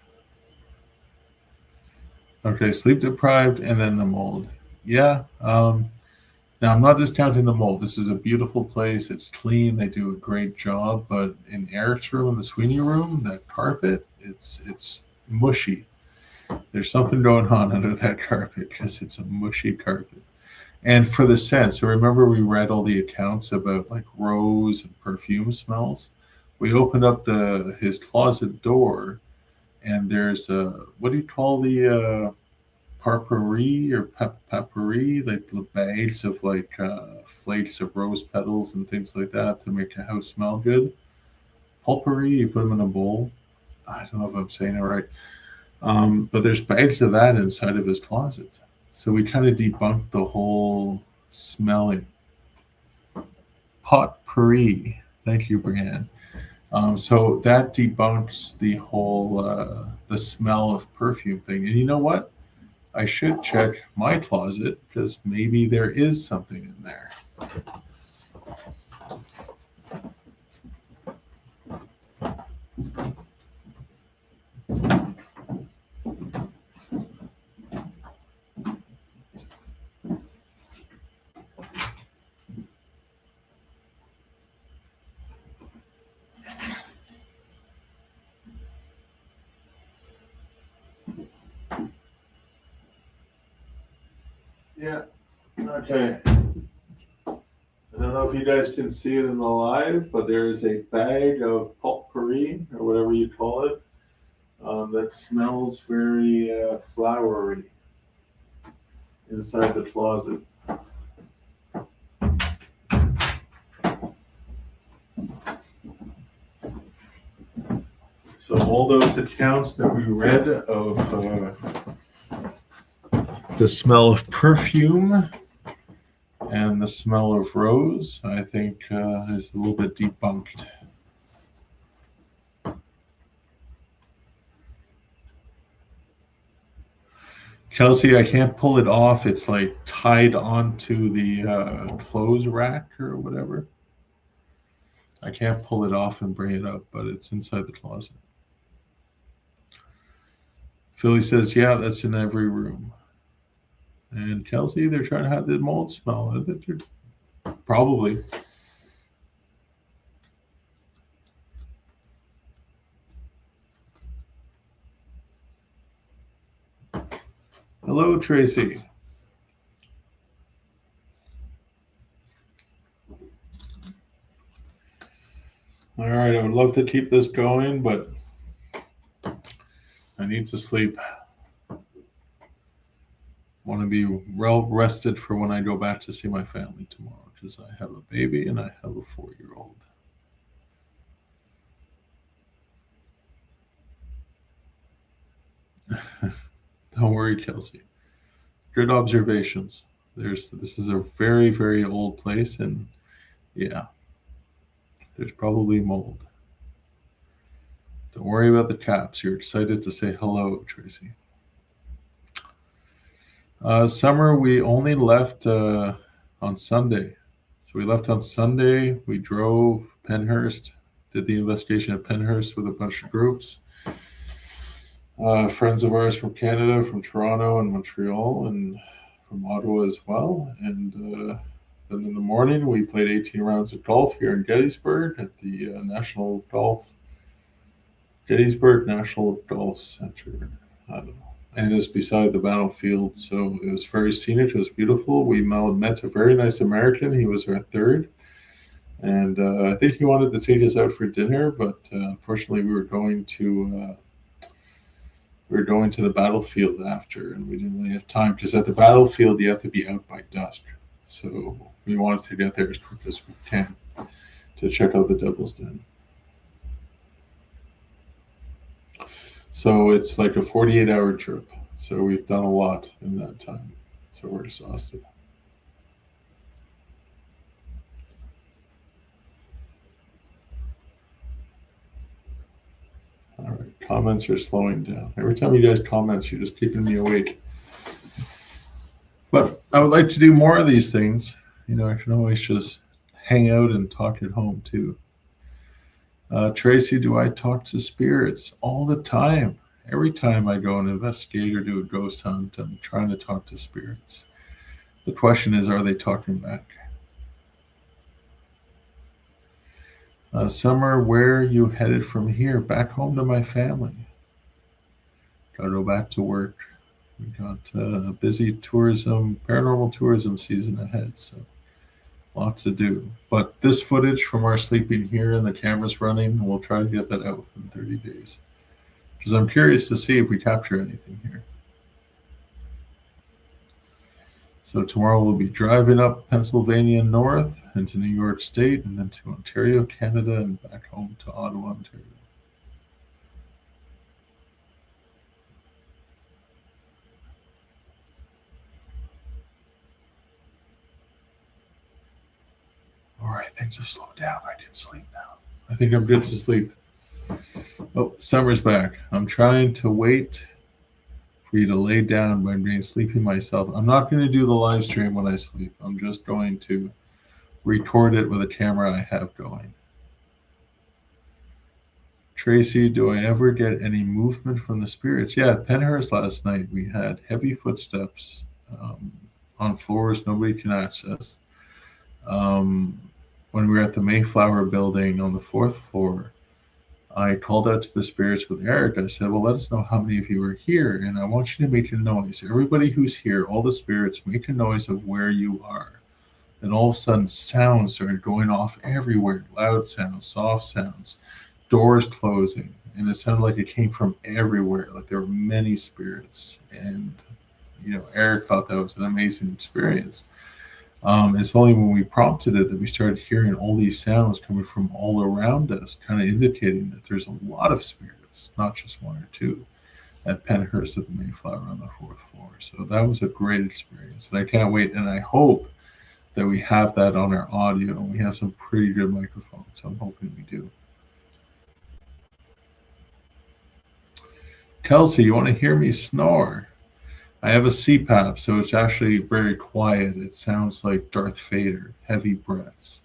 Okay, sleep deprived, and then the mold. Yeah. Now, I'm not discounting the mold. This is a beautiful place. It's clean. They do a great job. But in Eric's room, in the Sweeney room, that carpet, it's mushy. There's something going on under that carpet because it's a mushy carpet. And for the scent, so remember we read all the accounts about like rose and perfume smells? We opened up his closet door, and there's what do you call the potpourri or potpourri, like the bags of like flakes of rose petals and things like that to make the house smell good. Potpourri, you put them in a bowl. I don't know if I'm saying it right. But there's bags of that inside of his closet. So we kind of debunked the whole smelling. Potpourri. Thank you, Brianne. So that debunks the whole the smell of perfume thing. And you know what? I should check my closet because maybe there is something in there. Yeah. Okay. I don't know if you guys can see it in the live, but there is a bag of potpourri, or whatever you call it, that smells very flowery inside the closet. So all those accounts that we read of the smell of perfume and the smell of rose, I think is a little bit debunked. Kelsey, I can't pull it off. It's like tied onto the clothes rack or whatever. I can't pull it off and bring it up, but it's inside the closet. Philly says, yeah, that's in every room. And Kelsey, they're trying to have the mold smell. Probably. Hello, Tracy. All right, I would love to keep this going, but I need to sleep. Want to be well rested for when I go back to see my family tomorrow, because I have a baby and I have a 4-year-old. Don't worry, Kelsey. Good observations. This is a very, very old place, and yeah, there's probably mold. Don't worry about the caps. You're excited to say hello, Tracy. Summer, we only left on Sunday. So we left on Sunday. We drove Penhurst, did the investigation at Penhurst with a bunch of groups. Friends of ours from Canada, from Toronto and Montreal, and from Ottawa as well. And then in the morning, we played 18 rounds of golf here in Gettysburg at the Gettysburg National Golf Center. I don't know. And it's beside the battlefield, so it was very scenic. It was beautiful. We met a very nice American. He was our third. And I think he wanted to take us out for dinner, but unfortunately we were going to the battlefield after, and we didn't really have time, because at the battlefield you have to be out by dusk. So we wanted to get there as quick as we can to check out the Devil's Den. So it's like a 48-hour trip. So we've done a lot in that time. So we're exhausted. All right, comments are slowing down. Every time you guys comment, you're just keeping me awake. But I would like to do more of these things. I can always just hang out and talk at home too. Tracy, do I talk to spirits? All the time. Every time I go and investigate or do a ghost hunt, I'm trying to talk to spirits. The question is, are they talking back? Summer, where are you headed from here? Back home to my family. Gotta go back to work. We got a busy paranormal tourism season ahead, so lots to do. But this footage from our sleeping here and the cameras running, we'll try to get that out within 30 days. Because I'm curious to see if we capture anything here. So tomorrow we'll be driving up Pennsylvania north into New York State, and then to Ontario, Canada, and back home to Ottawa, Ontario. All right, things have slowed down. I can sleep now. I think I'm good to sleep. Oh, Summer's back. I'm trying to wait for you to lay down by being sleepy myself. I'm not going to do the live stream when I sleep. I'm just going to record it with a camera I have going. Tracy, do I ever get any movement from the spirits? Yeah, at Penhurst last night, we had heavy footsteps on floors nobody can access. When we were at the Mayflower building on the 4th floor, I called out to the spirits with Eric. I said, well, let us know how many of you are here, and I want you to make a noise. Everybody who's here, all the spirits, make a noise of where you are. And all of a sudden, sounds started going off everywhere. Loud sounds, soft sounds, doors closing. And it sounded like it came from everywhere, like there were many spirits. And, Eric thought that was an amazing experience. It's only when we prompted it that we started hearing all these sounds coming from all around us, kind of indicating that there's a lot of spirits, not just one or two, at Penhurst at the Mayflower on the 4th floor. So that was a great experience, and I can't wait. And I hope that we have that on our audio, and we have some pretty good microphones. So I'm hoping we do. Kelsey, you want to hear me snore? I have a CPAP, so it's actually very quiet. It sounds like Darth Vader, heavy breaths.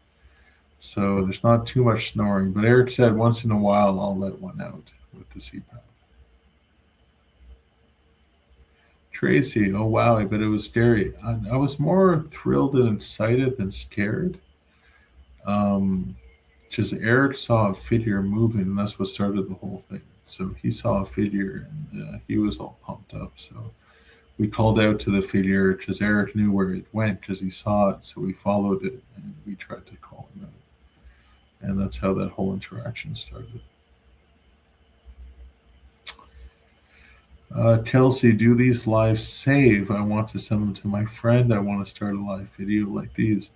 So there's not too much snoring. But Eric said once in a while I'll let one out with the CPAP. Tracy, oh wow, I bet it was scary. I was more thrilled and excited than scared. Because Eric saw a figure moving, and that's what started the whole thing. So he saw a figure, and he was all pumped up. So we called out to the figure because Eric knew where it went because he saw it, so we followed it and we tried to call him out. And that's how that whole interaction started. Chelsea, do these lives save? I want to send them to my friend. I want to start a live video like these.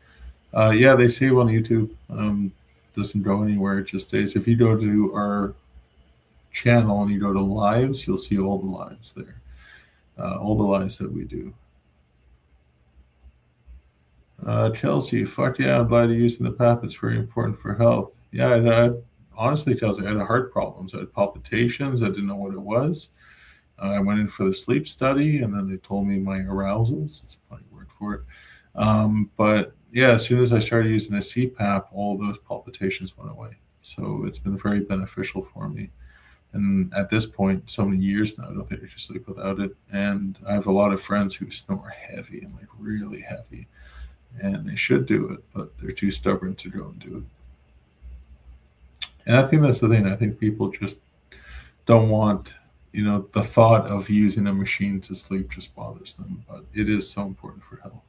Yeah, they save on YouTube. Doesn't go anywhere. It just stays. If you go to our channel and you go to lives, you'll see all the lives there. All the lives that we do. Chelsea, fuck yeah, I'm glad you're using the PAP. It's very important for health. Yeah, honestly, Chelsea, I had heart problems. I had palpitations. I didn't know what it was. I went in for the sleep study, and then they told me my arousals. It's a funny word for it. But yeah, as soon as I started using a CPAP, all those palpitations went away. So it's been very beneficial for me. And at this point, so many years now, I don't think I can sleep without it. And I have a lot of friends who snore heavy, like really heavy. And they should do it, but they're too stubborn to go and do it. And I think that's the thing. I think people just don't want, the thought of using a machine to sleep just bothers them. But it is so important for health.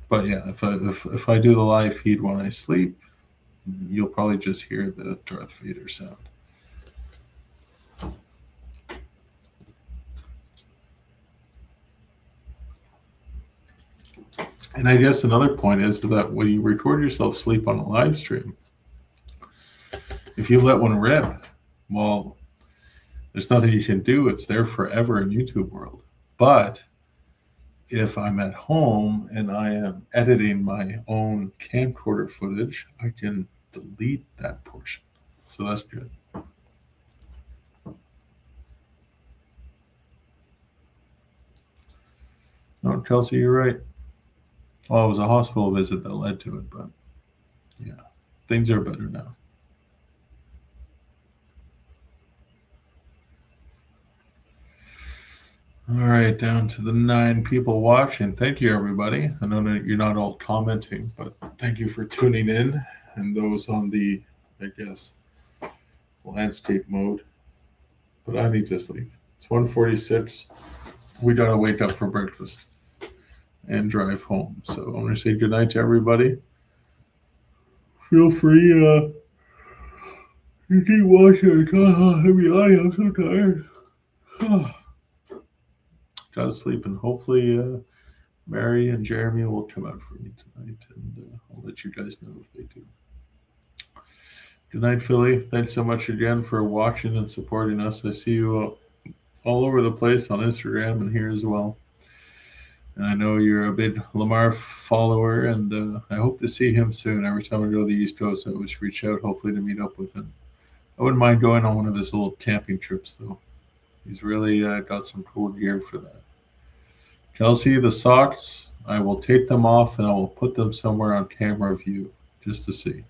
But yeah, if I do the live feed when I sleep, you'll probably just hear the Darth Vader sound. And I guess another point is that when you record yourself sleep on a live stream, if you let one rip, well, there's nothing you can do. It's there forever in YouTube world. But if I'm at home and I am editing my own camcorder footage, I can delete that portion. So that's good. No, Kelsey, you're right. Well, it was a hospital visit that led to it, but yeah, things are better now. All right, down to the 9 people watching. Thank you, everybody. I know that you're not all commenting, but thank you for tuning in. And those on the, I guess, landscape mode. But I need to sleep. It's 1:46. We gotta wake up for breakfast and drive home. So I'm gonna say goodnight to everybody. Feel free, you keep watching. I'm so tired. Gotta sleep, and hopefully Mary and Jeremy will come out for me tonight, and I'll let you guys know if they do. Good night, Philly. Thanks so much again for watching and supporting us. I see you all over the place on Instagram and here as well. And I know you're a big Lamar follower, and I hope to see him soon. Every time I go to the East Coast, I always reach out, hopefully, to meet up with him. I wouldn't mind going on one of his little camping trips, though. He's really got some cool gear for that. Kelsey, the socks, I will take them off and I will put them somewhere on camera view just to see.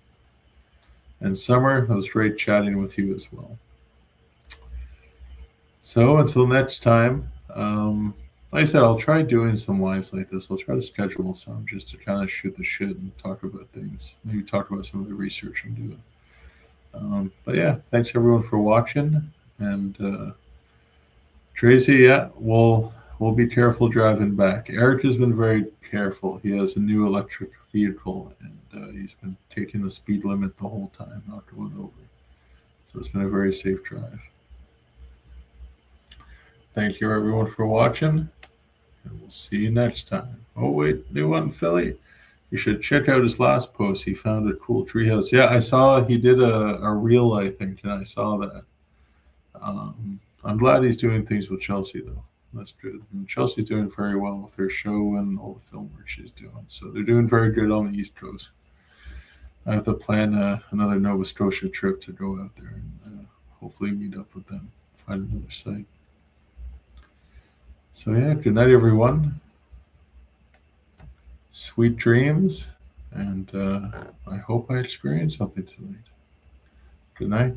And Summer, it was great chatting with you as well. So until next time, like I said, I'll try doing some lives like this. I'll try to schedule some just to kind of shoot the shit and talk about things. Maybe talk about some of the research I'm doing. But yeah, thanks everyone for watching. And Tracy, yeah, we'll be careful driving back. Eric has been very careful. He has a new electric vehicle, and he's been taking the speed limit the whole time, not going over. So it's been a very safe drive. Thank you, everyone, for watching, and we'll see you next time. Oh, wait, new one, Philly. You should check out his last post. He found a cool treehouse. Yeah, I saw he did a reel, I think, and I saw that. I'm glad he's doing things with Chelsea, though. That's good. And Chelsea's doing very well with her show and all the film work she's doing. So they're doing very good on the East Coast. I have to plan another Nova Scotia trip to go out there and hopefully meet up with them, find another site. So yeah, good night, everyone. Sweet dreams, and I hope I experienced something tonight. Good night.